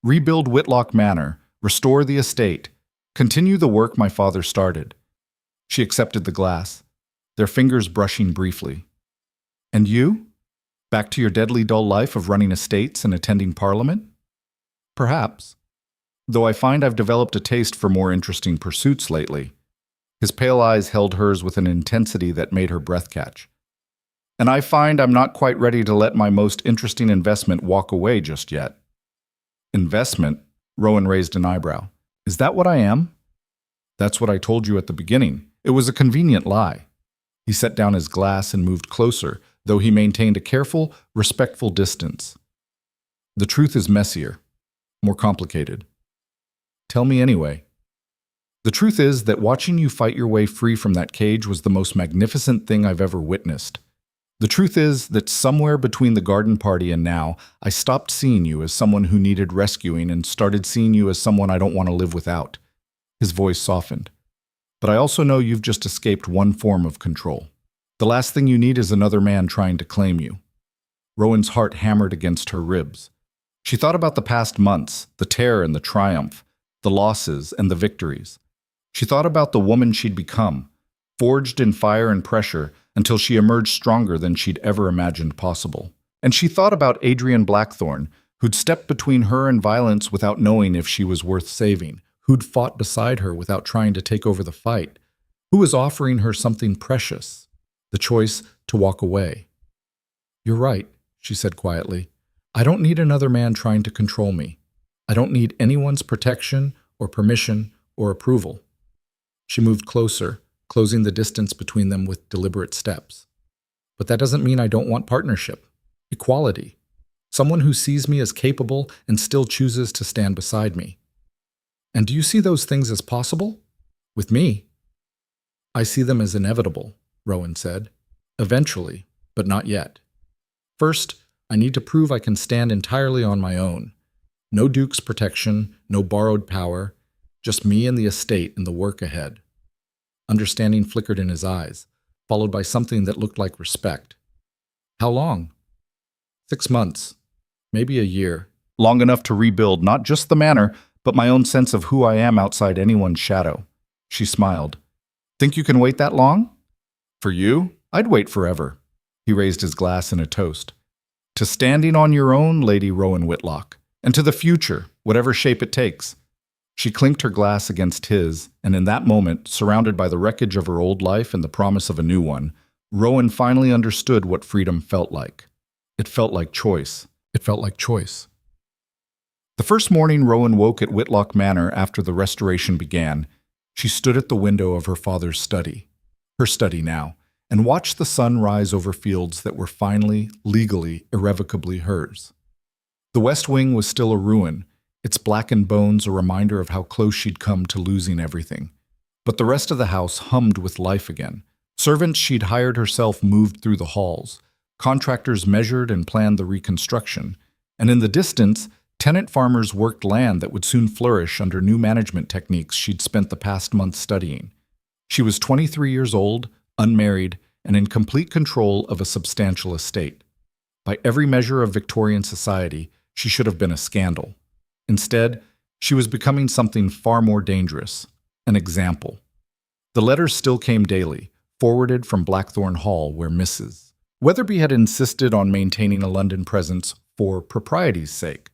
"Rebuild Whitlock Manor, restore the estate, continue the work my father started." She accepted the glass, their fingers brushing briefly. "And you? Back to your deadly dull life of running estates and attending Parliament?" "Perhaps. Though I find I've developed a taste for more interesting pursuits lately." His pale eyes held hers with an intensity that made her breath catch. "And I find I'm not quite ready to let my most interesting investment walk away just yet." "Investment?" Rowan raised an eyebrow. "Is that what I am?" "That's what I told you at the beginning. It was a convenient lie." He set down his glass and moved closer, though he maintained a careful, respectful distance. "The truth is messier, more complicated." "Tell me anyway." "The truth is that watching you fight your way free from that cage was the most magnificent thing I've ever witnessed. The truth is that somewhere between the garden party and now, I stopped seeing you as someone who needed rescuing and started seeing you as someone I don't want to live without." His voice softened. "But I also know you've just escaped one form of control. The last thing you need is another man trying to claim you." Rowan's heart hammered against her ribs. She thought about the past months, the terror and the triumph, the losses and the victories. She thought about the woman she'd become, forged in fire and pressure until she emerged stronger than she'd ever imagined possible. And she thought about Adrian Blackthorne, who'd stepped between her and violence without knowing if she was worth saving, who'd fought beside her without trying to take over the fight, who was offering her something precious, the choice to walk away. "You're right," she said quietly. "I don't need another man trying to control me. I don't need anyone's protection or permission or approval." She moved closer, closing the distance between them with deliberate steps. "But that doesn't mean I don't want partnership, equality, someone who sees me as capable and still chooses to stand beside me." "And do you see those things as possible? With me?" "I see them as inevitable," Rowan said. "Eventually, but not yet. First, I need to prove I can stand entirely on my own. No Duke's protection, no borrowed power, just me and the estate and the work ahead." Understanding flickered in his eyes. followed by something that looked like respect. How long? 6 months, maybe a year. Long enough to rebuild not just the manor, but my own sense of who I am outside anyone's shadow. She smiled. Think you can wait that long? For you, I'd wait forever. He raised his glass in a toast. To standing on your own, Lady Rowan Whitlock, and to the future, whatever shape it takes. She clinked her glass against his, and in that moment, surrounded by the wreckage of her old life and the promise of a new one, Rowan finally understood what freedom felt like. It felt like choice. It felt like choice. The first morning Rowan woke at Whitlock Manor after the restoration began, she stood at the window of her father's study, her study now, and watched the sun rise over fields that were finally, legally, irrevocably hers. The West Wing was still a ruin, its blackened bones a reminder of how close she'd come to losing everything. But the rest of the house hummed with life again. Servants she'd hired herself moved through the halls. Contractors measured and planned the reconstruction. And in the distance, tenant farmers worked land that would soon flourish under new management techniques she'd spent the past month studying. She was 23 years old, unmarried, and in complete control of a substantial estate. By every measure of Victorian society, she should have been a scandal. Instead, she was becoming something far more dangerous, an example. The letters still came daily, forwarded from Blackthorn Hall, where Mrs. Weatherby had insisted on maintaining a London presence for propriety's sake.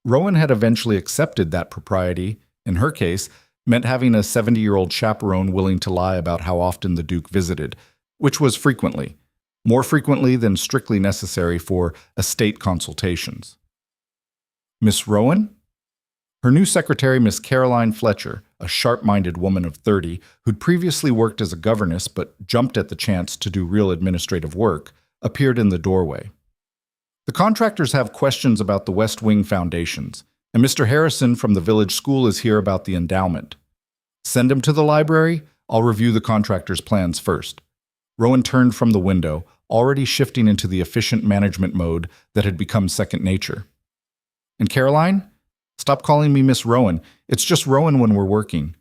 Rowan had eventually accepted that propriety, in her case, meant having a 70-year-old chaperone willing to lie about how often the Duke visited, which was frequently, more frequently than strictly necessary for estate consultations. Miss Rowan? Her new secretary, Miss Caroline Fletcher, a sharp-minded woman of 30 who'd previously worked as a governess but jumped at the chance to do real administrative work, appeared in the doorway. The contractors have questions about the West Wing foundations, and Mr. Harrison from the village school is here about the endowment. Send him to the library. I'll review the contractor's plans first. Rowan turned from the window, already shifting into the efficient management mode that had become second nature. And Caroline? Stop calling me Miss Rowan. It's just Rowan when we're working.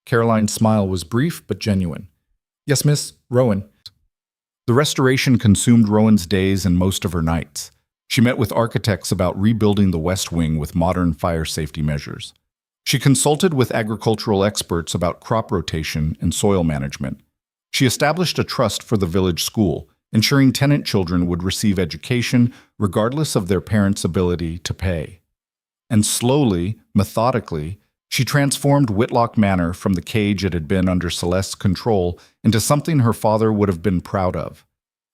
Caroline's smile was brief but genuine. Yes, Miss Rowan. The restoration consumed Rowan's days and most of her nights. She met with architects about rebuilding the West Wing with modern fire safety measures. She consulted with agricultural experts about crop rotation and soil management. She established a trust for the village school, ensuring tenant children would receive education regardless of their parents' ability to pay. And slowly, methodically, she transformed Whitlock Manor from the cage it had been under Celeste's control into something her father would have been proud of.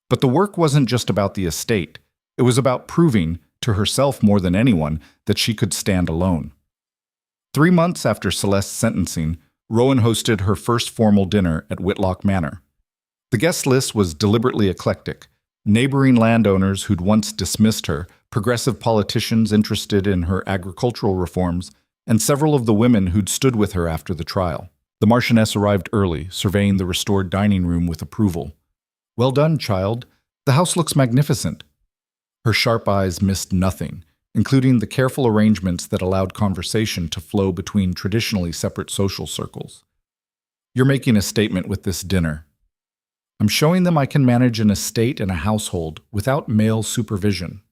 But the work wasn't just about the estate. It was about proving, to herself more than anyone, that she could stand alone. 3 months after Celeste's sentencing, Rowan hosted her first formal dinner at Whitlock Manor. The guest list was deliberately eclectic. Neighboring landowners who'd once dismissed her, progressive politicians interested in her agricultural reforms, and several of the women who'd stood with her after the trial. The Marchioness arrived early, surveying the restored dining room with approval. Well done, child. The house looks magnificent. Her sharp eyes missed nothing, including the careful arrangements that allowed conversation to flow between traditionally separate social circles. You're making a statement with this dinner. I'm showing them I can manage an estate and a household without male supervision.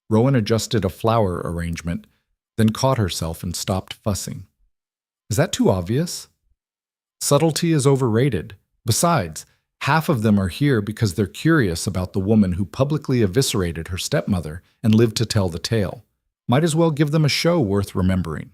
Rowan adjusted a flower arrangement, then caught herself and stopped fussing. Is that too obvious? Subtlety is overrated. Besides, half of them are here because they're curious about the woman who publicly eviscerated her stepmother and lived to tell the tale. Might as well give them a show worth remembering.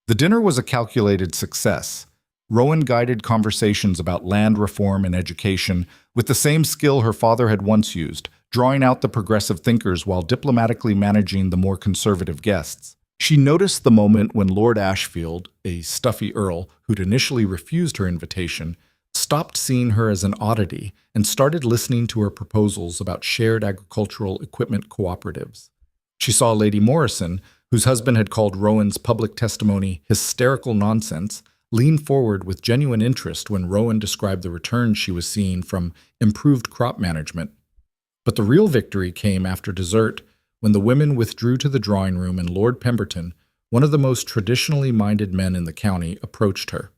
The dinner was a calculated success. Rowan guided conversations about land reform and education with the same skill her father had once used, drawing out the progressive thinkers while diplomatically managing the more conservative guests. She noticed the moment when Lord Ashfield, a stuffy earl who'd initially refused her invitation, stopped seeing her as an oddity and started listening to her proposals about shared agricultural equipment cooperatives. She saw Lady Morrison, whose husband had called Rowan's public testimony hysterical nonsense, lean forward with genuine interest when Rowan described the returns she was seeing from improved crop management. But the real victory came after dessert, when the women withdrew to the drawing room and Lord Pemberton, one of the most traditionally minded men in the county, approached her.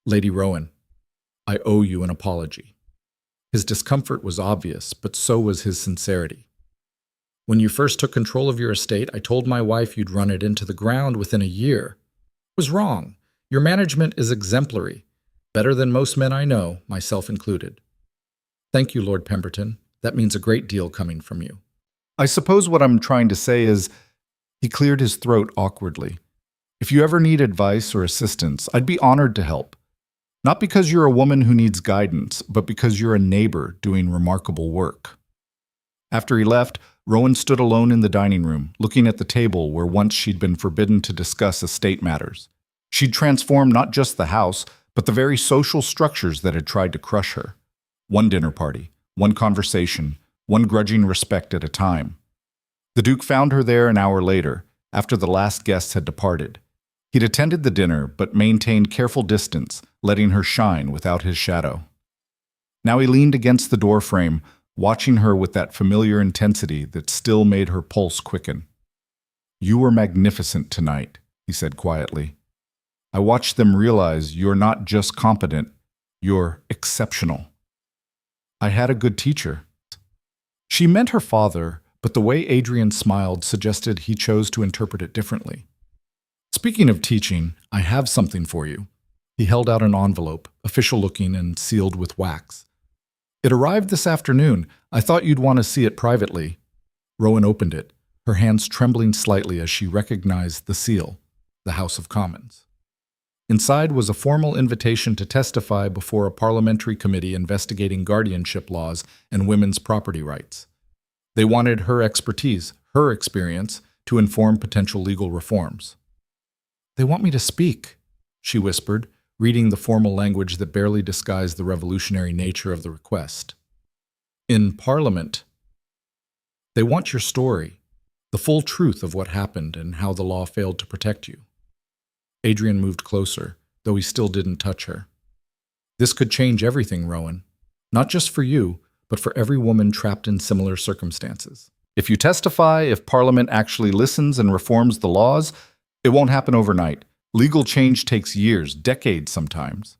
Lady Rowan, I owe you an apology. His discomfort was obvious, but so was his sincerity. When you first took control of your estate, I told my wife you'd run it into the ground within a year. I was wrong. Your management is exemplary, better than most men I know, myself included. Thank you, Lord Pemberton. That means a great deal coming from you. I suppose what I'm trying to say is, he cleared his throat awkwardly. If you ever need advice or assistance, I'd be honored to help. Not because you're a woman who needs guidance, but because you're a neighbor doing remarkable work. After he left, Rowan stood alone in the dining room, looking at the table where once she'd been forbidden to discuss estate matters. She'd transformed not just the house, but the very social structures that had tried to crush her. One dinner party, one conversation, one grudging respect at a time. The Duke found her there an hour later, after the last guests had departed. He'd attended the dinner, but maintained careful distance, letting her shine without his shadow. Now he leaned against the doorframe, watching her with that familiar intensity that still made her pulse quicken. You were magnificent tonight, he said quietly. I watched them realize you're not just competent, you're exceptional. I had a good teacher. She meant her father, but the way Adrian smiled suggested he chose to interpret it differently. Speaking of teaching, I have something for you. He held out an envelope, official-looking and sealed with wax. It arrived this afternoon. I thought you'd want to see it privately. Rowan opened it, her hands trembling slightly as she recognized the seal, the House of Commons. Inside was a formal invitation to testify before a parliamentary committee investigating guardianship laws and women's property rights. They wanted her expertise, her experience, to inform potential legal reforms. They want me to speak, she whispered, reading the formal language that barely disguised the revolutionary nature of the request. In Parliament, they want your story, the full truth of what happened and how the law failed to protect you. Adrian moved closer, though he still didn't touch her. This could change everything, Rowan. Not just for you, but for every woman trapped in similar circumstances. If you testify, if Parliament actually listens and reforms the laws, it won't happen overnight. Legal change takes years, decades sometimes.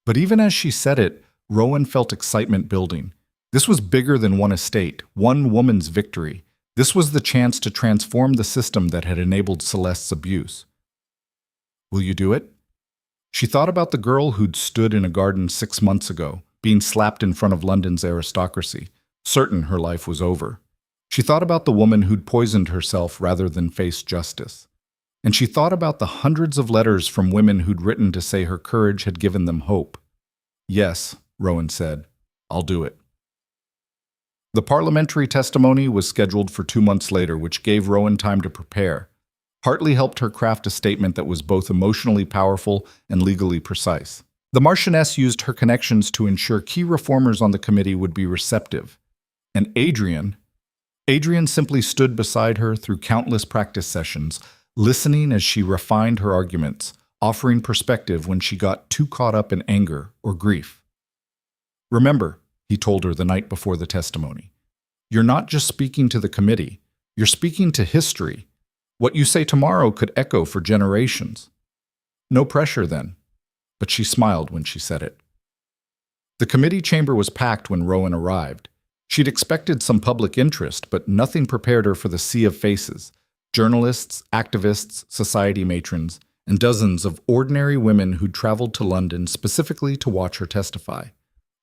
But even as she said it, Rowan felt excitement building. This was bigger than one estate, one woman's victory. This was the chance to transform the system that had enabled Celeste's abuse. Will you do it? She thought about the girl who'd stood in a garden 6 months ago, being slapped in front of London's aristocracy, certain her life was over. She thought about the woman who'd poisoned herself rather than face justice. And she thought about the hundreds of letters from women who'd written to say her courage had given them hope. Yes, Rowan said, I'll do it. The parliamentary testimony was scheduled for 2 months later, which gave Rowan time to prepare. Hartley helped her craft a statement that was both emotionally powerful and legally precise. The Marchioness used her connections to ensure key reformers on the committee would be receptive. And Adrian simply stood beside her through countless practice sessions, listening as she refined her arguments, offering perspective when she got too caught up in anger or grief. Remember, he told her the night before the testimony, you're not just speaking to the committee, you're speaking to history. What you say tomorrow could echo for generations. No pressure then, but she smiled when she said it. The committee chamber was packed when Rowan arrived. She'd expected some public interest, but nothing prepared her for the sea of faces. Journalists, activists, society matrons, and dozens of ordinary women who'd traveled to London specifically to watch her testify.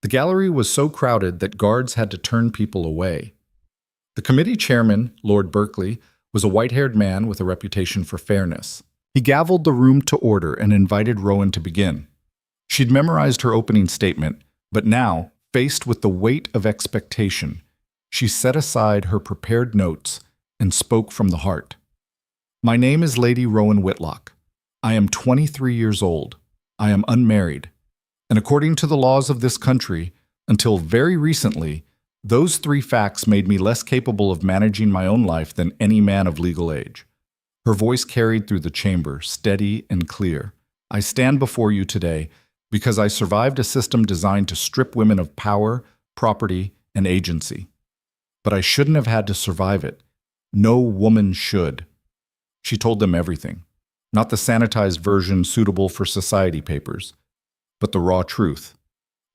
The gallery was so crowded that guards had to turn people away. The committee chairman, Lord Berkeley, was a white-haired man with a reputation for fairness. He gavelled the room to order and invited Rowan to begin. She'd memorized her opening statement, but now, faced with the weight of expectation, she set aside her prepared notes and spoke from the heart. My name is Lady Rowan Whitlock. I am 23 years old. I am unmarried. And according to the laws of this country, until very recently, those 3 facts made me less capable of managing my own life than any man of legal age. Her voice carried through the chamber, steady and clear. I stand before you today because I survived a system designed to strip women of power, property, and agency. But I shouldn't have had to survive it. No woman should. She told them everything, not the sanitized version suitable for society papers, but the raw truth.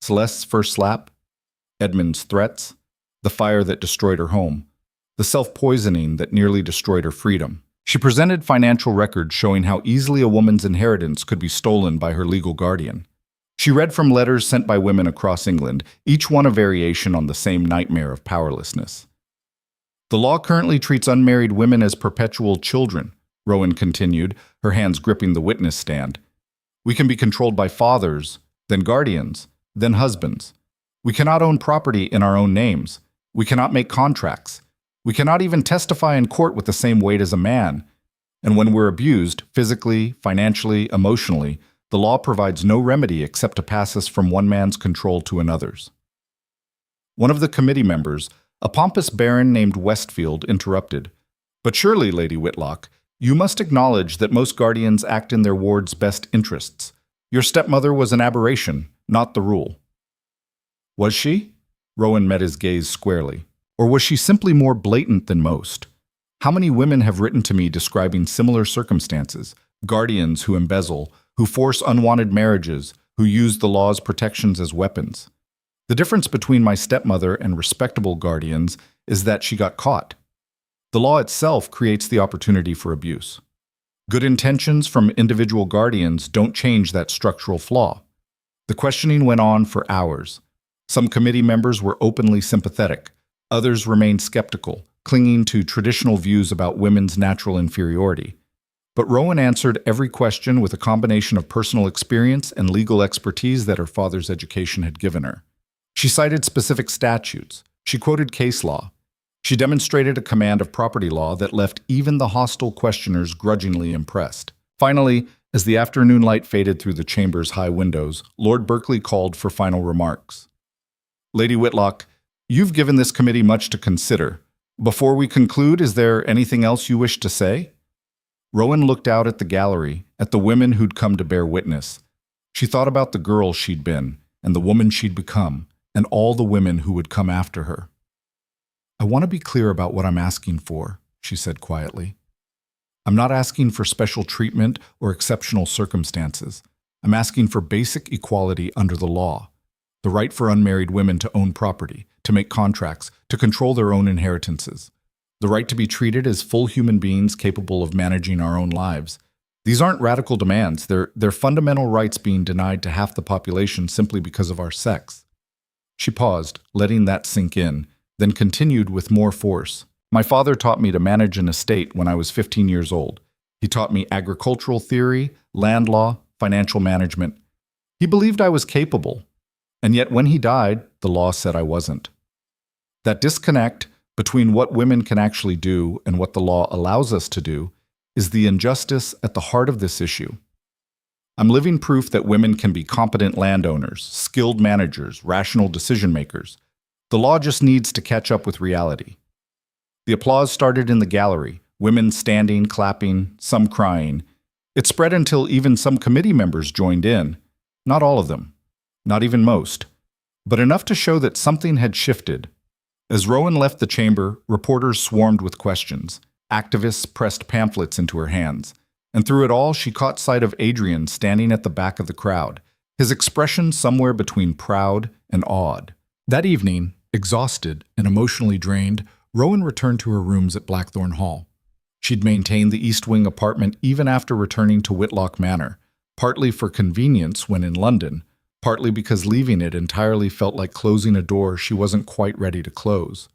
Celeste's first slap, Edmund's threats, the fire that destroyed her home, the self-poisoning that nearly destroyed her freedom. She presented financial records showing how easily a woman's inheritance could be stolen by her legal guardian. She read from letters sent by women across England, each one a variation on the same nightmare of powerlessness. The law currently treats unmarried women as perpetual children, Rowan continued, her hands gripping the witness stand. We can be controlled by fathers, then guardians, then husbands. We cannot own property in our own names. We cannot make contracts. We cannot even testify in court with the same weight as a man. And when we're abused, physically, financially, emotionally, the law provides no remedy except to pass us from one man's control to another's. One of the committee members, a pompous baron named Westfield, interrupted. But surely, Lady Whitlock, you must acknowledge that most guardians act in their ward's best interests. Your stepmother was an aberration, not the rule. Was she? Rowan met his gaze squarely. Or was she simply more blatant than most? How many women have written to me describing similar circumstances? Guardians who embezzle, who force unwanted marriages, who use the law's protections as weapons. The difference between my stepmother and respectable guardians is that she got caught. The law itself creates the opportunity for abuse. Good intentions from individual guardians don't change that structural flaw. The questioning went on for hours. Some committee members were openly sympathetic. Others remained skeptical, clinging to traditional views about women's natural inferiority. But Rowan answered every question with a combination of personal experience and legal expertise that her father's education had given her. She cited specific statutes. She quoted case law. She demonstrated a command of property law that left even the hostile questioners grudgingly impressed. Finally, as the afternoon light faded through the chamber's high windows, Lord Berkeley called for final remarks. Lady Whitlock, you've given this committee much to consider. Before we conclude, is there anything else you wish to say? Rowan looked out at the gallery, at the women who'd come to bear witness. She thought about the girl she'd been, and the woman she'd become, and all the women who would come after her. I want to be clear about what I'm asking for, she said quietly. I'm not asking for special treatment or exceptional circumstances. I'm asking for basic equality under the law. The right for unmarried women to own property, to make contracts, to control their own inheritances. The right to be treated as full human beings capable of managing our own lives. These aren't radical demands. They're fundamental rights being denied to half the population simply because of our sex. She paused, letting that sink in, then continued with more force. My father taught me to manage an estate when I was 15 years old. He taught me agricultural theory, land law, financial management. He believed I was capable. And yet when he died, the law said I wasn't. That disconnect between what women can actually do and what the law allows us to do is the injustice at the heart of this issue. I'm living proof that women can be competent landowners, skilled managers, rational decision makers. The law just needs to catch up with reality. The applause started in the gallery, women standing, clapping, some crying. It spread until even some committee members joined in. Not all of them, not even most, but enough to show that something had shifted. As Rowan left the chamber, reporters swarmed with questions. Activists pressed pamphlets into her hands. And through it all, she caught sight of Adrian standing at the back of the crowd, his expression somewhere between proud and awed. That evening, exhausted and emotionally drained, Rowan returned to her rooms at Blackthorn Hall. She'd maintained the East Wing apartment even after returning to Whitlock Manor, partly for convenience when in London, partly because leaving it entirely felt like closing a door she wasn't quite ready to close.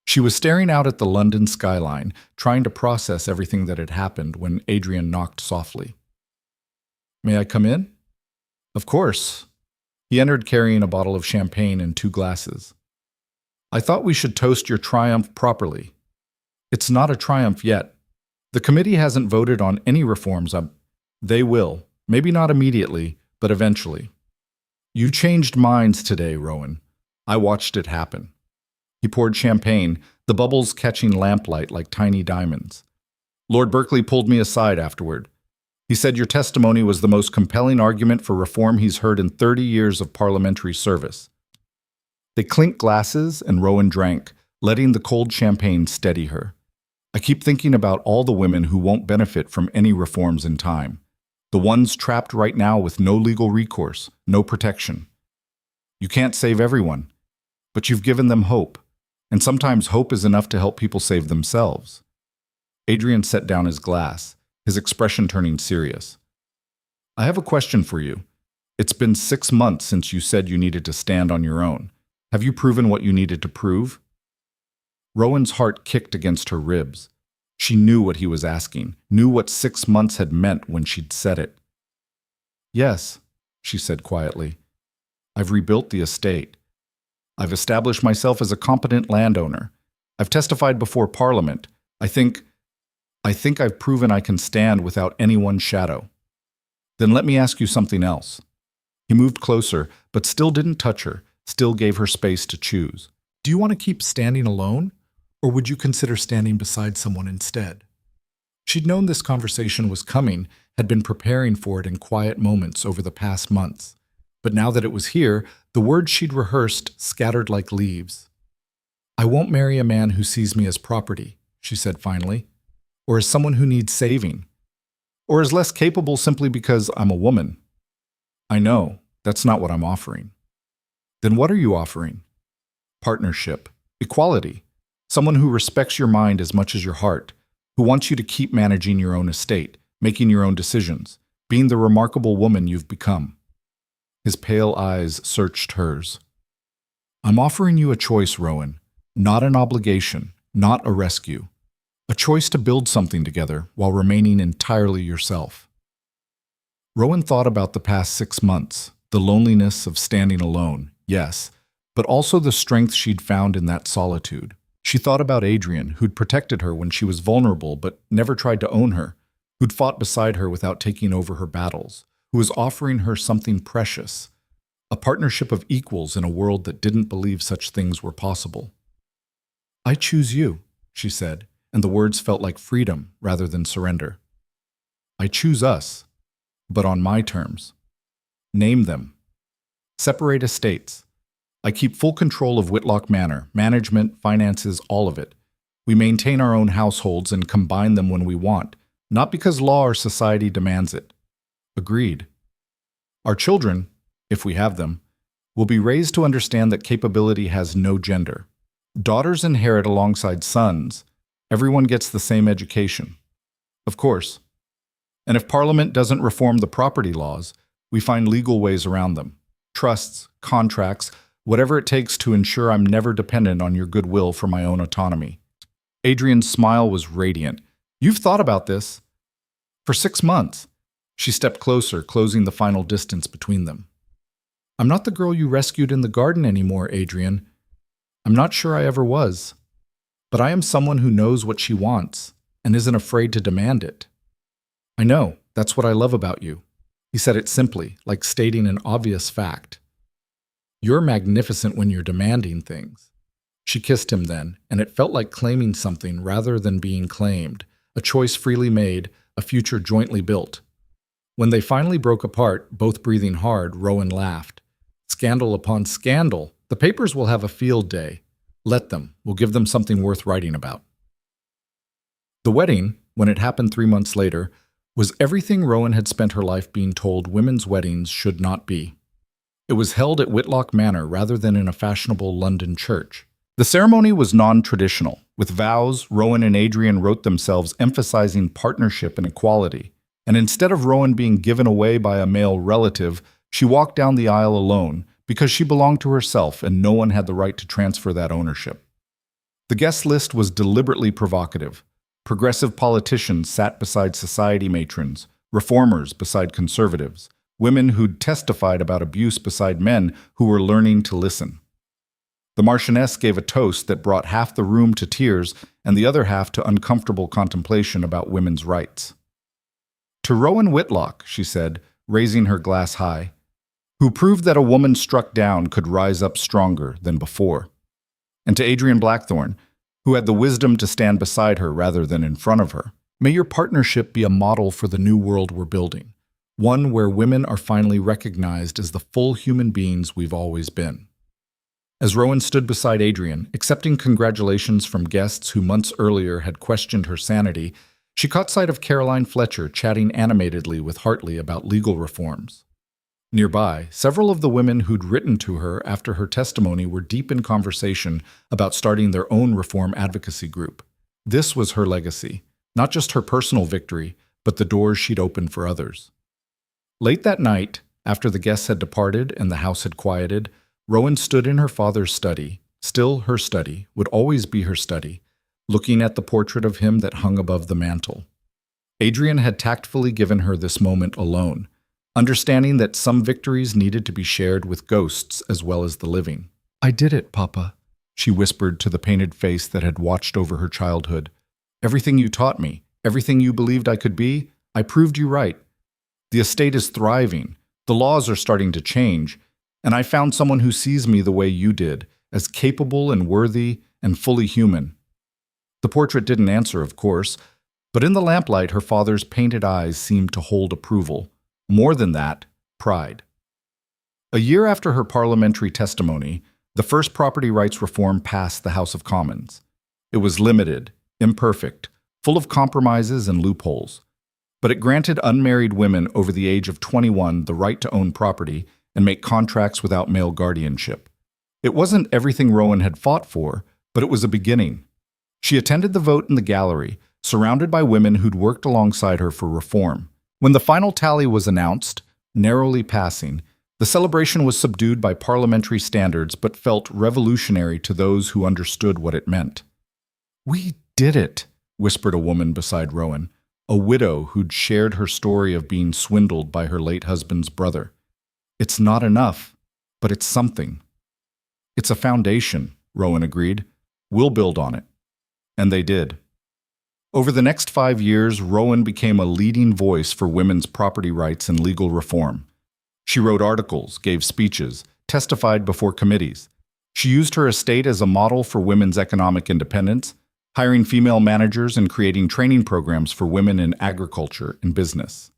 She was staring out at the London skyline, trying to process everything that had happened when Adrian knocked softly. "May I come in?" "Of course." He entered carrying a bottle of champagne and 2 glasses. "I thought we should toast your triumph properly." "It's not a triumph yet. The committee hasn't voted on any reforms. They will. Maybe not immediately, but eventually." "You changed minds today, Rowan. I watched it happen." He poured champagne, the bubbles catching lamplight like tiny diamonds. "Lord Berkeley pulled me aside afterward. He said your testimony was the most compelling argument for reform he's heard in 30 years of parliamentary service." They clinked glasses and Rowan drank, letting the cold champagne steady her. "I keep thinking about all the women who won't benefit from any reforms in time. The ones trapped right now with no legal recourse, no protection. You can't save everyone. But you've given them hope, and sometimes hope is enough to help people save themselves. Adrian set down his glass, his expression turning serious. I have a question for you. It's been 6 months since you said you needed to stand on your own. Have you proven what you needed to prove? Rowan's heart kicked against her ribs. She knew what he was asking, knew what 6 months had meant when she'd said it. Yes, she said quietly. I've rebuilt the estate. I've established myself as a competent landowner. I've testified before Parliament. I think I've proven I can stand without anyone's shadow. Then let me ask you something else. He moved closer, but still didn't touch her, still gave her space to choose. Do you want to keep standing alone, or would you consider standing beside someone instead? She'd known this conversation was coming, had been preparing for it in quiet moments over the past months. But now that it was here, the words she'd rehearsed scattered like leaves. I won't marry a man who sees me as property, she said finally, or as someone who needs saving, or as less capable simply because I'm a woman. I know, that's not what I'm offering. Then what are you offering? Partnership, equality, someone who respects your mind as much as your heart, who wants you to keep managing your own estate, making your own decisions, being the remarkable woman you've become. His pale eyes searched hers. I'm offering you a choice, Rowan, not an obligation, not a rescue. A choice to build something together while remaining entirely yourself. Rowan thought about the past 6 months, the loneliness of standing alone, yes, but also the strength she'd found in that solitude. She thought about Adrian, who'd protected her when she was vulnerable but never tried to own her, who'd fought beside her without taking over her battles, who was offering her something precious, a partnership of equals in a world that didn't believe such things were possible. I choose you, she said, and the words felt like freedom rather than surrender. I choose us, but on my terms. Name them. Separate estates. I keep full control of Whitlock Manor, management, finances, all of it. We maintain our own households and combine them when we want, not because law or society demands it. Agreed. Our children, if we have them, will be raised to understand that capability has no gender. Daughters inherit alongside sons. Everyone gets the same education. Of course. And if Parliament doesn't reform the property laws, we find legal ways around them. Trusts, contracts, whatever it takes to ensure I'm never dependent on your goodwill for my own autonomy. Adrian's smile was radiant. You've thought about this. For 6 months. She stepped closer, closing the final distance between them. I'm not the girl you rescued in the garden anymore, Adrian. I'm not sure I ever was. But I am someone who knows what she wants and isn't afraid to demand it. I know, that's what I love about you. He said it simply, like stating an obvious fact. You're magnificent when you're demanding things. She kissed him then, and it felt like claiming something rather than being claimed, a choice freely made, a future jointly built. When they finally broke apart, both breathing hard, Rowan laughed. Scandal upon scandal. The papers will have a field day. Let them. We'll give them something worth writing about. The wedding, when it happened 3 months later, was everything Rowan had spent her life being told women's weddings should not be. It was held at Whitlock Manor rather than in a fashionable London church. The ceremony was non-traditional. With vows, Rowan and Adrian wrote themselves emphasizing partnership and equality. And instead of Rowan being given away by a male relative, she walked down the aisle alone because she belonged to herself and no one had the right to transfer that ownership. The guest list was deliberately provocative. Progressive politicians sat beside society matrons, reformers beside conservatives, women who'd testified about abuse beside men who were learning to listen. The Marchioness gave a toast that brought half the room to tears and the other half to uncomfortable contemplation about women's rights. To Rowan Whitlock, she said, raising her glass high, who proved that a woman struck down could rise up stronger than before. And to Adrian Blackthorne, who had the wisdom to stand beside her rather than in front of her, may your partnership be a model for the new world we're building, one where women are finally recognized as the full human beings we've always been. As Rowan stood beside Adrian, accepting congratulations from guests who months earlier had questioned her sanity, she caught sight of Caroline Fletcher chatting animatedly with Hartley about legal reforms. Nearby, several of the women who'd written to her after her testimony were deep in conversation about starting their own reform advocacy group. This was her legacy, not just her personal victory, but the doors she'd opened for others. Late that night, after the guests had departed and the house had quieted, Rowan stood in her father's study, still her study, would always be her study, looking at the portrait of him that hung above the mantel. Adrian had tactfully given her this moment alone, understanding that some victories needed to be shared with ghosts as well as the living. "I did it, Papa," she whispered to the painted face that had watched over her childhood. "Everything you taught me, everything you believed I could be, I proved you right. The estate is thriving, the laws are starting to change, and I found someone who sees me the way you did, as capable and worthy and fully human." The portrait didn't answer, of course, but in the lamplight her father's painted eyes seemed to hold approval. More than that, pride. A year after her parliamentary testimony, the first property rights reform passed the House of Commons. It was limited, imperfect, full of compromises and loopholes. But it granted unmarried women over the age of 21 the right to own property and make contracts without male guardianship. It wasn't everything Rowan had fought for, but it was a beginning. She attended the vote in the gallery, surrounded by women who'd worked alongside her for reform. When the final tally was announced, narrowly passing, the celebration was subdued by parliamentary standards but felt revolutionary to those who understood what it meant. "We did it," whispered a woman beside Rowan, a widow who'd shared her story of being swindled by her late husband's brother. "It's not enough, but it's something." "It's a foundation," Rowan agreed. "We'll build on it." And they did. Over the next 5 years, Rowan became a leading voice for women's property rights and legal reform. She wrote articles, gave speeches, testified before committees. She used her estate as a model for women's economic independence, hiring female managers and creating training programs for women in agriculture and business.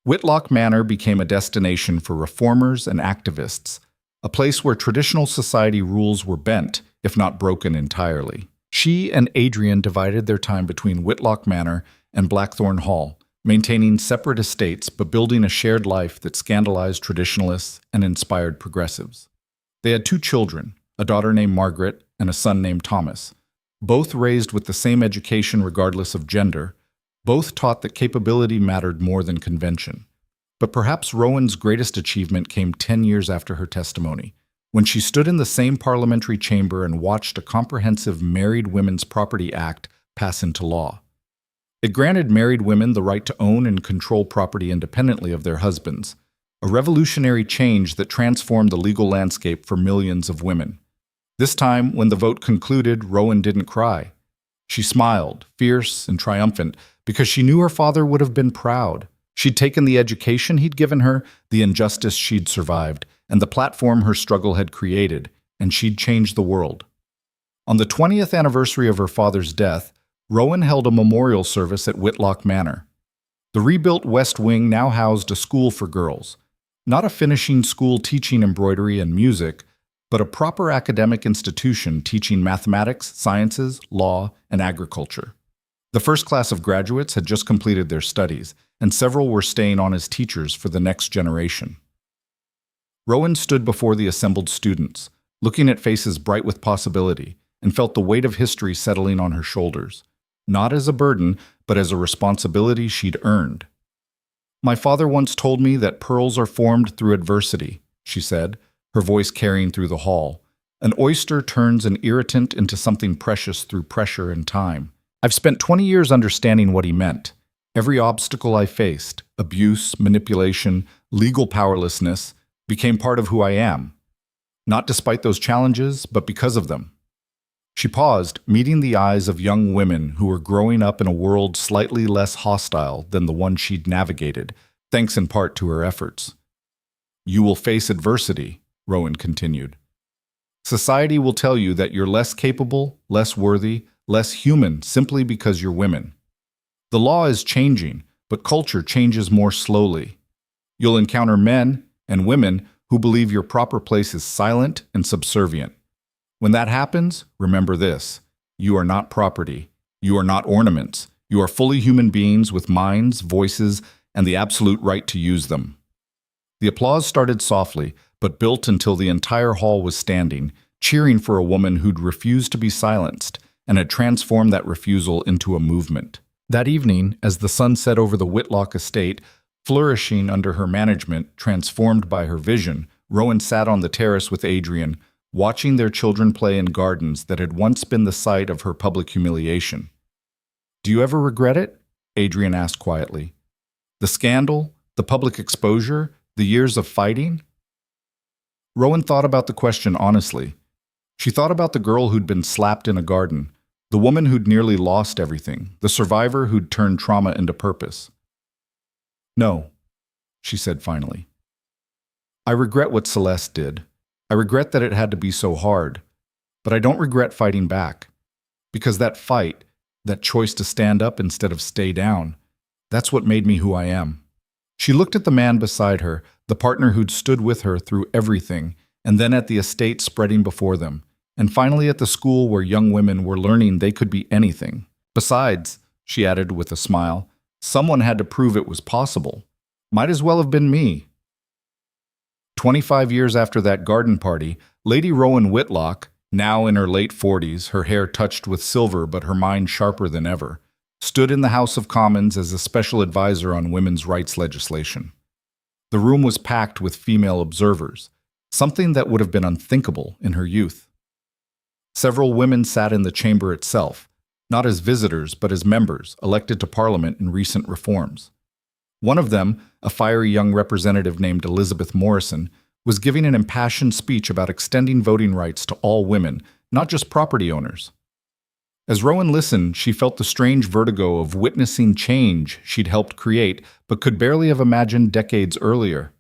Whitlock Manor became a destination for reformers and activists, a place where traditional society rules were bent, if not broken entirely. She and Adrian divided their time between Whitlock Manor and Blackthorn Hall, maintaining separate estates but building a shared life that scandalized traditionalists and inspired progressives. They had 2 children, a daughter named Margaret and a son named Thomas, both raised with the same education regardless of gender. Both taught that capability mattered more than convention. But perhaps Rowan's greatest achievement came 10 years after her testimony, when she stood in the same parliamentary chamber and watched a comprehensive Married Women's Property Act pass into law. It granted married women the right to own and control property independently of their husbands, a revolutionary change that transformed the legal landscape for millions of women. This time, when the vote concluded, Rowan didn't cry. She smiled, fierce and triumphant, because she knew her father would have been proud. She'd taken the education he'd given her, the injustice she'd survived, and the platform her struggle had created, and she'd changed the world. On the 20th anniversary of her father's death, Rowan held a memorial service at Whitlock Manor. The rebuilt West Wing now housed a school for girls, not a finishing school teaching embroidery and music, but a proper academic institution teaching mathematics, sciences, law, and agriculture. The first class of graduates had just completed their studies, and several were staying on as teachers for the next generation. Rowan stood before the assembled students, looking at faces bright with possibility, and felt the weight of history settling on her shoulders, not as a burden, but as a responsibility she'd earned. "My father once told me that pearls are formed through adversity," she said, her voice carrying through the hall. "An oyster turns an irritant into something precious through pressure and time. I've spent 20 years understanding what he meant. Every obstacle I faced, abuse, manipulation, legal powerlessness, became part of who I am. Not despite those challenges, but because of them." She paused, meeting the eyes of young women who were growing up in a world slightly less hostile than the one she'd navigated, thanks in part to her efforts. "You will face adversity," Rowan continued. "Society will tell you that you're less capable, less worthy, less human simply because you're women. The law is changing, but culture changes more slowly. You'll encounter men and women who believe your proper place is silent and subservient. When that happens, remember this: you are not property. You are not ornaments. You are fully human beings with minds, voices, and the absolute right to use them." The applause started softly, but built until the entire hall was standing, cheering for a woman who'd refused to be silenced and had transformed that refusal into a movement. That evening, as the sun set over the Whitlock estate, flourishing under her management, transformed by her vision, Rowan sat on the terrace with Adrian, watching their children play in gardens that had once been the site of her public humiliation. "Do you ever regret it?" Adrian asked quietly. "The scandal, the public exposure, the years of fighting?" Rowan thought about the question honestly. She thought about the girl who'd been slapped in a garden, the woman who'd nearly lost everything, the survivor who'd turned trauma into purpose. "No," she said finally. "I regret what Celeste did. I regret that it had to be so hard. But I don't regret fighting back. Because that fight, that choice to stand up instead of stay down, that's what made me who I am." She looked at the man beside her, the partner who'd stood with her through everything, and then at the estate spreading before them, and finally at the school where young women were learning they could be anything. "Besides," she added with a smile, "someone had to prove it was possible. Might as well have been me." 25 years after that garden party, Lady Rowan Whitlock, now in her late 40s, her hair touched with silver but her mind sharper than ever, stood in the House of Commons as a special advisor on women's rights legislation. The room was packed with female observers, something that would have been unthinkable in her youth. Several women sat in the chamber itself, not as visitors but as members elected to Parliament in recent reforms. One of them, a fiery young representative named Elizabeth Morrison, was giving an impassioned speech about extending voting rights to all women, not just property owners. As Rowan listened, she felt the strange vertigo of witnessing change she'd helped create but could barely have imagined decades earlier.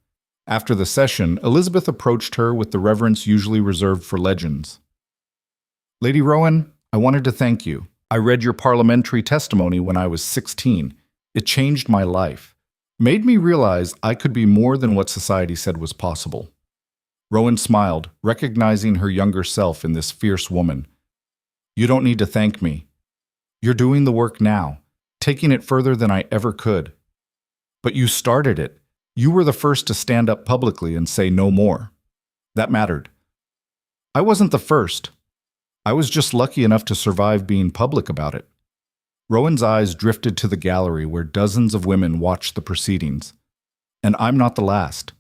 After the session, Elizabeth approached her with the reverence usually reserved for legends. "Lady Rowan, I wanted to thank you. I read your parliamentary testimony when I was 16. It changed my life. Made me realize I could be more than what society said was possible." Rowan smiled, recognizing her younger self in this fierce woman. "You don't need to thank me. You're doing the work now, taking it further than I ever could. But you started it. You were the first to stand up publicly and say no more. That mattered. I wasn't the first. I was just lucky enough to survive being public about it." Rowan's eyes drifted to the gallery where dozens of women watched the proceedings. "And I'm not the last.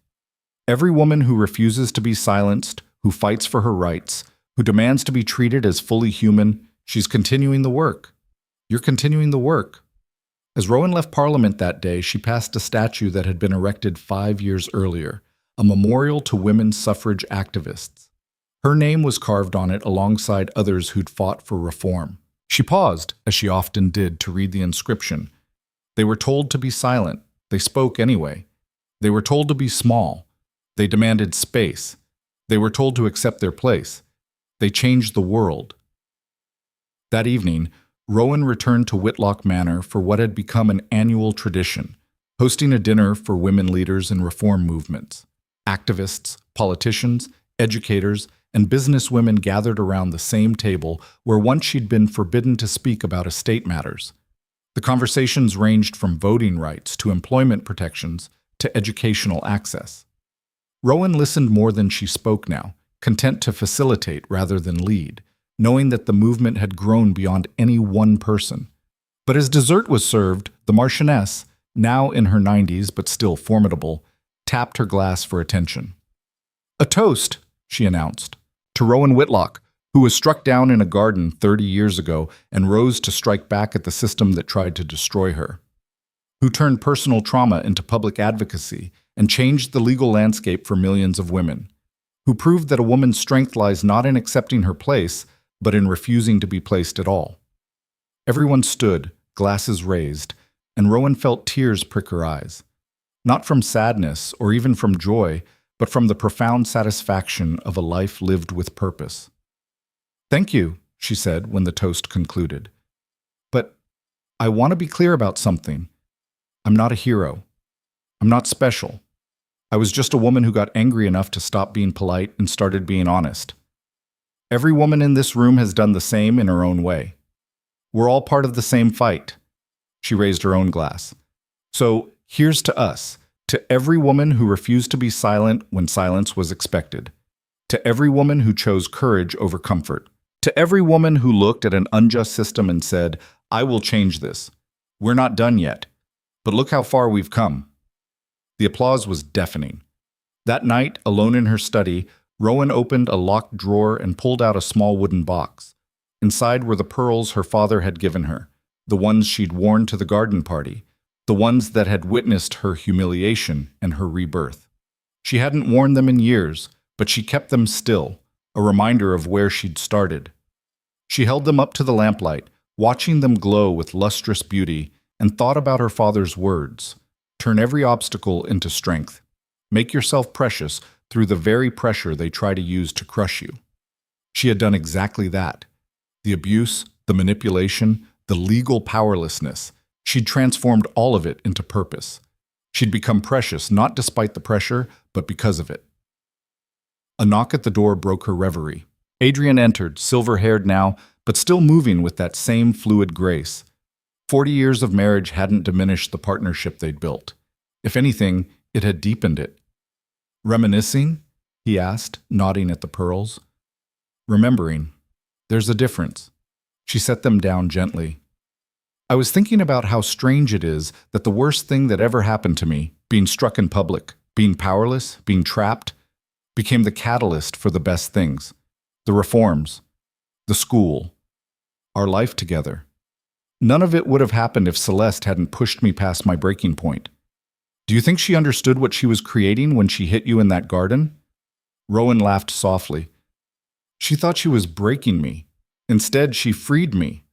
Every woman who refuses to be silenced, who fights for her rights, who demands to be treated as fully human, she's continuing the work. You're continuing the work." As Rowan left Parliament that day, she passed a statue that had been erected 5 years earlier, a memorial to women's suffrage activists. Her name was carved on it alongside others who'd fought for reform. She paused, as she often did, to read the inscription. They were told to be silent. They spoke anyway. They were told to be small. They demanded space. They were told to accept their place. They changed the world. That evening, Rowan returned to Whitlock Manor for what had become an annual tradition, hosting a dinner for women leaders in reform movements. Activists, politicians, educators, and businesswomen gathered around the same table where once she'd been forbidden to speak about estate matters. The conversations ranged from voting rights to employment protections to educational access. Rowan listened more than she spoke now, content to facilitate rather than lead, knowing that the movement had grown beyond any one person. But as dessert was served, the Marchioness, now in her 90s but still formidable, tapped her glass for attention. "A toast," she announced, "to Rowan Whitlock, who was struck down in a garden 30 years ago and rose to strike back at the system that tried to destroy her. Who turned personal trauma into public advocacy and changed the legal landscape for millions of women. Who proved that a woman's strength lies not in accepting her place, but in refusing to be placed at all." Everyone stood, glasses raised, and Rowan felt tears prick her eyes. Not from sadness or even from joy, but from the profound satisfaction of a life lived with purpose. "Thank you," she said when the toast concluded. "But I want to be clear about something. I'm not a hero. I'm not special. I was just a woman who got angry enough to stop being polite and started being honest. Every woman in this room has done the same in her own way. We're all part of the same fight." She raised her own glass. "So here's to us, To every woman who refused to be silent when silence was expected. To every woman who chose courage over comfort. To every woman who looked at an unjust system and said, I will change this. We're not done yet, but look how far we've come. The applause was deafening. That night, alone in her study, Rowan opened a locked drawer and pulled out a small wooden box. Inside were the pearls her father had given her, the ones she'd worn to the garden party, the ones that had witnessed her humiliation and her rebirth. She hadn't worn them in years, but she kept them still, a reminder of where she'd started. She held them up to the lamplight, watching them glow with lustrous beauty, and thought about her father's words. Turn every obstacle into strength. Make yourself precious through the very pressure they try to use to crush you. She had done exactly that. The abuse, the manipulation, the legal powerlessness. She'd transformed all of it into purpose. She'd become precious not despite the pressure, but because of it. A knock at the door broke her reverie. Adrian entered, silver-haired now, but still moving with that same fluid grace. 40 years of marriage hadn't diminished the partnership they'd built. If anything, it had deepened it. Reminiscing? He asked, nodding at the pearls. Remembering. There's a difference. She set them down gently. I was thinking about how strange it is that the worst thing that ever happened to me, being struck in public, being powerless, being trapped, became the catalyst for the best things. The reforms, the school, our life together. None of it would have happened if Celeste hadn't pushed me past my breaking point. Do you think she understood what she was creating when she hit you in that garden? Rowan laughed softly. She thought she was breaking me. Instead, she freed me.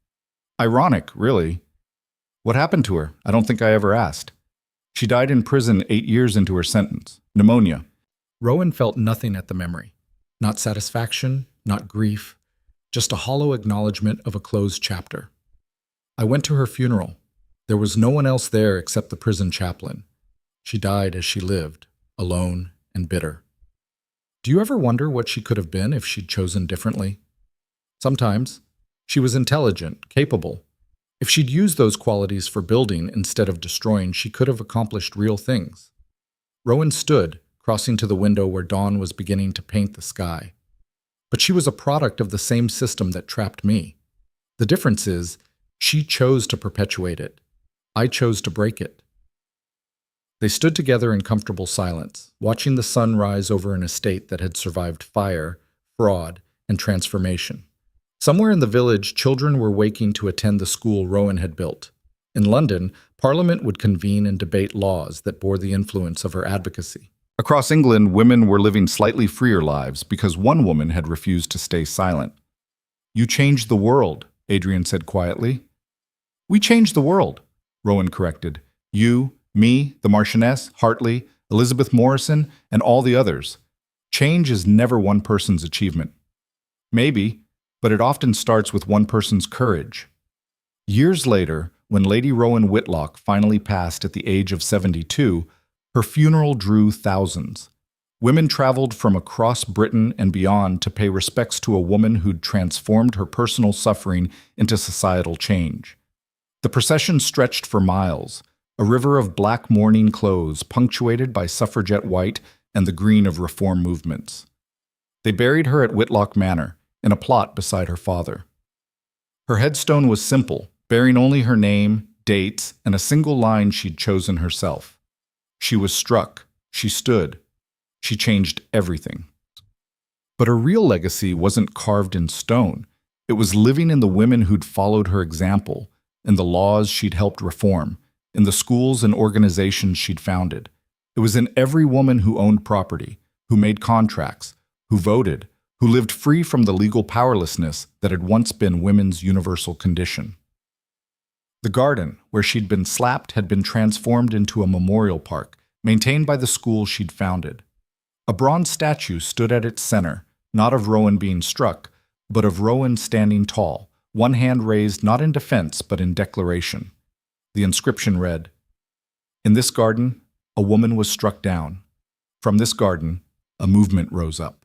Ironic, really. What happened to her? I don't think I ever asked. She died in prison 8 years into her sentence. Pneumonia. Rowan felt nothing at the memory. Not satisfaction, not grief, just a hollow acknowledgement of a closed chapter. I went to her funeral. There was no one else there except the prison chaplain. She died as she lived, alone and bitter. Do you ever wonder what she could have been if she'd chosen differently? Sometimes. She was intelligent, capable. If she'd used those qualities for building instead of destroying, she could have accomplished real things. Rowan stood, crossing to the window where dawn was beginning to paint the sky. But she was a product of the same system that trapped me. The difference is, she chose to perpetuate it. I chose to break it. They stood together in comfortable silence, watching the sun rise over an estate that had survived fire, fraud, and transformation. Somewhere in the village, children were waking to attend the school Rowan had built. In London, Parliament would convene and debate laws that bore the influence of her advocacy. Across England, women were living slightly freer lives because one woman had refused to stay silent. You changed the world, Adrian said quietly. We changed the world, Rowan corrected. You, me, the Marchioness, Hartley, Elizabeth Morrison, and all the others. Change is never one person's achievement. Maybe, but it often starts with one person's courage. Years later, when Lady Rowan Whitlock finally passed at the age of 72, her funeral drew thousands. Women traveled from across Britain and beyond to pay respects to a woman who'd transformed her personal suffering into societal change. The procession stretched for miles, a river of black mourning clothes punctuated by suffragette white and the green of reform movements. They buried her at Whitlock Manor, in a plot beside her father. Her headstone was simple, bearing only her name, dates, and a single line she'd chosen herself. She was struck. She stood. She changed everything. But her real legacy wasn't carved in stone. It was living in the women who'd followed her example, in the laws she'd helped reform, in the schools and organizations she'd founded. It was in every woman who owned property, who made contracts, who voted, who lived free from the legal powerlessness that had once been women's universal condition. The garden, where she'd been slapped, had been transformed into a memorial park, maintained by the school she'd founded. A bronze statue stood at its center, not of Rowan being struck, but of Rowan standing tall, one hand raised not in defense but in declaration. The inscription read, "In this garden, a woman was struck down. From this garden, a movement rose up."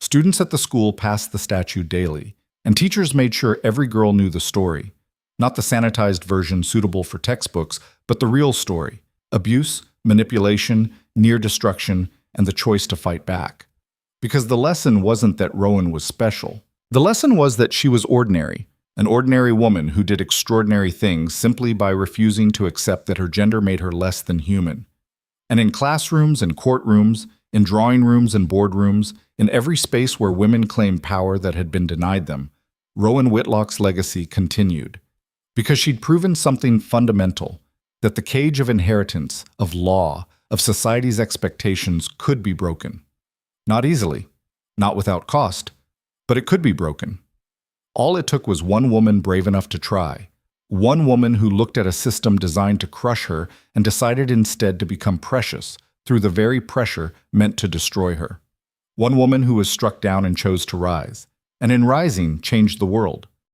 Students at the school passed the statue daily, and teachers made sure every girl knew the story. Not the sanitized version suitable for textbooks, but the real story. Abuse, manipulation, near destruction, and the choice to fight back. Because the lesson wasn't that Rowan was special. The lesson was that she was ordinary, an ordinary woman who did extraordinary things simply by refusing to accept that her gender made her less than human. And in classrooms and courtrooms, in drawing rooms and boardrooms, in every space where women claimed power that had been denied them, Rowan Whitlock's legacy continued. Because she'd proven something fundamental, that the cage of inheritance, of law, of society's expectations could be broken. Not easily, not without cost, but it could be broken. All it took was one woman brave enough to try, one woman who looked at a system designed to crush her and decided instead to become precious through the very pressure meant to destroy her. One woman who was struck down and chose to rise, and in rising changed the world.